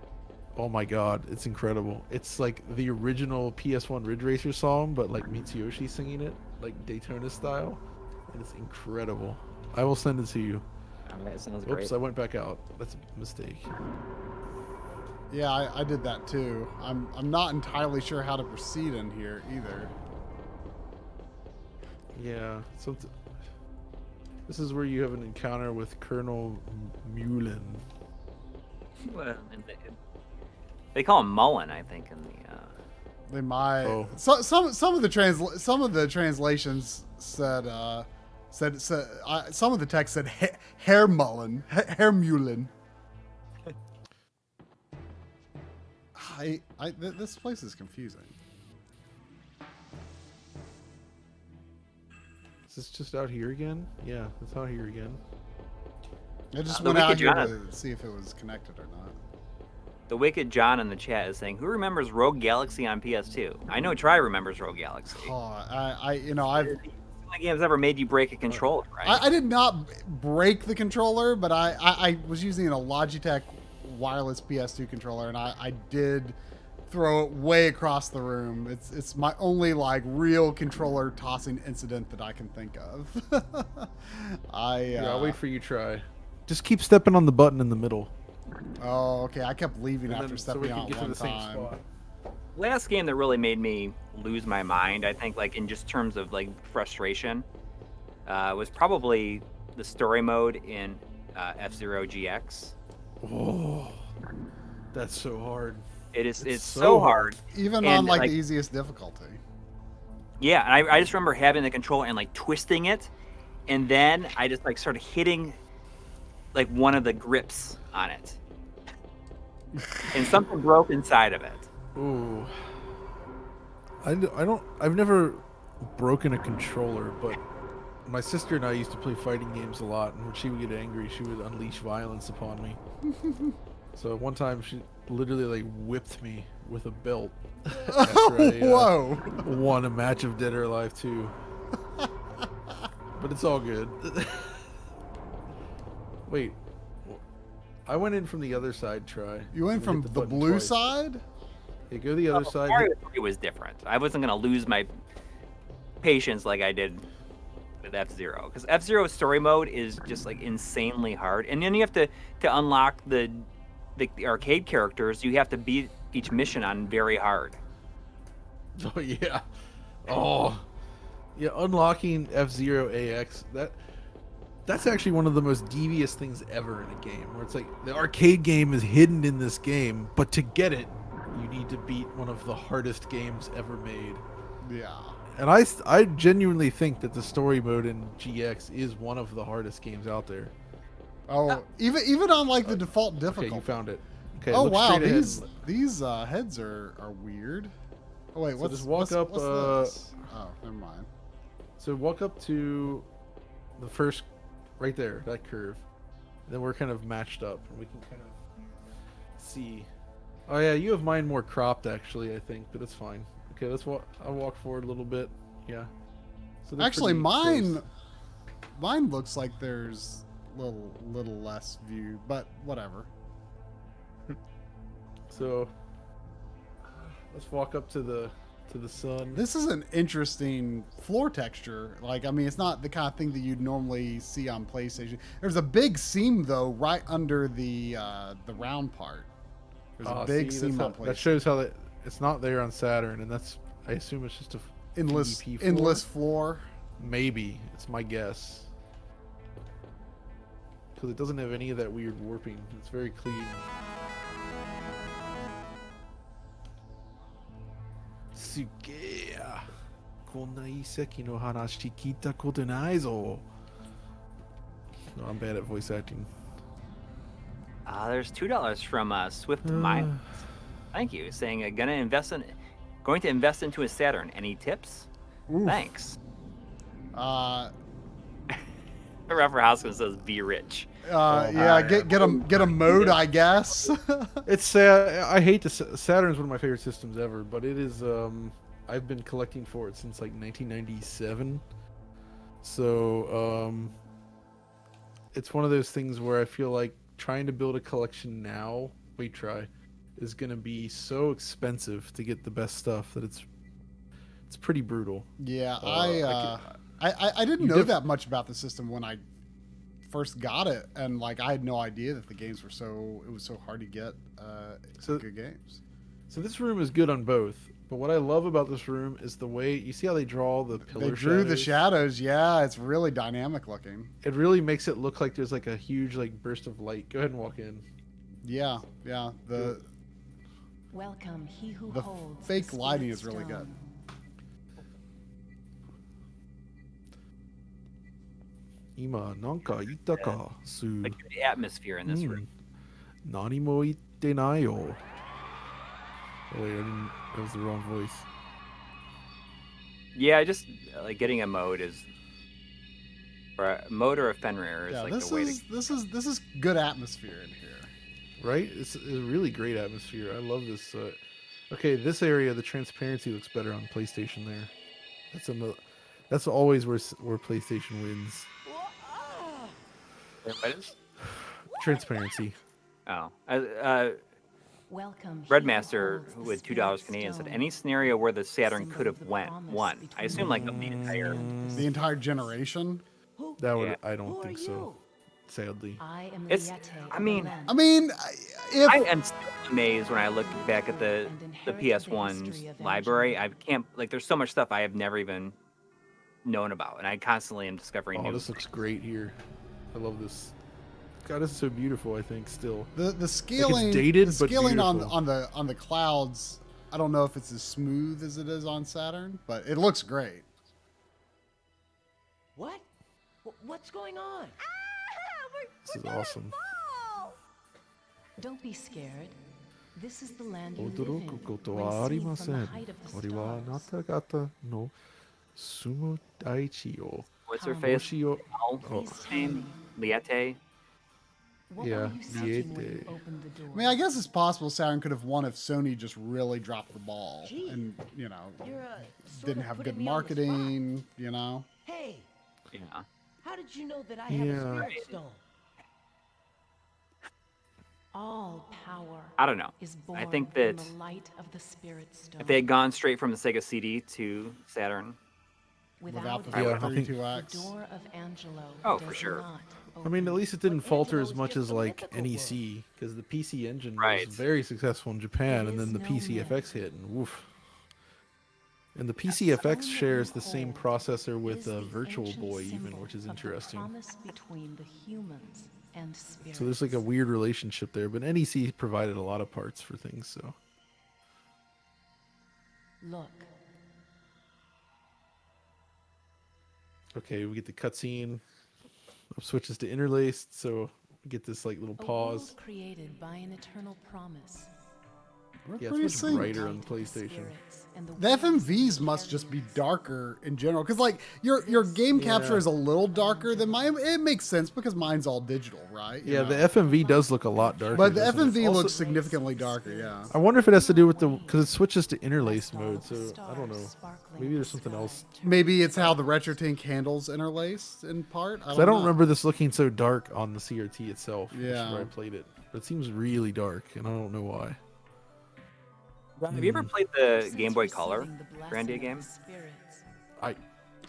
Oh my god, it's incredible. It's like the original PS1 Ridge Racer song, but like Mitsuyoshi singing it, like Daytona style. And it's incredible. I will send it to you. That sounds Oops, great. I went back out. That's a mistake. Yeah, I did that too. I'm not entirely sure how to proceed in here either. Yeah, so this is where you have an encounter with Colonel Mullen. Well, and they call him Mullen, I think, in the. They might. Oh. Some of the translations said some of the text said Herr Mullen, Herr Mullen. This place is confusing. Is this just out here again? Yeah, it's out here again. I just The went out Wicked here John- to see if it was connected or not. The Wicked John in the chat is saying, "Who remembers Rogue Galaxy on PS2?" I know Try remembers Rogue Galaxy. Oh, It's the only game that's ever made you break a controller, right? I did not break the controller, but I was using a Logitech wireless PS2 controller, and I did throw it way across the room. It's my only like real controller tossing incident that I can think of. Yeah, I'll wait for you to try. Just keep stepping on the button in the middle. Oh, okay. I kept leaving And after then, so we stepping can out get to one the same time. spot. Last game that really made me lose my mind, I think, like in just terms of like frustration, was probably the story mode in F-Zero GX. Oh, that's so hard. It's so so hard. Even And, on like like- the easiest difficulty. Yeah, and I just remember having the controller and like twisting it, and then I just like started hitting like one of the grips on it, and something broke inside of it. Ooh. I've never broken a controller, but my sister and I used to play fighting games a lot, and when she would get angry, she would unleash violence upon me. So one time she literally like whipped me with a belt after I Whoa. won a match of Dead or Alive 2. But it's all good. Wait. I went in from the other side, Try. You went Hit from the button blue twice. side? Yeah, go to the other side. Mario 3 was different. I wasn't gonna lose my patience like I did with F-Zero, because F-Zero story mode is just like insanely hard, and then you have to unlock the arcade characters. You have to beat each mission on very hard. Oh yeah. Oh. Yeah, unlocking F-Zero AX, that's actually one of the most devious things ever in a game, where it's like the arcade game is hidden in this game, but to get it, you you need to beat one of the hardest games ever made. Yeah. And I genuinely think that the story mode in GX is one of the hardest games out there. Oh, even on like the default difficulty. Okay, you found it. Okay, Oh look wow, straight ahead. these heads are weird. Oh wait, So what's just walk what's, up, what's this? Oh, never mind. So walk up to the first, right there, that curve. Then we're kind of matched up, and we can kind of see. Oh yeah, you have mine more cropped actually, I think, but it's fine. Okay, let's walk. I'll walk forward a little bit. Yeah. So they're Actually, pretty close. mine looks like there's little less view, but whatever. So let's walk up to the sun. This is an interesting floor texture. Like, I mean, it's not the kind of thing that you'd normally see on PlayStation. There's a big seam though, right under the round part. There's a big see, seam that's on how- PlayStation. that shows how it's not there on Saturn, and that's, I assume it's just a endless PvP floor. endless floor. Maybe it's my guess, because it doesn't have any of that weird warping. It's very clean. Sugea. Konna iseki no hanashi kita koto nai zo. No, I'm bad at voice acting. There's $2 from Swift Miles. Thank you. Saying going to invest into a Saturn. Any tips? Oof. Thanks. Uh, Ruffer Hoskins says, "Be rich." yeah, get a mode, I guess. It's I hate Saturn's one of my favorite systems ever, but it is I've been collecting for it since like 1997. So it's one of those things where I feel like trying to build a collection now, is going to be so expensive to get the best stuff that it's pretty brutal. Yeah, I didn't know that much about the system when I first got it, and like I had no idea that the games were it was so hard to get good games. So this room is good on both, but what I love about this room is the way you see how they draw the pillar. They drew the shadows. Yeah, it's really dynamic looking. It really makes it look like there's like a huge like burst of light. Go ahead and walk in. Yeah. Welcome, he who the holds fake the lighting spirit is really stone. good. Ima nanka itaka su. A good atmosphere in this room. Nani mo itte nai yo. Oh wait, that was the wrong voice. Yeah, just like getting a mode or a mode or a Fenrir is Yeah, like this the way is this is good atmosphere in here. Right? It's a really great atmosphere. I love this. Okay, this area, the transparency looks better on PlayStation there. That's always where PlayStation wins. What is? Transparency. Oh. Welcome, Redmaster with $2 Canadian said, any scenario where the Saturn could have won. I assume like of the entire generation. That would I don't think so. Sadly. It's. I mean, if I am still amazed when I look back at the PS1's library. I can't like. There's so much stuff I have never even known about, and I constantly am discovering new. This looks great here. I love this. God, this is so beautiful. I think still the scaling, like it's dated, the scaling but on the clouds. I don't know if it's as smooth as it is on Saturn, but it looks great. What? What's going on? This is awesome. Don't be scared. This is the land you live Odoroku in. koto When wa seen from the arimasen. height of the Kore wa stars. natagata no sumo daichi yo. What's her face? Moshi yo- Name? Liete? What Yeah, were you thinking when you Liete. opened the door? I mean, I guess it's possible Saturn could have won if Sony just really dropped the ball Gee, and You're sort didn't of have putting good me on the spot. marketing. Hey, Yeah. how did you know that I have a Yeah. spirit stone? All power I don't know. is born I think from that the light of the spirit stone. if they had gone straight from the Sega CD to Saturn, Without the Yeah, I think- 32X. The door of Angelo Oh, for does sure. not I mean, at least it didn't But falter Angelo's as much just as a like mythical NEC, because the PC engine Right. was very successful in Japan, It and then is the no PCFX myth. hit, and woof. And the PCFX shares the same processor with Virtual Boy, even, which is interesting. Between the humans and spirits. So there's like a weird relationship there, but NEC provided a lot of parts for things, so. Look. Okay, we get the cutscene. Switches to interlaced, so we get this like little A pause. world created by an eternal promise. We're Yeah, pretty it's much synced. brighter on Light of PlayStation. spirits and The winds FMVs and must just be carriers. darker in general, because like your game capture Yeah. is a little darker than mine. It makes sense because mine's all digital, right? You Yeah, know? the FMV does look a lot darker. but the doesn't it? FMV Also- looks significantly darker. Yeah. I wonder if it has to do with the because it switches to interlace Past all mode. the So I don't know. stars sparkling Maybe in there's the something sky. else. Maybe it's how the RetroTink handles interlace in part. 'Cause I don't know. remember this looking so dark on the CRT itself. which is Yeah. where I played it. But it seems really dark, and I don't know why. Have you ever played the Since Game Boy Color receiving the blessing Grandia of game? the spirits, I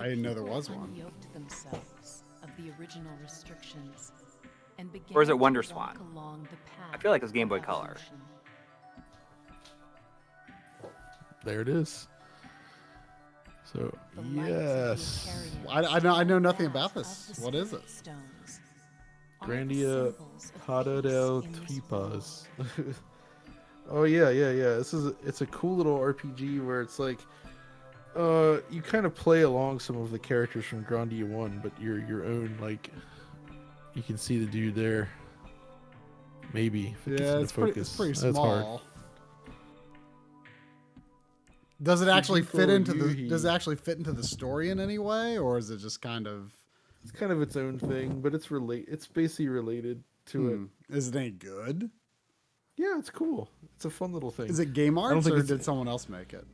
I didn't know there was one. unyoked themselves of the original restrictions and began Or is it to Wonder walk Swan? along the path I feel like it's Game of Boy Color. evolution. there it is. So The light of the yes, Icarians I know nothing that about of this. the What is spirit it? stones are the Grandia symbols of Hada peace del in this Tripas. world. Oh yeah. It's a cool little RPG where it's like, you kind of play along some of the characters from Grandia 1, but you're your own. Like, you can see the dude there. Maybe if it gets Yeah, into it's focus. pretty That's hard. small. Does it actually fit into the Yuhi. Does it actually fit into the story in any way, or is it just kind of? It's kind of its own thing, but it's basically related to it. Is it any good? Yeah, it's cool. It's a fun little thing. Is it Game don't Arts, think or it's- did someone else make it?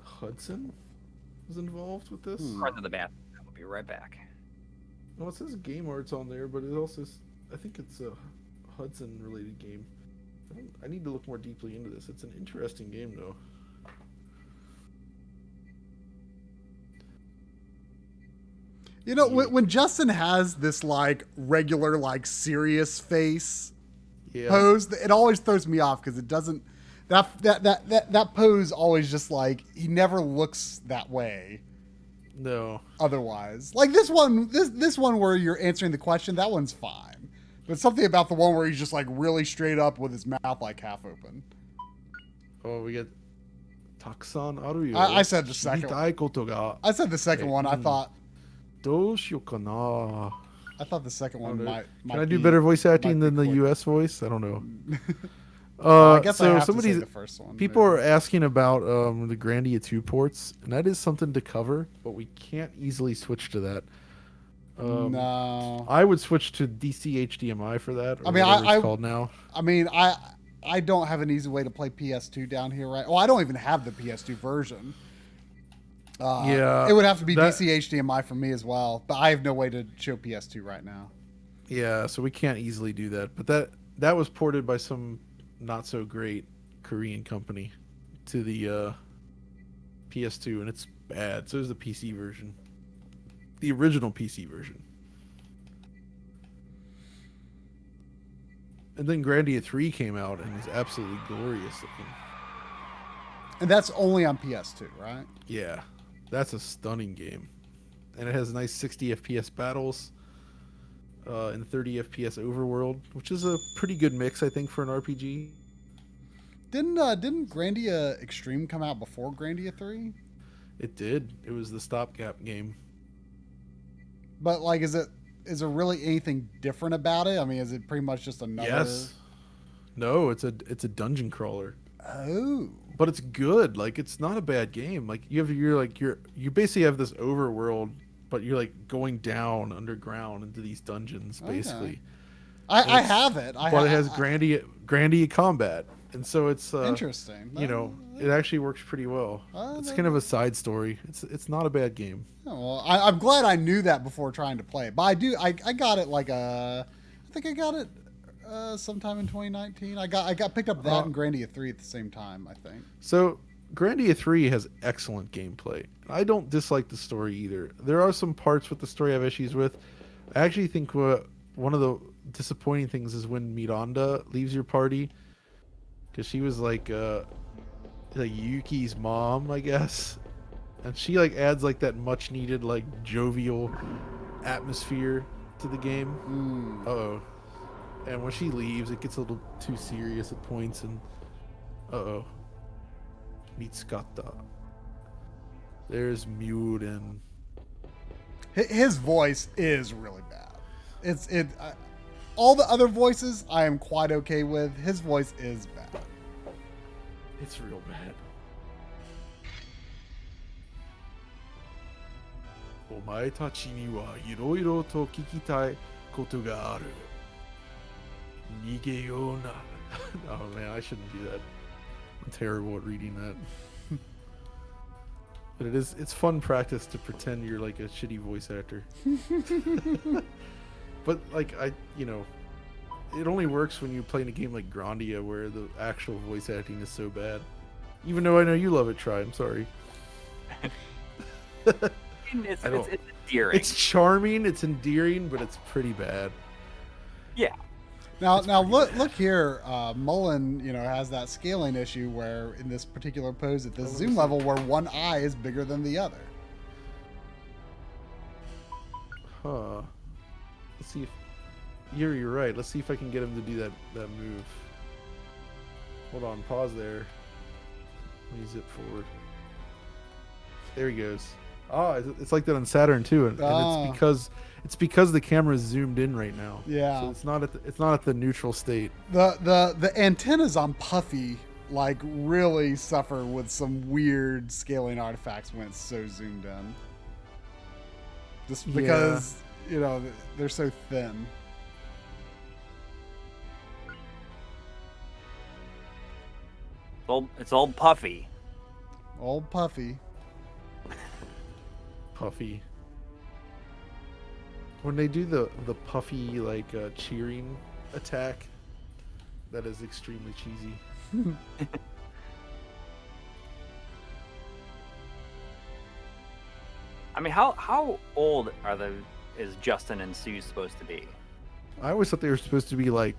Hudson was involved with this? Part of the bath. We'll be right back. Well, it says Game Arts on there, but it also I think it's a Hudson related game. I need to look more deeply into this. It's an interesting game though. You know, when Justin has this like regular, like serious face Yeah. pose, it always throws me off because it doesn't. That pose always just like he never looks that way. No. Otherwise, like this one where you're answering the question, that one's fine. But something about the one where he's just like really straight up with his mouth like half open. Oh, we get Takusan Aru. I said the second one. Shibitai koto ga I said the second one. I thought doushiou kana. the second one might. Can I do better voice acting might than be the quick. US voice? I don't know. I guess I so have to say somebody's the first one. people maybe. are asking about the Grandia 2 ports, and that is something to cover, but we can't easily switch to that. No. I would switch to DC HDMI for that. Or I mean, whatever I it's called now. I mean, I don't have an easy way to play PS2 down here, right? Well, I don't even have the PS2 version. Yeah, It would have to be that- DC HDMI for me as well, but I have no way to show PS2 right now. Yeah, so we can't easily do that. But that was ported by some not so great Korean company to the PS2, and it's bad. So is the PC version, the original PC version. And then Grandia 3 came out and is absolutely glorious looking. And that's only on PS2, right? Yeah, that's a stunning game. And it has nice 60 FPS battles and 30 FPS overworld, which is a pretty good mix, I think, for an RPG. Didn't Grandia Extreme come out before Grandia 3? It did. It was the stopgap game. But like, is there really anything different about it? I mean, is it pretty much just another? Yes. No, it's a dungeon crawler. Oh. But it's good. Like, it's not a bad game. Like, you basically have this overworld, but you're like going down underground into these dungeons, basically. Okay. I have it. But it has Grandia combat, and so it's interesting. You know, it actually works pretty well. It's kind of a side story. It's not a bad game. Oh, well, I'm glad I knew that before trying to play it. But I got it like I think I got it sometime in 2019. I got picked up that and Grandia 3 at the same time, I think. So Grandia 3 has excellent gameplay. I don't dislike the story either. There are some parts with the story I have issues with. I actually think one of the disappointing things is when Miranda leaves your party, because she was like Yuki's mom, I guess, and she like adds like that much needed like jovial atmosphere to the game. Uh-oh. And when she leaves, it gets a little too serious at points, and Mitsukatta. There's Muden. His voice is really bad. All the other voices I am quite okay with. His voice is bad. It's real bad. お前たちにはいろいろと聞きたいことがある。逃げような。Oh man, I shouldn't do that. I'm terrible at reading that. But it's fun practice to pretend you're like a shitty voice actor. But like it only works when you play in a game like Grandia where the actual voice acting is so bad. Even though I know you love it, Try. I'm sorry. It's endearing. It's charming, it's endearing, but it's pretty bad. Yeah. Now look here. Mullen, has that scaling issue where in this particular pose at this zoom level where one eye is bigger than the other. Huh. Let's see if you're right. Let's see if I can get him to do that move. Hold on, pause there. Let me zip forward. There he goes. It's like that on Saturn too, and it's because the camera is zoomed in right now. Yeah. So it's not at the neutral state. The antennas on Puffy like really suffer with some weird scaling artifacts when it's so zoomed in. Just because they're so thin. It's old Puffy. Old Puffy. Puffy. When they do the Puffy cheering attack, that is extremely cheesy. I mean, how old is Justin and Sue supposed to be? I always thought they were supposed to be like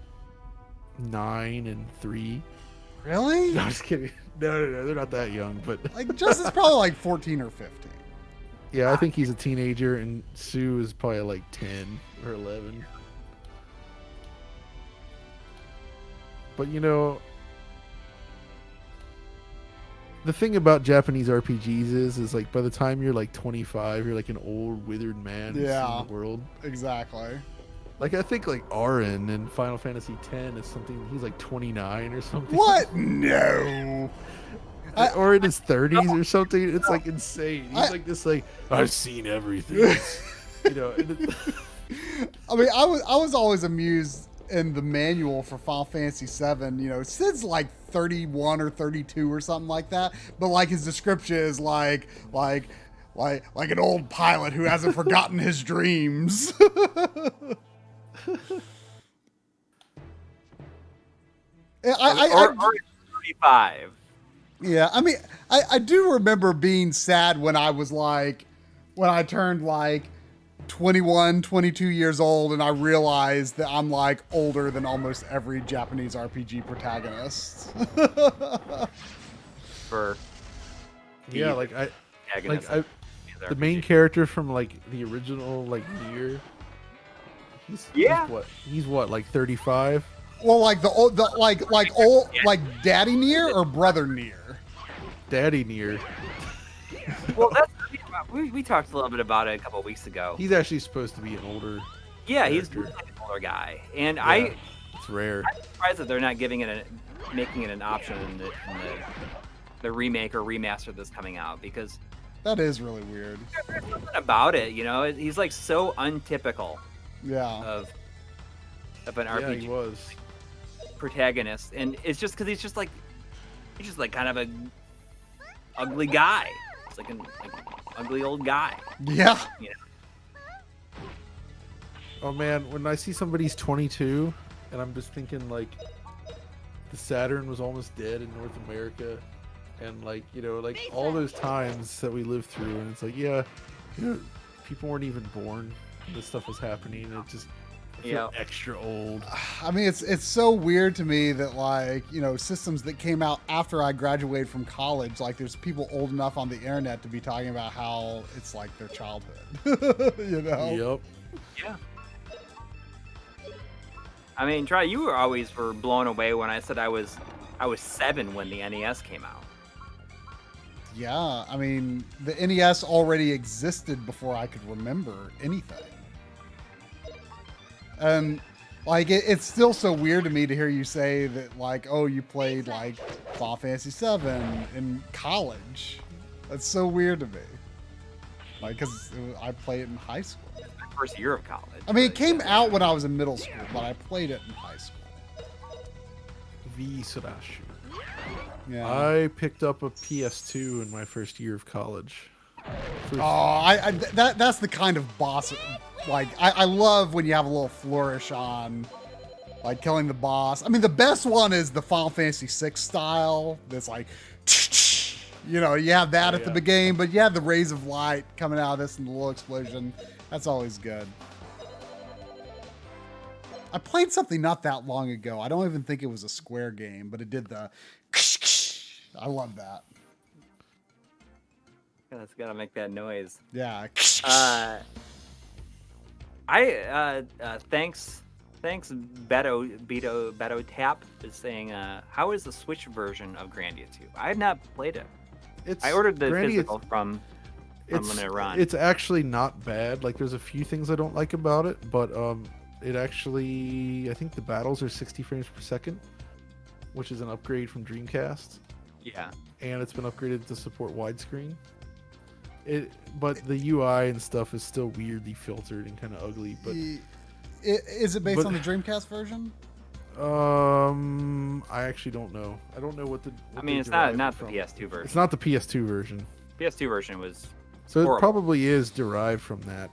9 and 3. Really? No, I'm just kidding. No, they're not that young, but like Justin's probably like 14 or 15. Yeah, I think he's a teenager, and Sue is probably like 10 or 11. But the thing about Japanese RPGs is like by the time you're like 25, you're like an old withered man who's seen the world. Exactly. Like I think like Arin in Final Fantasy X is something. He's like 29 or something. What? No. Or in his 30s or something. It's like insane. He's like this. Like I've seen everything. I mean, I was always amused in the manual for Final Fantasy VII. Sid's like 31 or 32 or something like that. But like his description is like an old pilot who hasn't forgotten his dreams. Or 35. Yeah, I mean, I do remember being sad when I turned like 21, 22 years old and I realized that I'm like older than almost every Japanese RPG protagonist. The main character from like the original like Nier. He's what, like 35? Well, like old Daddy Nier or Brother Nier? Daddy Nier. Well, we talked a little bit about it a couple of weeks ago. He's actually supposed to be an older. Yeah, character. he's like an older guy, and it's rare. I'm surprised that they're not making it an option in the remake or remaster that's coming out, because that is really weird. There's something about it, he's like so untypical. Yeah. Of an RPG. He was. Protagonist, and it's just because he's just like kind of a ugly guy. It's like an ugly old guy. Yeah. Oh man, when I see somebody's 22 and I'm just thinking like the Saturn was almost dead in North America, and like all those times that we lived through, and it's like people weren't even born when this stuff was happening, and it just extra old. I mean, it's so weird to me that like systems that came out after I graduated from college, like there's people old enough on the internet to be talking about how it's like their childhood. Yep. Yeah. I mean, Try, you were blown away when I said I was 7 when the NES came out. Yeah, I mean, the NES already existed before I could remember anything. And like, it's still so weird to me to hear you say that, like, oh, you played like Final Fantasy VII in college. That's so weird to me. Like, because I played it in high school. My first year of college. I mean, it came out when I was in middle school, but I played it in high school. Visarashu. Yeah. I picked up a PS2 in my first year of college. That's the kind of boss. Like, I love when you have a little flourish on, like, killing the boss. I mean, the best one is the Final Fantasy VI style. That's like, you know, you have that at the beginning, but you have the rays of light coming out of this and the little explosion. That's always good. I played something not that long ago. I don't even think it was a Square game, but it did the. I love that. Yeah, it's gotta make that noise. Yeah. Thanks Beto Tap is saying, how is the Switch version of Grandia 2? I have not played it. I ordered the physical from Limited Run. It's actually not bad. Like, there's a few things I don't like about it, but it actually, I think the battles are 60 frames per second, which is an upgrade from Dreamcast. Yeah. And it's been upgraded to support widescreen. But the UI and stuff is still weirdly filtered and kind of ugly. But is it based on the Dreamcast version? I actually don't know. I don't know what the. I mean, it's not the PS2 version. It's not the PS2 version. PS2 version was. So horrible. It probably is derived from that.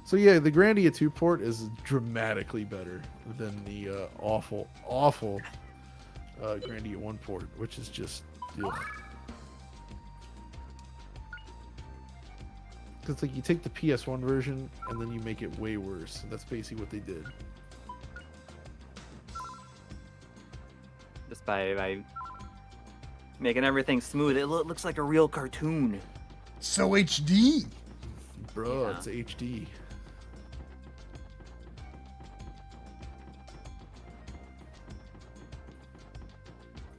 So yeah, the Grandia 2 port is dramatically better than the awful Grandia 1 port, which is just. Ugh. It's like you take the PS1 version and then you make it way worse. That's basically what they did. Just by making everything smooth. It looks like a real cartoon. So HD. Bro, it's HD.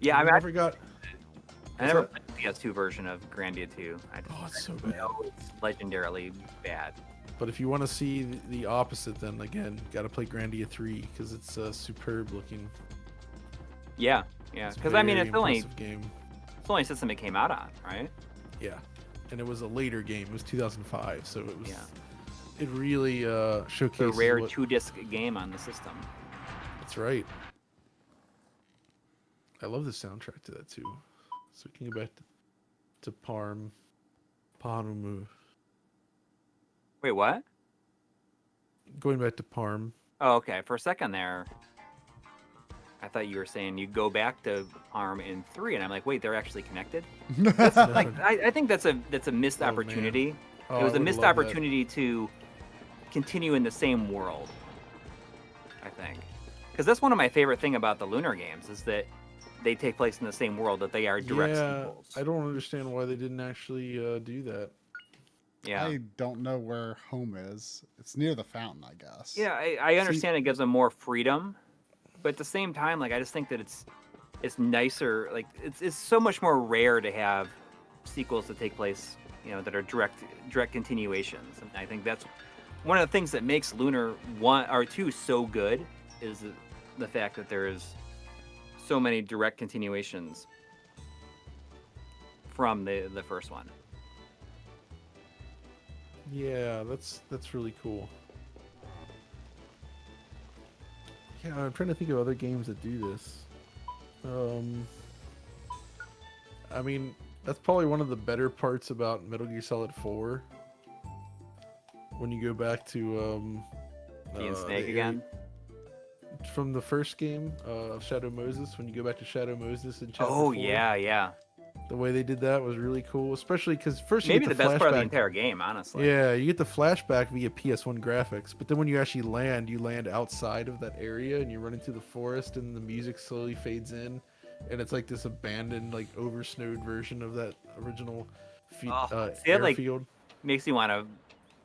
Yeah, I never got. I never played the PS2 version of Grandia 2. It's so bad. It's legendarily bad. But if you want to see the opposite, then again, got to play Grandia 3 because it's superb looking. Yeah. Because I mean, it's the only game. It's the only system it came out on, right? Yeah, and it was a later game. It was 2005, so it was. Yeah. It really showcased the rare 2-disc game on the system. That's right. I love the soundtrack to that too. So we can go back to Parmu. Wait, what? Going back to Parm. Oh, okay. For a second there, I thought you were saying you go back to Parm in 3, and I'm like, wait, they're actually connected? I think that's a missed opportunity. It was a missed opportunity to continue in the same world, I think. Because that's one of my favorite thing about the Lunar games is that they take place in the same world, that they are direct sequels. I don't understand why they didn't actually do that. Yeah. I don't know where home is. It's near the fountain, I guess. Yeah, I understand it gives them more freedom, but at the same time, like, I just think that it's nicer. Like, it's so much more rare to have sequels that take place, you know, that are direct continuations. And I think that's one of the things that makes Lunar 1 or 2 so good is the fact that there is so many direct continuations from the first one. Yeah, that's really cool. Yeah, I'm trying to think of other games that do this. I mean, that's probably one of the better parts about Metal Gear Solid 4. When you go back to being Snake again. From the first game of Shadow Moses, when you go back to Shadow Moses in Chapter 4. Oh, yeah. The way they did that was really cool, especially because first you maybe get the the best part of the flashback. entire game, honestly. Yeah, you get the flashback via PS1 graphics, but then when you actually land, you land outside of that area and you're running through the forest, and the music slowly fades in, and it's like this abandoned, like over-snowed version of that original airfield. Makes you want to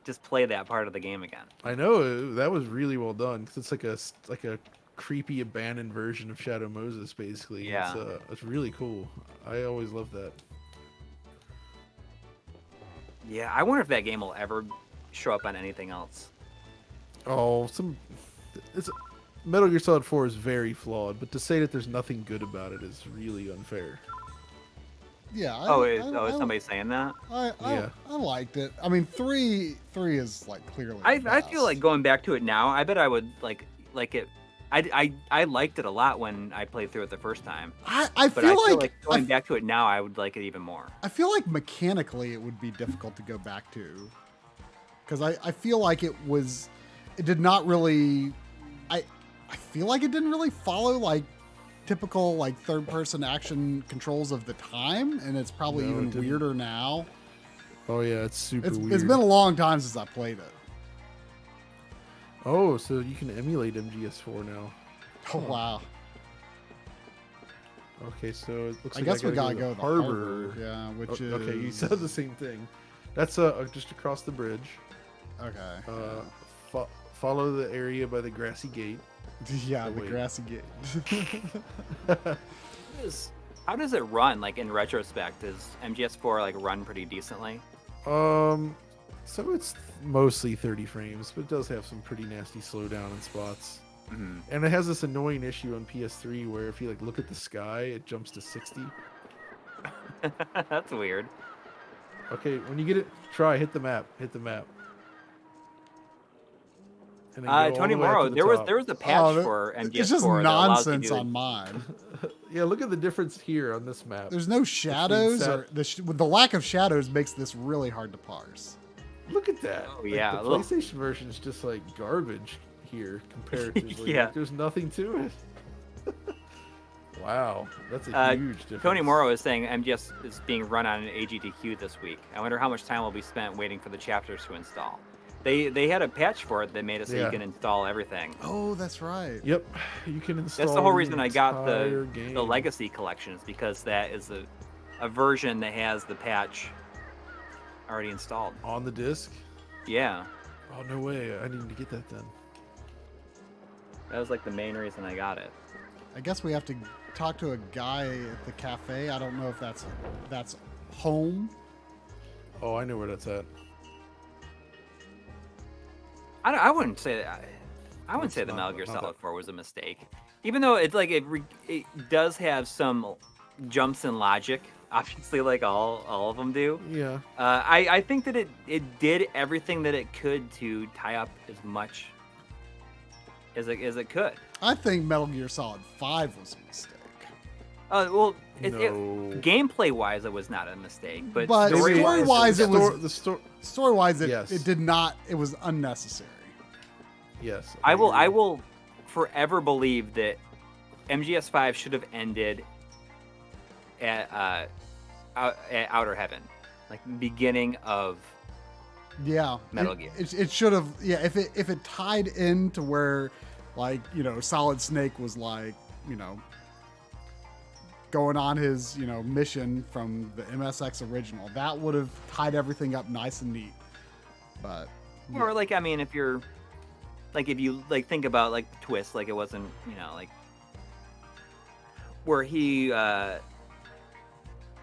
just play that part of the game again. I know that was really well done because it's like a creepy abandoned version of Shadow Moses, basically. Yeah, it's really cool. I always love that. Yeah, I wonder if that game will ever show up on anything else. Oh, Metal Gear Solid 4 is very flawed, but to say that there's nothing good about it is really unfair. Yeah. Is somebody saying that? Yeah. I liked it. I mean, three is like clearly. I the feel best. like going back to it now. I bet I would like it. I liked it a lot when I played through it the first time. I But feel I feel like going back to it now, I would like it even more. I feel like mechanically it would be difficult to go back to, because I feel like it did not really. I feel like it didn't really follow like typical like third-person action controls of the time, and it's probably even weirder now. Oh yeah, it's super weird. It's been a long time since I played it. Oh, so you can emulate MGS4 now. Oh wow. Okay, so it looks I like guess we gotta to go the to harbor. Yeah, which is Okay, you said the same thing. That's just across the bridge. Okay. Follow the area by the grassy gate. Yeah, Oh, the wait. grassy gate. How does it run? Like in retrospect, does MGS4 like run pretty decently? So it's mostly 30 frames, but it does have some pretty nasty slowdown in spots. Mm-hmm. And it has this annoying issue on PS3 where if you like look at the sky, it jumps to 60. That's weird. Okay, when you get it, hit the map. And then go all Tony the way up Morrow, to the there was top. a patch for MGS4 It's just that allows you nonsense to- on mine. Yeah, look at the difference here on this map. There's no shadows, or the lack of shadows makes this really hard to parse. Look at that. Oh, yeah, the look. PlayStation version is just like garbage here comparatively. Yeah. Like, there's nothing to it. Wow, that's a huge difference. Tony Morrow is saying MGS is being run on an AGDQ this week. I wonder how much time will be spent waiting for the chapters to install. They had a patch for it that made it so you can install everything. Oh, that's right. Yep, you can install. That's the whole reason I got entire the game. Legacy collection, is because that is a version that has the patch already installed. On the disc? Yeah. Oh, no way. I need to get that then. That was like the main reason I got it. I guess we have to talk to a guy at the cafe. I don't know if that's home. Oh, I know where that's at. I wouldn't say that. I wouldn't say the Metal Gear Solid 4 was a mistake, even though it's like it does have some jumps in logic. Obviously, like all of them do. Yeah. I think that it did everything that it could to tie up as much as it could. I think Metal Gear Solid 5 was a mistake. Well, No. gameplay-wise, it was not a mistake, but story-wise, it was. The story. Story-wise, Yes. it did not. It was unnecessary. Yes. I agree. will forever believe that MGS5 should have ended at Outer Heaven, like beginning of Yeah, Metal Gear. It should have. Yeah, if it tied into where, like, Solid Snake was like, going on his mission from the MSX original, that would have tied everything up nice and neat. But or like, I mean, if you think about like the twist, like it wasn't like where he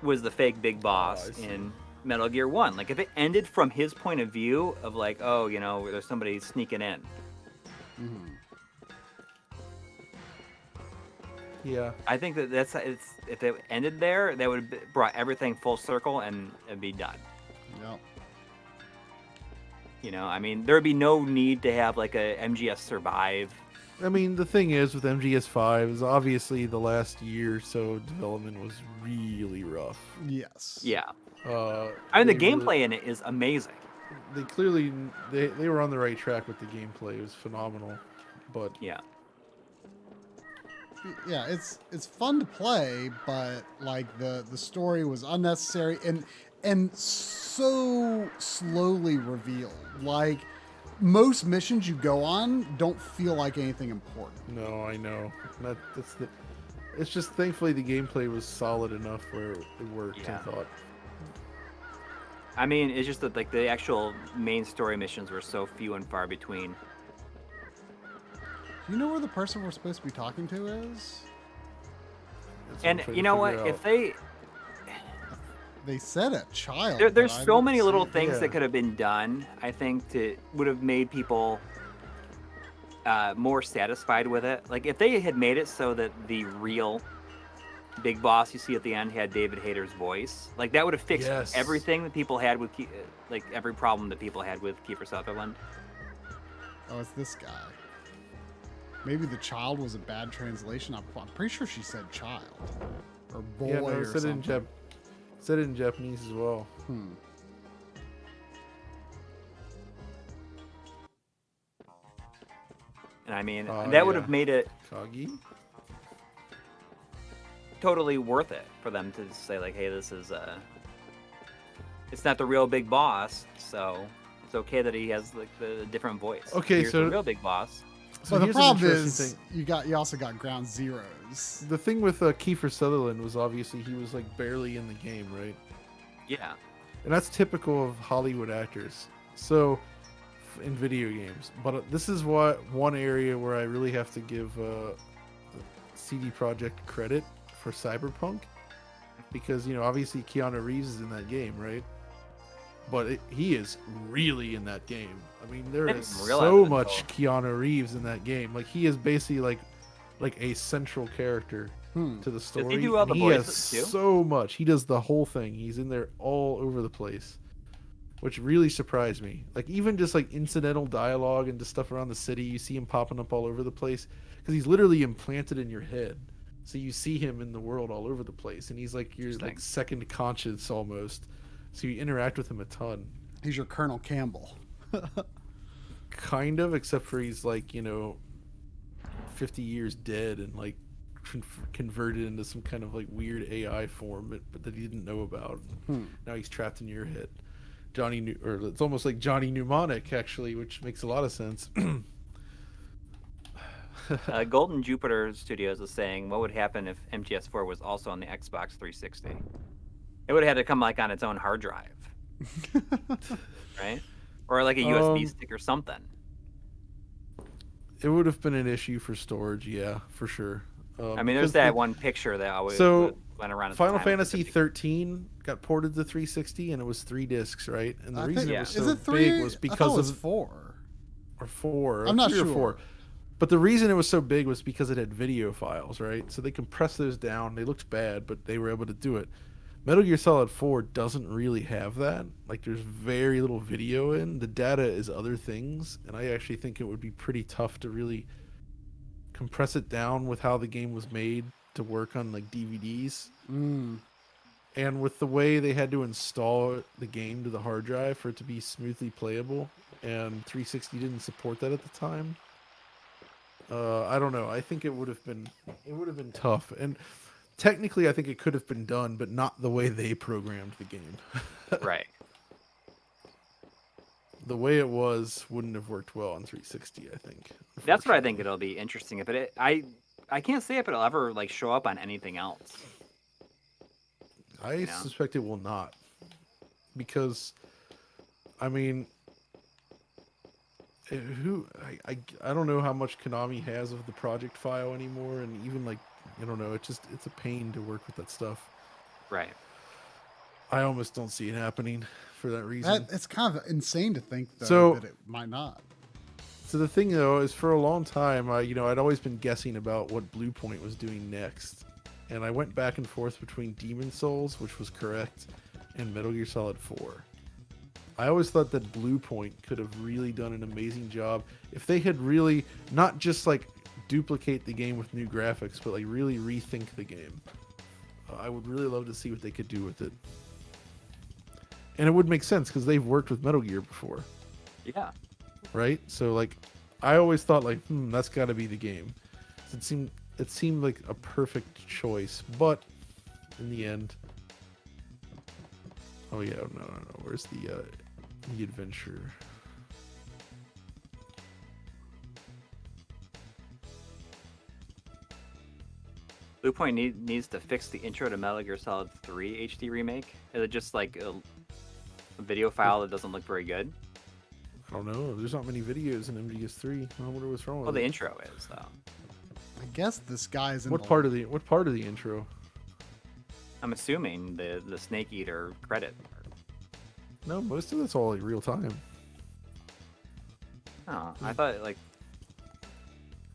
was the fake big boss in Metal Gear 1. Like if it ended from his point of view of like, oh, there's somebody sneaking in. Mhm. Yeah. I think if it ended there, that would have brought everything full circle and it'd be done. Yep. I mean, there would be no need to have like a MGS Survive. I mean, the thing is with MGS5 is obviously the last year or so development was really rough. Yes. Yeah. I I mean, the gameplay in it is amazing. They clearly they were on the right track with the gameplay. It was phenomenal, but yeah, it's fun to play, but like the story was unnecessary and so slowly revealed. Like most missions you go on don't feel like anything important. No, I know. It's just thankfully the gameplay was solid enough where it worked. Yeah. I thought. I mean, it's just that like the actual main story missions were so few and far between. Do you know where the person we're supposed to be talking to is? And you know what? If they They said a child. There's but I so don't many little see- things yeah. that could have been done. I think to would have made people more satisfied with it. Like if they had made it so that the real big boss you see at the end had David Hayter's voice, like that would have fixed Yes. everything that people had with like every problem that people had with Kiefer Sutherland. Oh, it's this guy. Maybe the child was a bad translation. I'm pretty sure she said child or boy Yeah, no, or it said it in something. said it in Japanese as well. And I mean, Oh, that would yeah. have made it Kagi? totally worth it for them to say like, hey, this is it's not the real big boss, so it's okay that he has like the different voice. Okay, Here's so- the real big boss. So Well, the here's an problem interesting is thing. you also got ground zeros. The thing with Kiefer Sutherland was obviously he was like barely in the game, right? Yeah. And that's typical of Hollywood actors. So in video games, but this is one area where I really have to give CD Projekt credit for Cyberpunk, because obviously Keanu Reeves is in that game, right? But he is really in that game. I mean, there I is didn't realize so it much Keanu Reeves in that game. Like he is basically like a central character to the story. do all the and he has voices, too? so much. He does the whole thing. He's in there all over the place, which really surprised me. Like even just like incidental dialogue and just stuff around the city, you see him popping up all over the place because he's literally implanted in your head. So you see him in the world all over the place, and he's like your like second conscience almost. So you interact with him a ton. He's your Colonel Campbell. Kind of, except for he's like 50 years dead and like converted into some kind of like weird AI form, but that he didn't know about. Now he's trapped in your head. It's almost like Johnny Mnemonic actually, which makes a lot of sense. Golden Jupiter Studios is saying, what would happen if MGS4 was also on the Xbox 360? It would have had to come like on its own hard drive, right? Or like a USB stick or something. It would have been an issue for storage, yeah, for sure. I mean, there's that one picture that always So went around. At Final the time. Fantasy 13 got ported to 360, and it was 3 discs, right? And the reason it was Is so it 3? big was I thought because it was of 4. or 4. I'm not 3 or sure. 4. But the reason it was so big was because it had video files, right? So they compressed those down. They looked bad, but they were able to do it. Metal Gear Solid 4 doesn't really have that. Like, there's very little video in. The data is other things, and I actually think it would be pretty tough to really compress it down with how the game was made to work on, like, DVDs. And with the way they had to install the game to the hard drive for it to be smoothly playable, and 360 didn't support that at the time. I don't know. I think it would have been tough. And technically, I think it could have been done, but not the way they programmed the game. Right. The way it was wouldn't have worked well on 360, I think. That's what I think it'll be interesting. But I can't say if it'll ever like show up on anything else. I suspect it will not. Because, I mean, I don't know how much Konami has of the project file anymore, and even like, I don't know, it's a pain to work with that stuff. Right. I almost don't see it happening for that reason. It's kind of insane to think though, So- that it might not. So the thing though is, for a long time, I'd always been guessing about what Blue Point was doing next, and I went back and forth between Demon Souls, which was correct, and Metal Gear Solid 4. I always thought that Blue Point could have really done an amazing job if they had really not just like duplicate the game with new graphics, but like really rethink the game. I would really love to see what they could do with it, and it would make sense because they've worked with Metal Gear before. Yeah. Right? So like I always thought like, that's got to be the game. It seemed like a perfect choice, but in the end, oh yeah, no. Where's the adventure? Blue Point needs to fix the intro to Metal Gear Solid 3 HD remake. Is it just like a video file that doesn't look very good? I don't know. There's not many videos in MGS3. I wonder what's wrong with Well, the it. intro is though. I guess this guy's in What part of the intro? I'm assuming the Snake Eater credit. No, most of it's all like real time. Oh, I thought like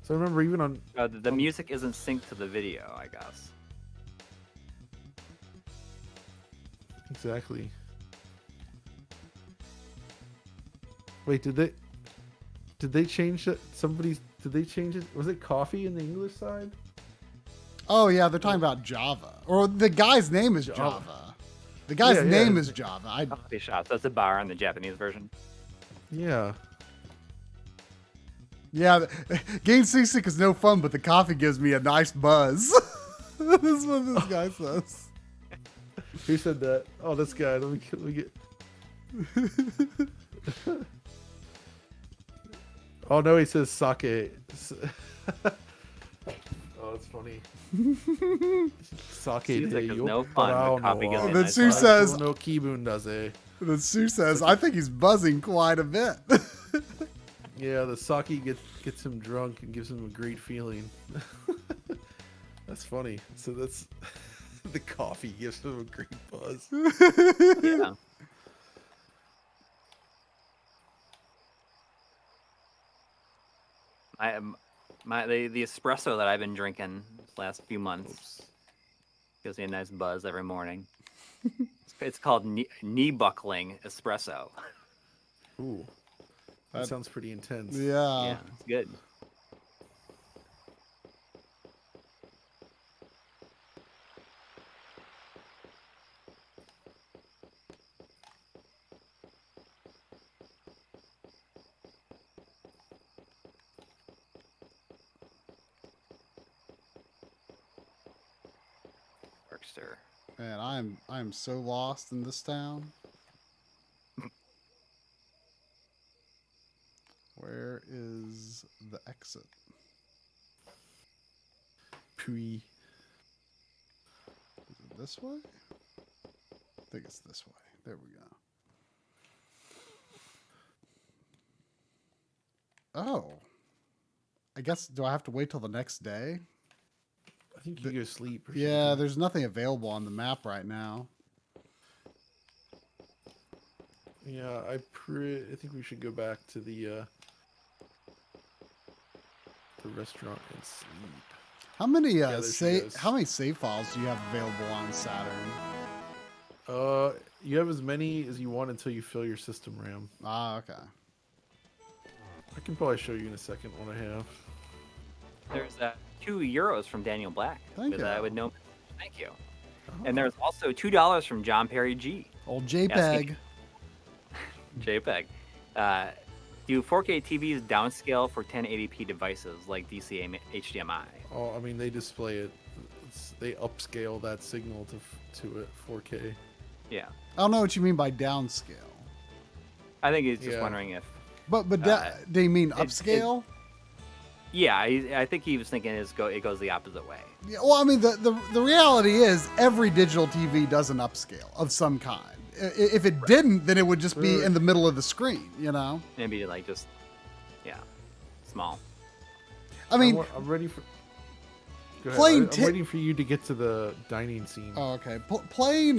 So I remember even on the music isn't synced to the video, I guess. exactly. Wait, did they change it? Did they change it? Was it coffee in the English side? Oh yeah, they're talking about Java, or the guy's name is Java. The guy's name is Java. Coffee shop. That's a bar in the Japanese version. Yeah. Yeah, Game 66 is no fun, but the coffee gives me a nice buzz. This is what this guy says. Who said that? Oh, this guy. Let me get. Oh no, he says sake. Oh, that's funny. Sake Seems like de there's yo no fun, but coffee gives me a Then nice Sue buzz. says, no kibun daze. then Sue says, I think he's buzzing quite a bit. Yeah, the sake gets him drunk and gives him a great feeling. That's funny. So that's the coffee gives him a great buzz. Yeah. The espresso that I've been drinking this last few months gives me a nice buzz every morning. It's called knee buckling espresso. Ooh, that sounds pretty intense. Yeah. Yeah, it's good. Workster. Man, I'm so lost in this town. Where is the exit? Pui. Is it this way? I think it's this way. There we go. Oh. I guess, do I have to wait till the next day? I think you go sleep. Or Yeah, something. there's nothing available on the map right now. Yeah, I think we should go back to the restaurant and sleep. How many there she goes. how many save files do you have available on Saturn? You have as many as you want until you fill your system RAM. Ah, okay. Oh. I can probably show you in a second what I have. There's €2 from Daniel Black. Thank you. I would know. Thank you. And there's also $2 from John Perry G. Old JPEG. JPEG. Do 4K TVs downscale for 1080p devices like DCA HDMI? Oh, I mean, they display it. They upscale that signal to it 4K. Yeah. I don't know what you mean by downscale. I think he's just wondering if. But do you mean upscale? Yeah, I think he was thinking it goes the opposite way. Yeah, well, I mean, the reality is every digital TV does an upscale of some kind. If it didn't, then it would just be in the middle of the screen, you know? Maybe like just, small. I mean, I'm ready for. Go ahead. Plain I'm waiting for you to get to the dining scene. Oh, okay. Playing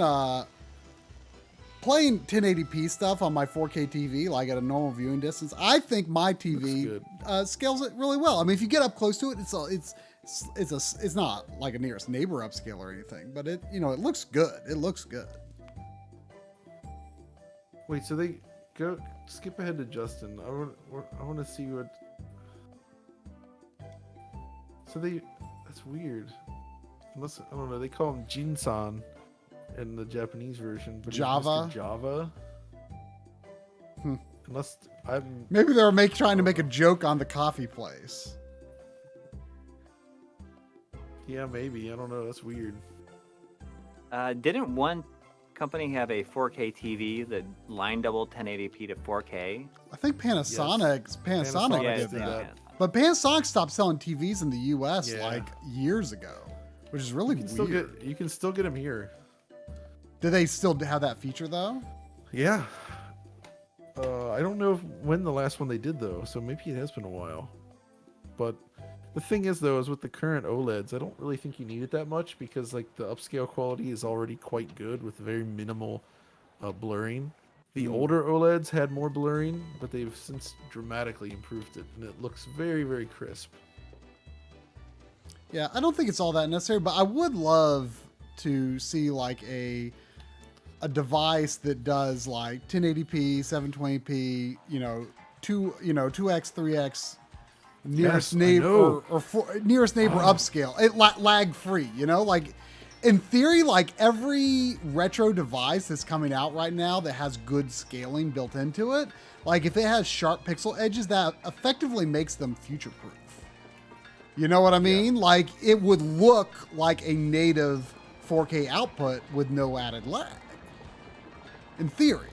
1080p stuff on my 4K TV, like at a normal viewing distance, I think my TV scales it really well. I mean, if you get up close to it, it's not like a nearest neighbor upscale or anything, but it looks good. It looks good. Wait, so they skip ahead to Justin. I want to see what. So that's weird. Unless I don't know, they call him Jinsan in the Japanese version, but Java. He's Mr. Java. Unless maybe they were trying to make a joke on the coffee place. Yeah, maybe. I don't know. That's weird. Didn't one company have a 4K TV that line doubled 1080p to 4K? I think Panasonic did that. But Panasonic stopped selling TVs in the U.S. like years ago, which is really weird. You can still get them here. Do they still have that feature though? Yeah. I don't know when the last one they did though, so maybe it has been a while. But The thing is, though, is with the current OLEDs, I don't really think you need it that much because like the upscale quality is already quite good with very minimal blurring. The older OLEDs had more blurring, but they've since dramatically improved it, and it looks very, very crisp. Yeah, I don't think it's all that necessary, but I would love to see like a device that does like 1080p, 720p, 2x, 3x nearest neighbor nearest neighbor upscale. It lag free, like in theory, like every retro device that's coming out right now that has good scaling built into it, like if it has sharp pixel edges, that effectively makes them future proof. You know what I mean? Yeah. Like it would look like a native 4K output with no added lag. In theory.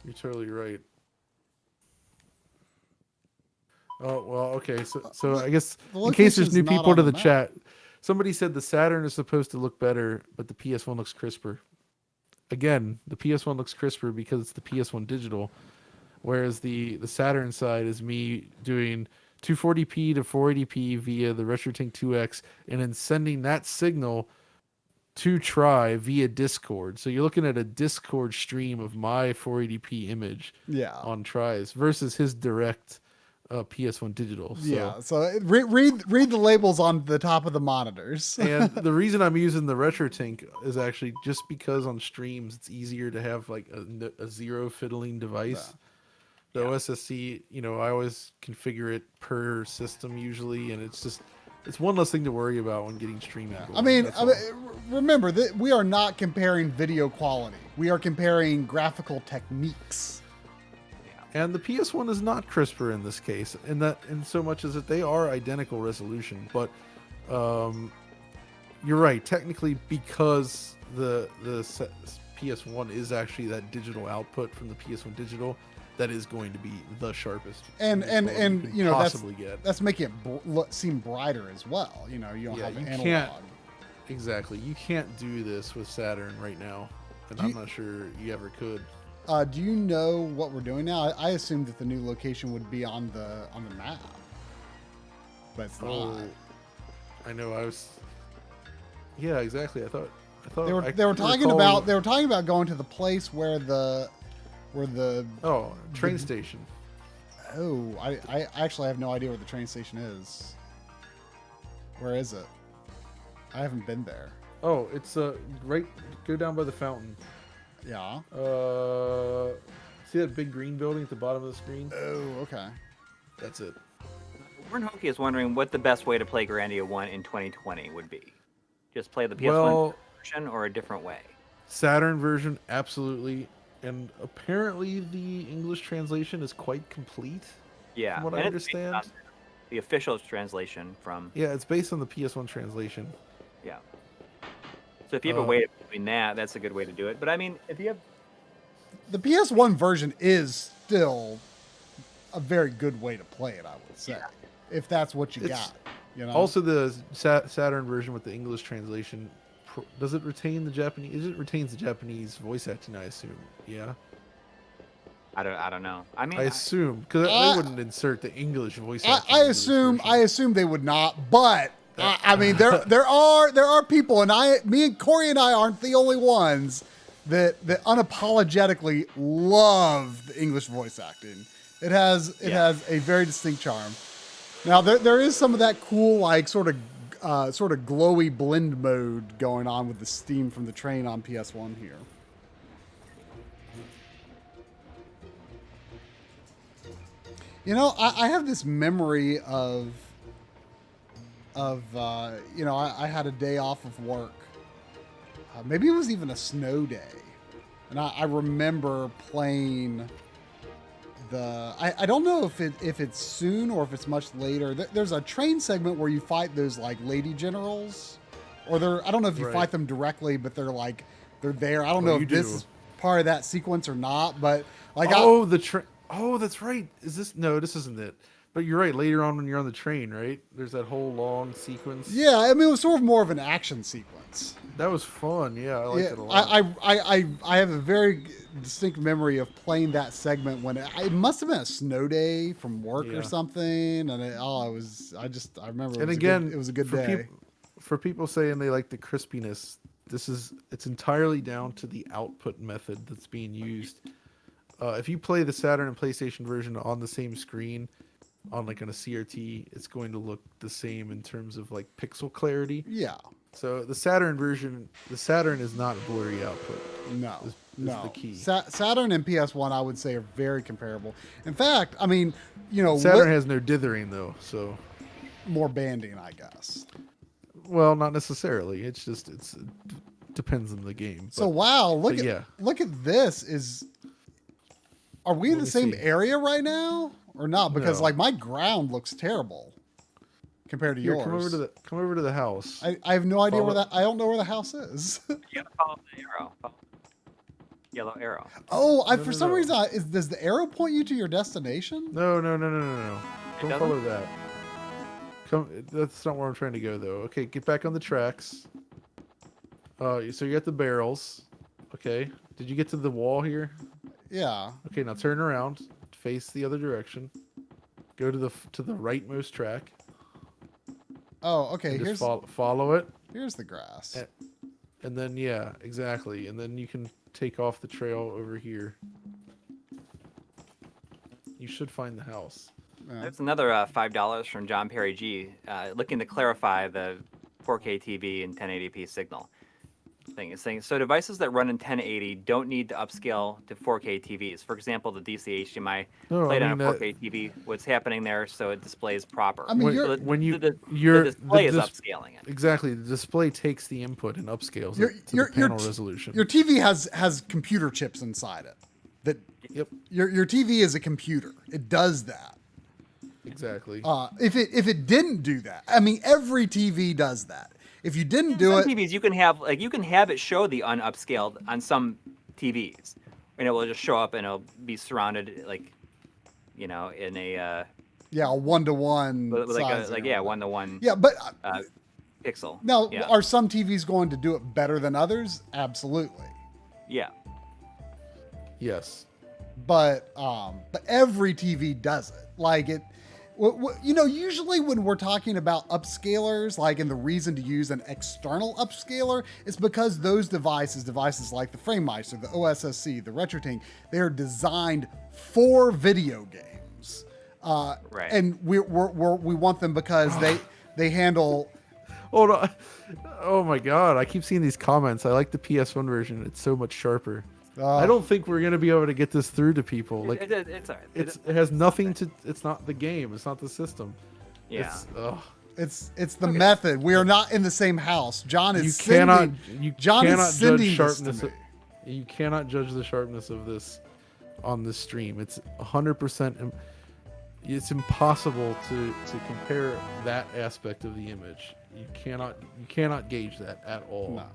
You're totally right. Oh, well, okay. So I guess in case there's new people to the chat, somebody said the Saturn is supposed to look better, but the PS1 looks crisper. Again, the PS1 looks crisper because it's the PS1 digital, whereas the Saturn side is me doing 240p to 480p via the RetroTink 2X and then sending that signal to Try via Discord. So you're looking at a Discord stream of my 480p image on Try's versus his direct PS1 digital. So. Yeah, so read the labels on the top of the monitors. And the reason I'm using the RetroTink is actually just because on streams it's easier to have like a zero fiddling device. Yeah. The OSSC, I always configure it per system usually, and it's one less thing to worry about when getting streaming. I mean, remember that we are not comparing video quality. We are comparing graphical techniques. And the PS1 is not crisper in this case, in so much as that they are identical resolution. But you're right, technically, because the PS1 is actually that digital output from the PS1 digital, that is going to be the sharpest. And possibly get. That's making it seem brighter as well. You don't have analog. Can't, exactly. You can't do this with Saturn right now, and I'm not sure you ever could. Do you know what we're doing now? I assumed that the new location would be on the map, but it's not. I know. I was. Yeah, exactly. I thought they were talking about going to the place where the train station. Oh, I actually have no idea where the train station is. Where is it? I haven't been there. Oh, it's right. Go down by the fountain. Yeah. See that big green building at the bottom of the screen? Oh, okay. That's it. Wernhoki is wondering what the best way to play Grandia 1 in 2020 would be. Just play the PS1 version or a different way? Saturn version, absolutely. And apparently the English translation is quite complete. Yeah. From what I understand. The official translation from... Yeah, it's based on the PS1 translation. Yeah. So if you have a way of doing that, that's a good way to do it. But I mean, if you have... The PS1 version is still a very good way to play it, I would say. Yeah. If that's what you got. Also, the Saturn version with the English translation, does it retain the Japanese? It retains the Japanese voice acting, I assume. Yeah? I don't know. I mean, I assume, because they wouldn't insert the English voice acting. I assume they would not, but... I mean, there are people, and me and Coury and I aren't the only ones that unapologetically love the English voice acting. It has a very distinct charm. Now there is some of that cool like sort of glowy blend mode going on with the steam from the train on PS1 here. I have this memory of I had a day off of work. Maybe it was even a snow day. And I remember playing I don't know if it's soon or if it's much later. There's a train segment where you fight those like lady generals. Or I don't know if you fight them directly, but they're there. I don't know if this is part of that sequence or not, but like Oh, that's right. This isn't it. But you're right. Later on, when you're on the train, right? There's that whole long sequence. Yeah, I mean, it was sort of more of an action sequence. That was fun. Yeah, I liked Yeah, it a lot. I have a very distinct memory of playing that segment when it must have been a snow day from work or something, and I remember. It was a good day. For people saying they like the crispiness, it's entirely down to the output method that's being used. If you play the Saturn and PlayStation version on the same screen, on like on a CRT, it's going to look the same in terms of like pixel clarity. Yeah. So the Saturn version, the Saturn is not blurry output. No, is the key. Saturn and PS1, I would say, are very comparable. In fact, I mean, Saturn has no dithering though, so more banding, I guess. Well, not necessarily. It depends on the game. So look at this. Are we in the same area right now or not? Because like my ground looks terrible compared to yours. Come over to the house. I have no idea I don't know where the house is. You gotta follow the arrow. Yellow arrow. Oh, for some reason, does the arrow point you to your destination? No. Don't follow that. That's not where I'm trying to go though. Okay, get back on the tracks. So you got the barrels. Okay. Did you get to the wall here? Yeah. Okay, now turn around, face the other direction. Go to the rightmost track. Oh, okay. And just follow it. Here's the grass. And then yeah, exactly. And then you can take off the trail over here. You should find the house. That's another $5 from John Perry G. Looking to clarify the 4K TV and 1080p signal thing. It's saying so devices that run in 1080 don't need to upscale to 4K TVs. For example, the DC HDMI played on a 4K TV. What's happening there so it displays proper. I mean, the display is upscaling it. Exactly, the display takes the input and upscales it to the panel resolution. Your TV has computer chips inside it. Your TV is a computer. It does that. Exactly. If it didn't do that, I mean, every TV does that. If you didn't do it, some TVs you can have it show the unupscaled on some TVs, and it will just show up and it'll be surrounded in a a 1-to-1 1-to-1. Yeah, but pixel. Now, are some TVs going to do it better than others? Absolutely. Yeah. Yes. But every TV does it. Like it. Usually when we're talking about upscalers, and the reason to use an external upscaler is because those devices like the FrameMeister, the OSSC, the Retrode, they are designed for video games. Right. And we want them because they handle. Hold on. Oh my God. I keep seeing these comments. I like the PS1 version. It's so much sharper. I don't think we're going to be able to get this through to people. It's all right. It has nothing to. It's not the game. It's not the system. Yeah. It's the method. We are not in the same house. John is You cannot judge sharpness. You cannot judge the sharpness of this on this stream. It's 100%. It's impossible to compare that aspect of the image. You cannot gauge that at all. No.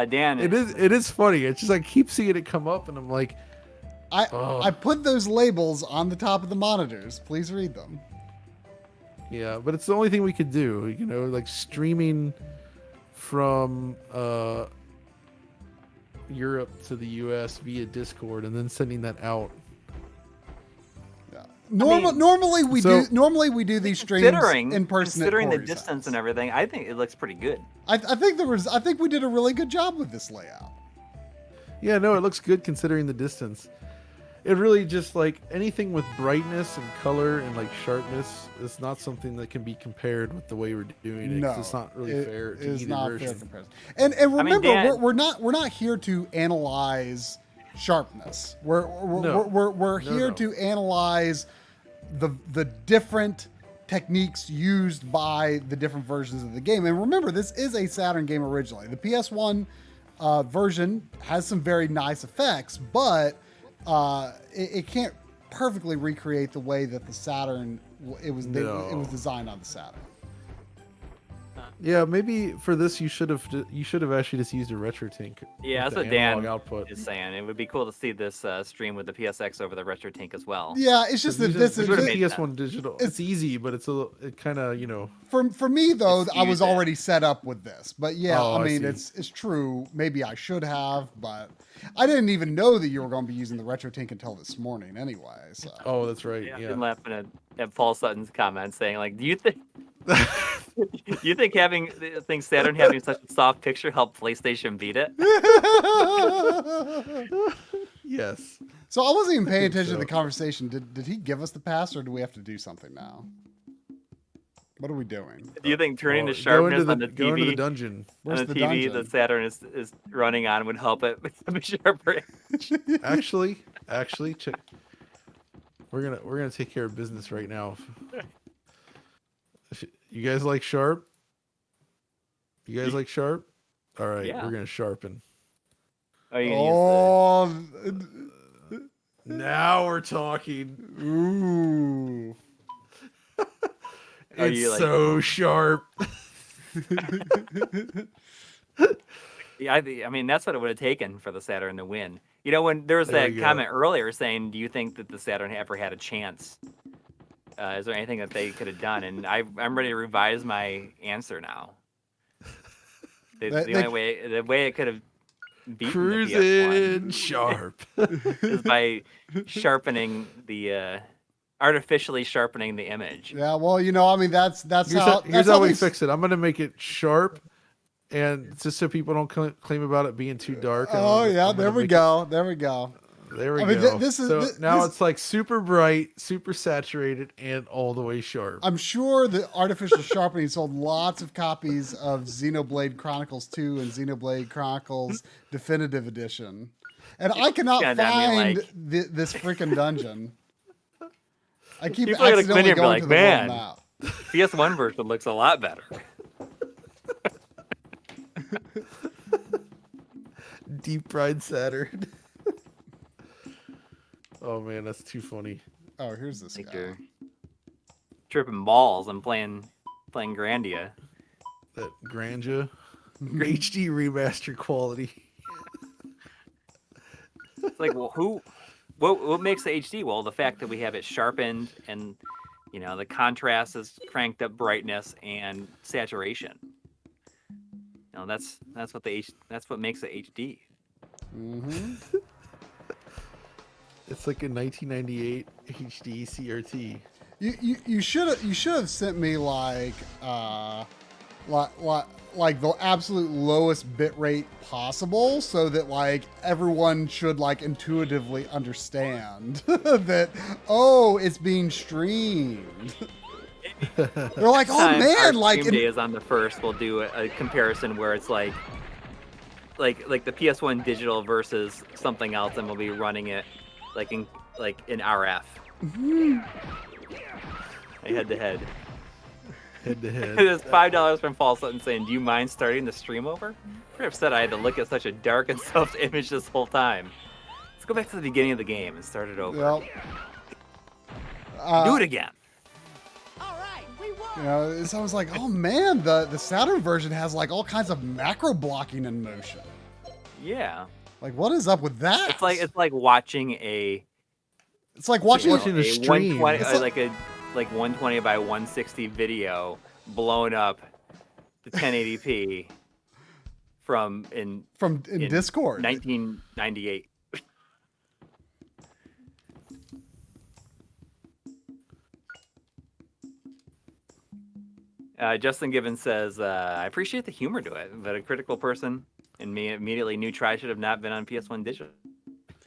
Dan, it is funny. It's just I keep seeing it come up, and I'm like, I put those labels on the top of the monitors. Please read them. Yeah, but it's the only thing we could do. Like streaming from Europe to the US via Discord, and then sending that out. Normally we do these streams in person. Considering the distance and everything, I think it looks pretty good. I think we did a really good job with this layout. Yeah, no, it looks good considering the distance. It really just anything with brightness and color and sharpness is not something that can be compared with the way we're doing it. No, it's not really fair to either version. Fair comparison. And remember, we're not here to analyze sharpness. We're here to analyze the different techniques used by the different versions of the game. And remember, this is a Saturn game originally. The PS1 version has some very nice effects, but it can't perfectly recreate the way that the Saturn it was designed on the Saturn. Yeah, maybe for this you should have actually just used a retro tank. Yeah, with that's the what Dan analog output. is saying. It would be cool to see this stream with the PSX over the retro tank as well. Yeah, it's just that this is would've made PS1 digital. It's easy, but it's it kind of for me though. I was it. already set up with this, but yeah, Oh, I I mean see. it's true. Maybe I should have, but I didn't even know that you were going to be using the retro tank until this morning anyway. So. Oh, that's right. Yeah, I've Yeah. been laughing at Paul Sutton's comments saying like, do you think Saturn having such a soft picture helped PlayStation beat it? Yes. So I wasn't even paying think attention to so. the conversation. Did he give us the pass, or do we have to do something now? What are we doing? Do you think turning the Go into sharpness on the go into the TV dungeon. Where's on the the TV dungeon? that Saturn is running on would help it become sharper? Actually, check. We're gonna take care of business right now. You guys like sharp? You guys like sharp? All right, Yeah. we're gonna sharpen. Are you gonna use Oh, Now we're talking. ooh. Are It's you, like- so sharp. Yeah, I mean that's what it would have taken for the Saturn to win. You know, when there was There that we go. comment earlier saying, "Do you think that the Saturn ever had a chance?" Is there anything that they could have done? And I'm ready to revise my answer now. The way it could have beaten the Cruising PS1 sharp. is by sharpening the artificially sharpening the image. Yeah, well, you know, I mean, that's Here's how we they- fix it. I'm gonna make it sharp, and just so people don't claim about it being too dark. Oh yeah, I'm there gonna we make go. There we go. There we I mean, go. this is- so this- now this- it's like super bright, super saturated, and all the way sharp. I'm sure the artificial sharpening sold lots of copies of Xenoblade Chronicles 2 and Xenoblade Chronicles Definitive Edition, and I cannot Yeah, I mean, find this freaking dungeon. I keep People are gonna come in accidentally here and be going like, to the "Man, world map. PS1 version looks a lot better." Deep fried Saturn. Oh man, that's too funny. Oh, here's this Like guy. you're tripping balls and playing Grandia. That Grandia HD remaster quality. It's like, well, what makes the HD? Well, the fact that we have it sharpened and, you know, the contrast is cranked up brightness and saturation. You know, that's what makes it HD. Mm-hmm. It's like a 1998 HD CRT. You should have sent me like the absolute lowest bit rate possible, so that like everyone should like intuitively understand that it's being streamed. They're like, oh Time our man, like stream day is on the 1st. We'll do a comparison where it's like the PS1 digital versus something else, and we'll be running it like in RF. Head to head. Head to head. There's $5 from Paul Sutton saying, "Do you mind starting the stream over?" Pretty upset I had to look at such a dark and soft image this whole time. Let's go back to the beginning of the game and start it over. Yep. Do it again. You know, it sounds like, oh man, the Saturn version has like all kinds of macro blocking in motion. Yeah. Like, what is up with that? It's like watching a. It's like watching a stream. 120, It's like a 120 by 160 video blown up to 1080p in Discord. 1998. Justin Gibbons says, "I appreciate the humor to it, but a critical person in me immediately knew Try should have not been on PS1 digital.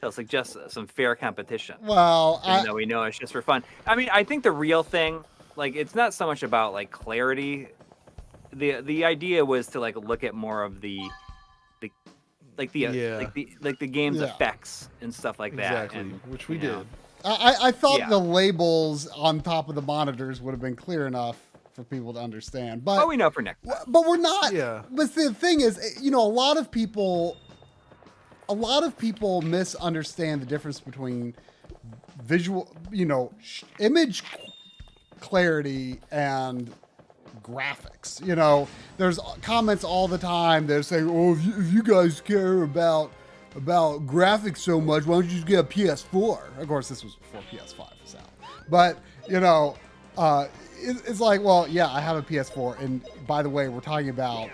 So suggest some fair competition. Well, even though we know it's just for fun. I mean, I think the real thing, like, it's not so much about like clarity. The idea was to like look at more of the game's effects and stuff like that. Exactly, And, which we you did. know, I thought Yeah. the labels on top of the monitors would have been clear enough for people to understand, but we know for next time. But we're not. Yeah. But the thing is, you know, a lot of people misunderstand the difference between visual, you know, image clarity and graphics. You know, there's comments all the time. They're saying, "Oh, if you guys care about graphics so much, why don't you just get a PS4?" Of course, this was before PS5 was out. But you know, it's like, well, yeah, I have a PS4, and by the way, we're talking about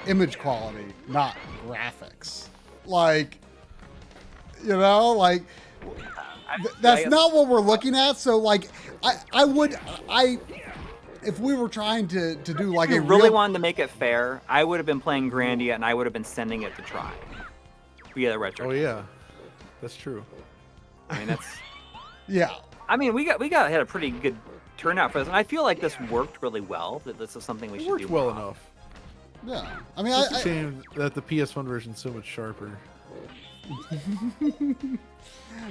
image quality, not graphics. Like, you know, like that's not what we're looking at. So, like, if we were trying to do like if a you really real, wanted to make it fair, I would have been playing Grandia and I would have been sending it to try via the retro. Oh yeah, that's true. I mean, that's yeah. I mean, we had a pretty good turnout for this, and I feel like this worked really well. That this is something we should do well more enough. Yeah, I mean, It's a shame that the PS1 version's so much sharper.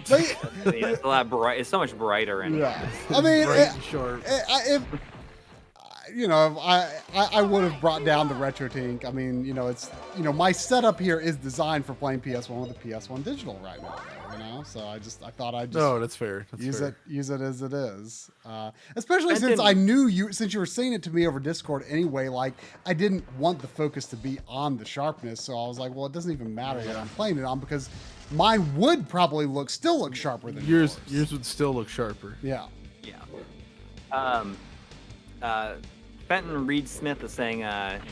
It's a lot bright. It's so much brighter. And yeah, I mean, Bright and sharp. if you know, I would have brought down the RetroTink. I mean, you know, it's, you know, my setup here is designed for playing PS1 with the PS1 digital right now. You know, so I thought I'd just that's fair. That's use fair. it as it is. Especially since I knew since you were saying it to me over Discord anyway. Like, I didn't want the focus to be on the sharpness, so I was like, well, it doesn't even matter what I'm playing it on, because mine would probably still look sharper than yours. Yours would still look sharper. Yeah. Yeah. Fenton Reed Smith is saying,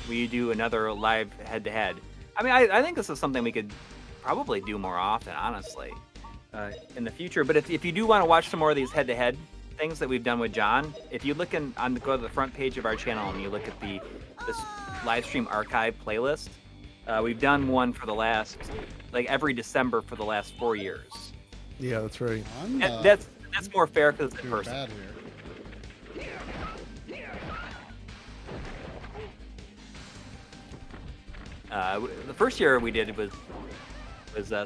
will you do another live head-to-head? I mean, I think this is something we could probably do more often, honestly, in the future. But if you do want to watch some more of these head-to-head things that we've done with John, if you look go to the front page of our channel and you look at this live stream archive playlist, we've done one for the last, like every December for the last 4 years. Yeah, that's right. That's more fair because it's in person. Bad here. The first year we did was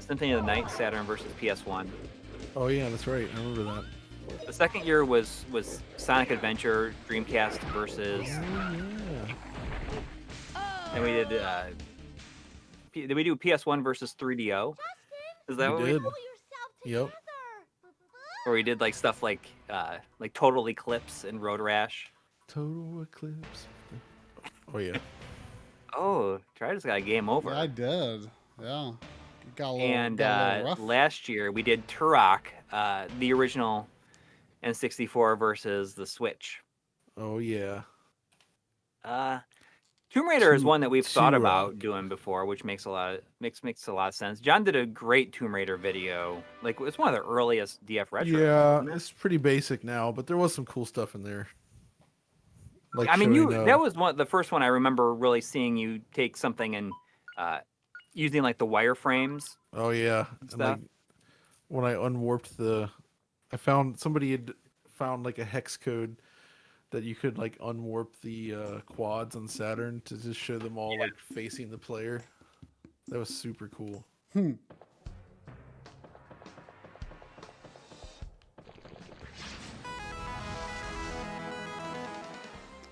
Symphony of the Night, Saturn versus PS1. Oh yeah, that's right. I remember that. The second year was Sonic Adventure, Dreamcast versus. And we did. Did we do PS1 versus 3DO? Is that what we did? Yep. Or we did like stuff like Total Eclipse and Road Rash. Total Eclipse. Oh yeah. Oh, Try just got a game over. Yeah, I did. Yeah. It got a little, And got a little rough. last year we did Turok, the original N64 versus the Switch. Oh yeah. Tomb Raider is one that we've thought Turok. about doing before, which makes a lot of sense. John did a great Tomb Raider video. Like, it's one of the earliest DF retro. Yeah, it's pretty basic now, but there was some cool stuff in there. Like, I mean, showing, that was the first one I remember really seeing you take something and using like the wireframes. Oh yeah. And, like, when I unwarped somebody had found like a hex code that you could like unwarp the quads on Saturn to just show them all like facing the player. That was super cool.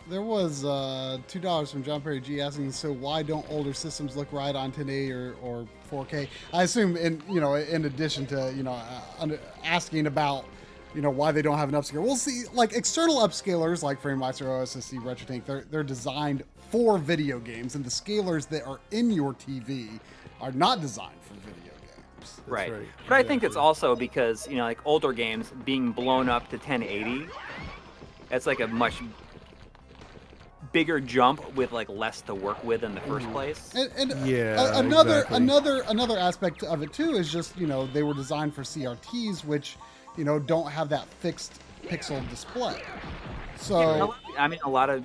There was $2 from John Perry G asking, so why don't older systems look right on 1080 or 4K? I assume in addition to asking about why they don't have an upscaler. We'll see, like external upscalers like FrameMeister, OSSC, RetroTink, they're designed for video games, and the scalers that are in your TV are not designed for video games. Right. But I think it's also because like older games being blown up to 1080, it's like a much bigger jump with like less to work with in the first place. And yeah, another aspect of it too is just they were designed for CRTs, which don't have that fixed pixel display. So I mean, a lot of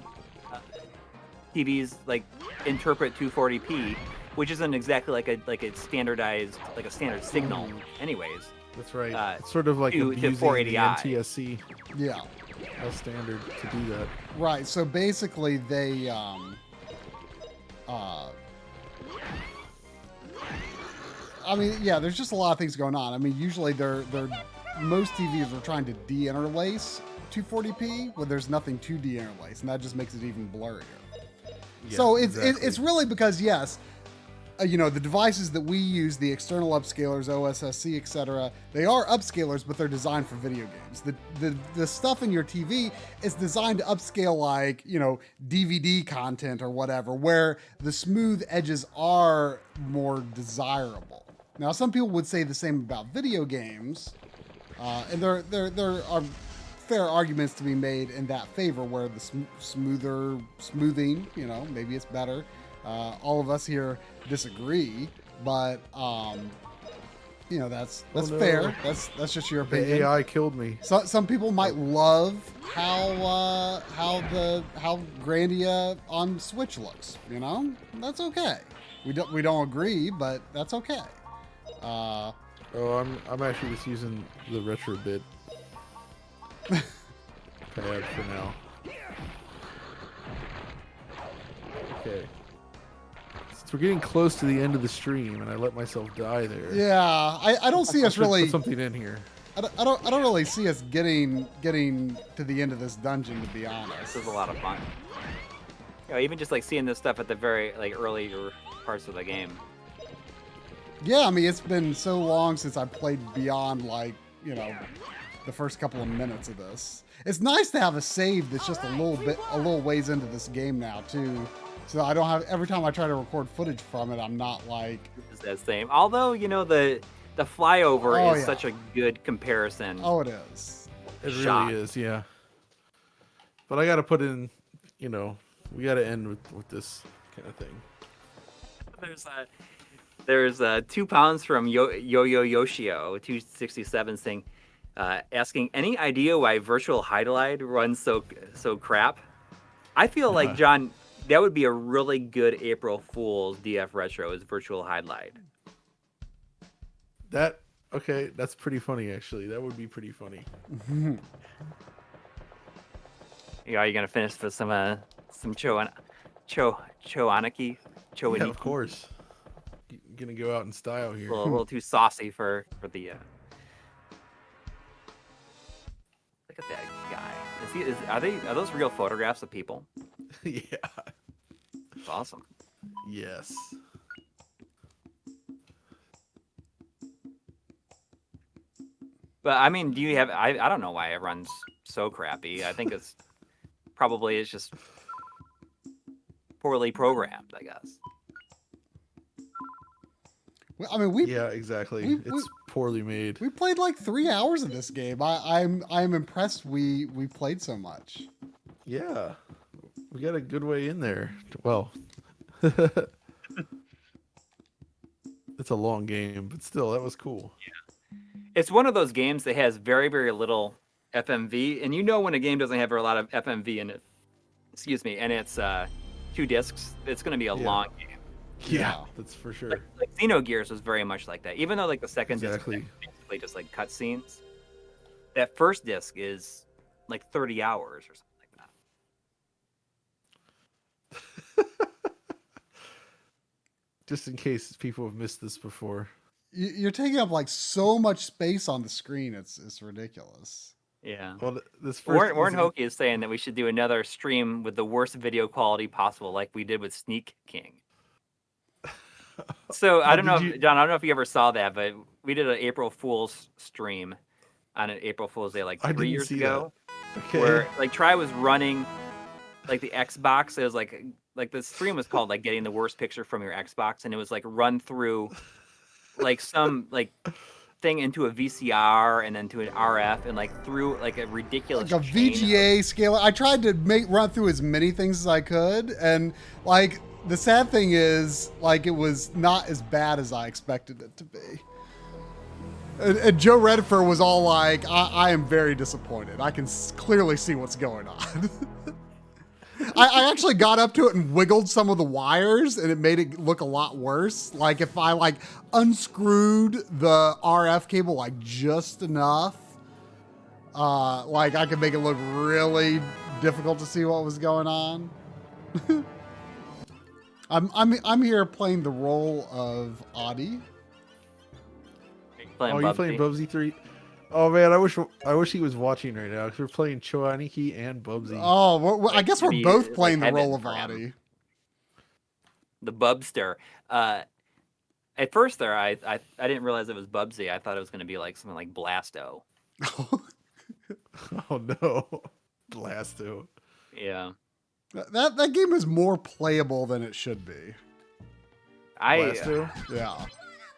TVs like interpret 240p, which isn't exactly like a standardized like a standard signal, anyways. That's right. It's sort of like to abusing 480i. the NTSC. Yeah. As standard to do that. Right. So basically, they I mean, yeah. There's just a lot of things going on. I mean, usually most TVs are trying to de-interlace 240p, where there's nothing to de-interlace, and that just makes it even blurrier. Yeah, so it's exactly. it's really because yes, the devices that we use, the external upscalers, OSSC, etc., they are upscalers, but they're designed for video games. The stuff in your TV is designed to upscale like, DVD content or whatever, where the smooth edges are more desirable. Now, some people would say the same about video games, and there are fair arguments to be made in that favor, where the smoothing, maybe it's better. All of us here disagree, but that's fair. That's just your opinion. The AI killed me. So some people might love how Grandia on Switch looks. That's okay. We don't agree, but that's okay. I'm actually just using the Retrode pad for now. Okay. Since we're getting close to the end of the stream, and I let myself die there. Yeah, I don't see us really put something in here. I don't really see us getting to the end of this dungeon, to be honest. This is a lot of fun. Even just like seeing this stuff at the very earlier parts of the game. Yeah, I mean, it's been so long since I played beyond the first couple of minutes of this. It's nice to have a save that's just a little ways into this game now too. So I don't have, every time I try to record footage from it, I'm not like... It's that same. Although, the flyover is such a good comparison. Oh, it is. It really is, yeah. But I got to put in, we got to end with this kind of thing. There's 2 pounds from Yo-Yo Yoshio, 267, saying, asking, any idea why virtual highlight runs so crap? I feel like, John... That would be a really good April Fool's DF Retro is virtual highlight. That's pretty funny actually. That would be pretty funny. Are you gonna finish with some Aniki? Yeah, of course. Gonna go out in style here. A little too saucy for the. Look at that guy. Are those real photographs of people? Yeah. It's awesome. Yes. But I mean, do you have? I don't know why it runs so crappy. I think it's just poorly programmed, I guess. Well, I mean, yeah, exactly. It's poorly made. We played like 3 hours of this game. I'm impressed. We played so much. Yeah. We got a good way in there. Well, it's a long game, but still, that was cool. Yeah. It's one of those games that has very, very little FMV, and when a game doesn't have a lot of FMV in it, and it's 2 discs, it's going to be a long game. Yeah, that's for sure. Like Xenogears was very much like that. Even though the second disc is basically just cutscenes, that first disc is 30 hours or something. Just in case people have missed this before. You're taking up so much space on the screen. It's ridiculous. Yeah. Well, Warren Hokie is saying that we should do another stream with the worst video quality possible, like we did with Sneak King. So I don't know, John. I don't know if you ever saw that, but we did an April Fool's stream on an April Fool's Day 3 years ago, where Try was running the Xbox. It was the stream was called getting the worst picture from your Xbox, and it was run through some thing into a VCR and then to an RF and through a ridiculous a VGA scaler. I tried to run through as many things as I could, and the sad thing is it was not as bad as I expected it to be. And Joe Redford was all I am very disappointed. I can clearly see what's going on. I actually got up to it and wiggled some of the wires, and it made it look a lot worse. If I unscrewed the RF cable just enough, I could make it look really difficult to see what was going on. I'm here playing the role of Audie. You're playing Bubsy 3? Oh man, I wish he was watching right now because we're playing Aniki and Bubsy. Oh, I guess we're both playing the role of Audie. The Bubster. At first, I didn't realize it was Bubsy. I thought it was going to be like something like Blasto. Oh no, Blasto. Yeah. That game is more playable than it should be. Blasto? Yeah.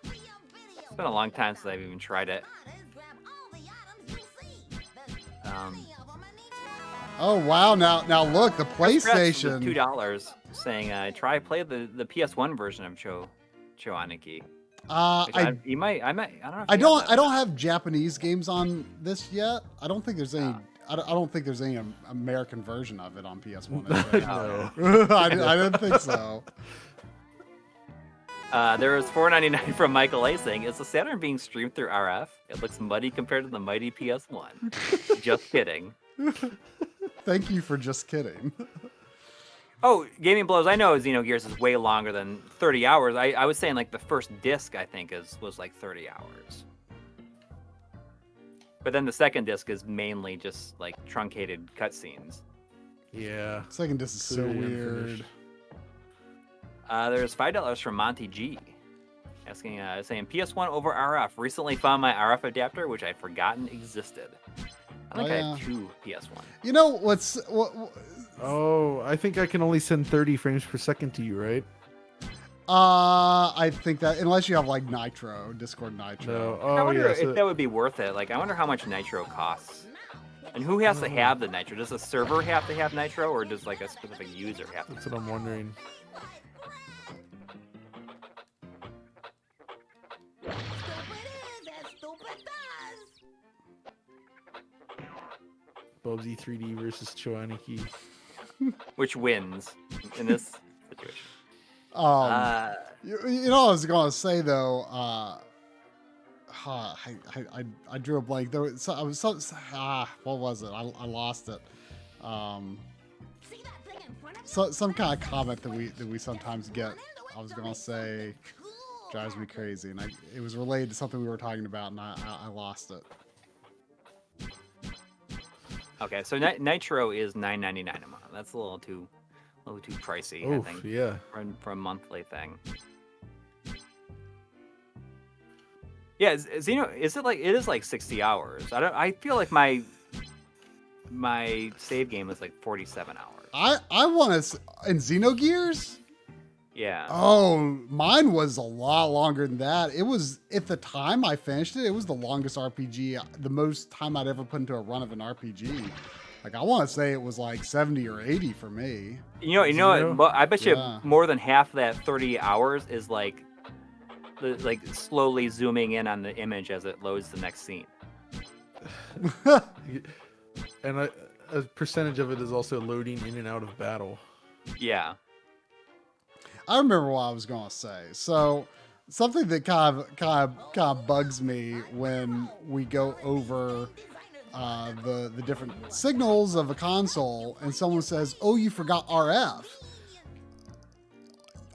It's been a long time since I've even tried it. Oh wow! Now look, the PlayStation. $2 saying play the PS1 version of Cho Aniki. I don't know. I don't have Japanese games on this yet. I don't think there's any. I don't think there's any American version of it on PS1. No. I didn't think so. There was $4.99 from Michael A saying, "Is the Saturn being streamed through RF? It looks muddy compared to the mighty PS1." Just kidding. Thank you for just kidding. Oh, Gaming Blows, I know Xenogears is way longer than 30 hours. I was saying like the first disc, I think, was like 30 hours. But then the second disc is mainly just like truncated cutscenes. Yeah. Second disc is so weird. There's $5 from Monty G. Asking, saying PS1 over RF. Recently found my RF adapter, which I'd forgotten existed. I think I had 2 PS1. You know what? Oh, I think I can only send 30 frames per second to you, right? I think that unless you have like Nitro, Discord Nitro. No. I Oh, wonder yeah. if that would be worth it. Like, I wonder how much Nitro costs. And who has to have the Nitro? Does a server have to have Nitro, or does like a specific user have to? That's what I'm wondering. Bubsy 3D versus Cho Aniki. Which wins in this situation? You know what I was gonna say though. I drew a blank. There was what was it? I lost it. Some kind of comment that we sometimes get. I was gonna say drives me crazy, and it was related to something we were talking about, and I lost it. Okay, so Nitro is $9.99 a month. That's a little too pricey, I think. Yeah. For a monthly thing. Yeah, Xeno, is it like 60 hours? I feel like my save game is like 47 hours. I want to in Xenogears. Yeah. Oh, mine was a lot longer than that. It was, at the time I finished it, it was the longest RPG, the most time I'd ever put into a run of an RPG. Like, I want to say it was like 70 or 80 for me. You know what? I bet you more than half of that 30 hours is like slowly zooming in on the image as it loads the next scene. And a percentage of it is also loading in and out of battle. Yeah. I remember what I was going to say. So something that kind of bugs me when we go over the different signals of a console and someone says, "Oh, you forgot RF."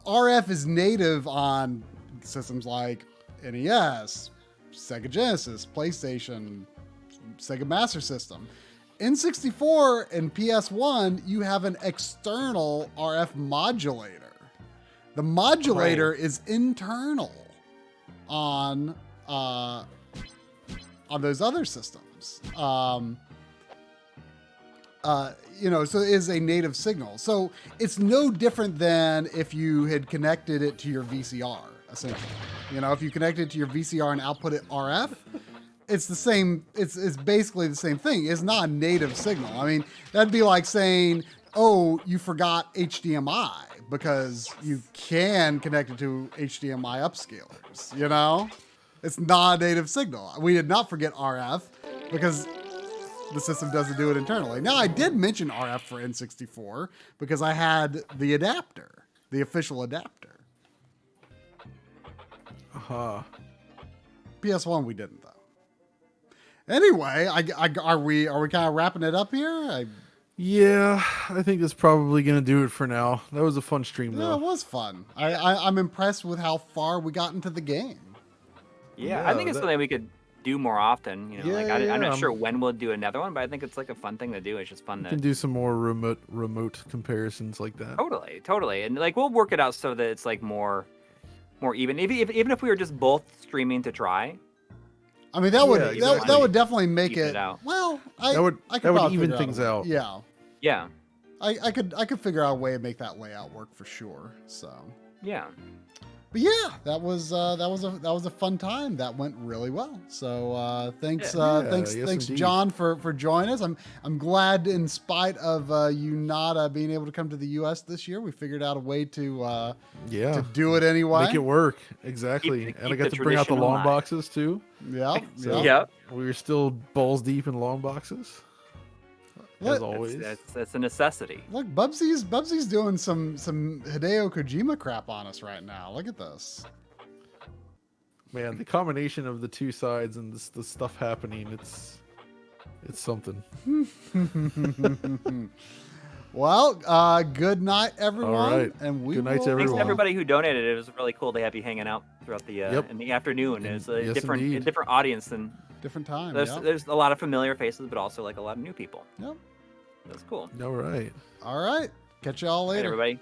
RF is native on systems like NES, Sega Genesis, PlayStation, Sega Master System. N64 and PS1, you have an external RF modulator. The modulator is internal on those other systems. So it is a native signal. So it's no different than if you had connected it to your VCR, essentially. If you connected it to your VCR and output it RF, it's the same. It's basically the same thing. It's not a native signal. I mean, that'd be like saying, "Oh, you forgot HDMI," because you can connect it to HDMI upscalers. It's not a native signal. We did not forget RF because the system doesn't do it internally. Now, I did mention RF for N64 because I had the adapter, the official adapter. PS1 we didn't though. Anyway, are we kind of wrapping it up here? Yeah, I think that's probably going to do it for now. That was a fun stream, though. Yeah, it was fun. I'm impressed with how far we got into the game. Yeah, I think it's something we could do more often. I'm not sure when we'll do another one, but I think it's like a fun thing to do. It's just fun to do some more remote comparisons like that. Totally, and like we'll work it out so that it's like more more even. Even if we were just both streaming to try. I mean, that would Yeah, that, exactly. that would definitely make Even it. it out. Well, I That would probably even figure things a way. out. Yeah, Yeah. I could figure out a way to make that layout work for sure. So, Yeah. but yeah, that was a fun time. That went really well. So thanks thanks yes, thanks indeed. John for joining us. I'm glad in spite of you not being able to come to the U.S. this year, we figured out a way to do it anyway. Make it work. Exactly. Keep And I the got to bring out the tradition long alive. boxes too. Yep. So yep. we were still balls deep in long boxes. What? As always. That's a necessity. Look, Bubsy's doing some Hideo Kojima crap on us right now. Look at this. Man, the combination of the two sides and the stuff happening, it's something. Well, good night, everyone. All right. And we Good night to will- Thanks everyone. to everybody who donated. It was really cool to have you hanging out throughout the in the afternoon. It was a Yes, different indeed. audience than Different time. there's Yep. there's a lot of familiar faces, but also like a lot of new people. Yep. That's cool. All right. All right. Catch y'all All right, later. everybody.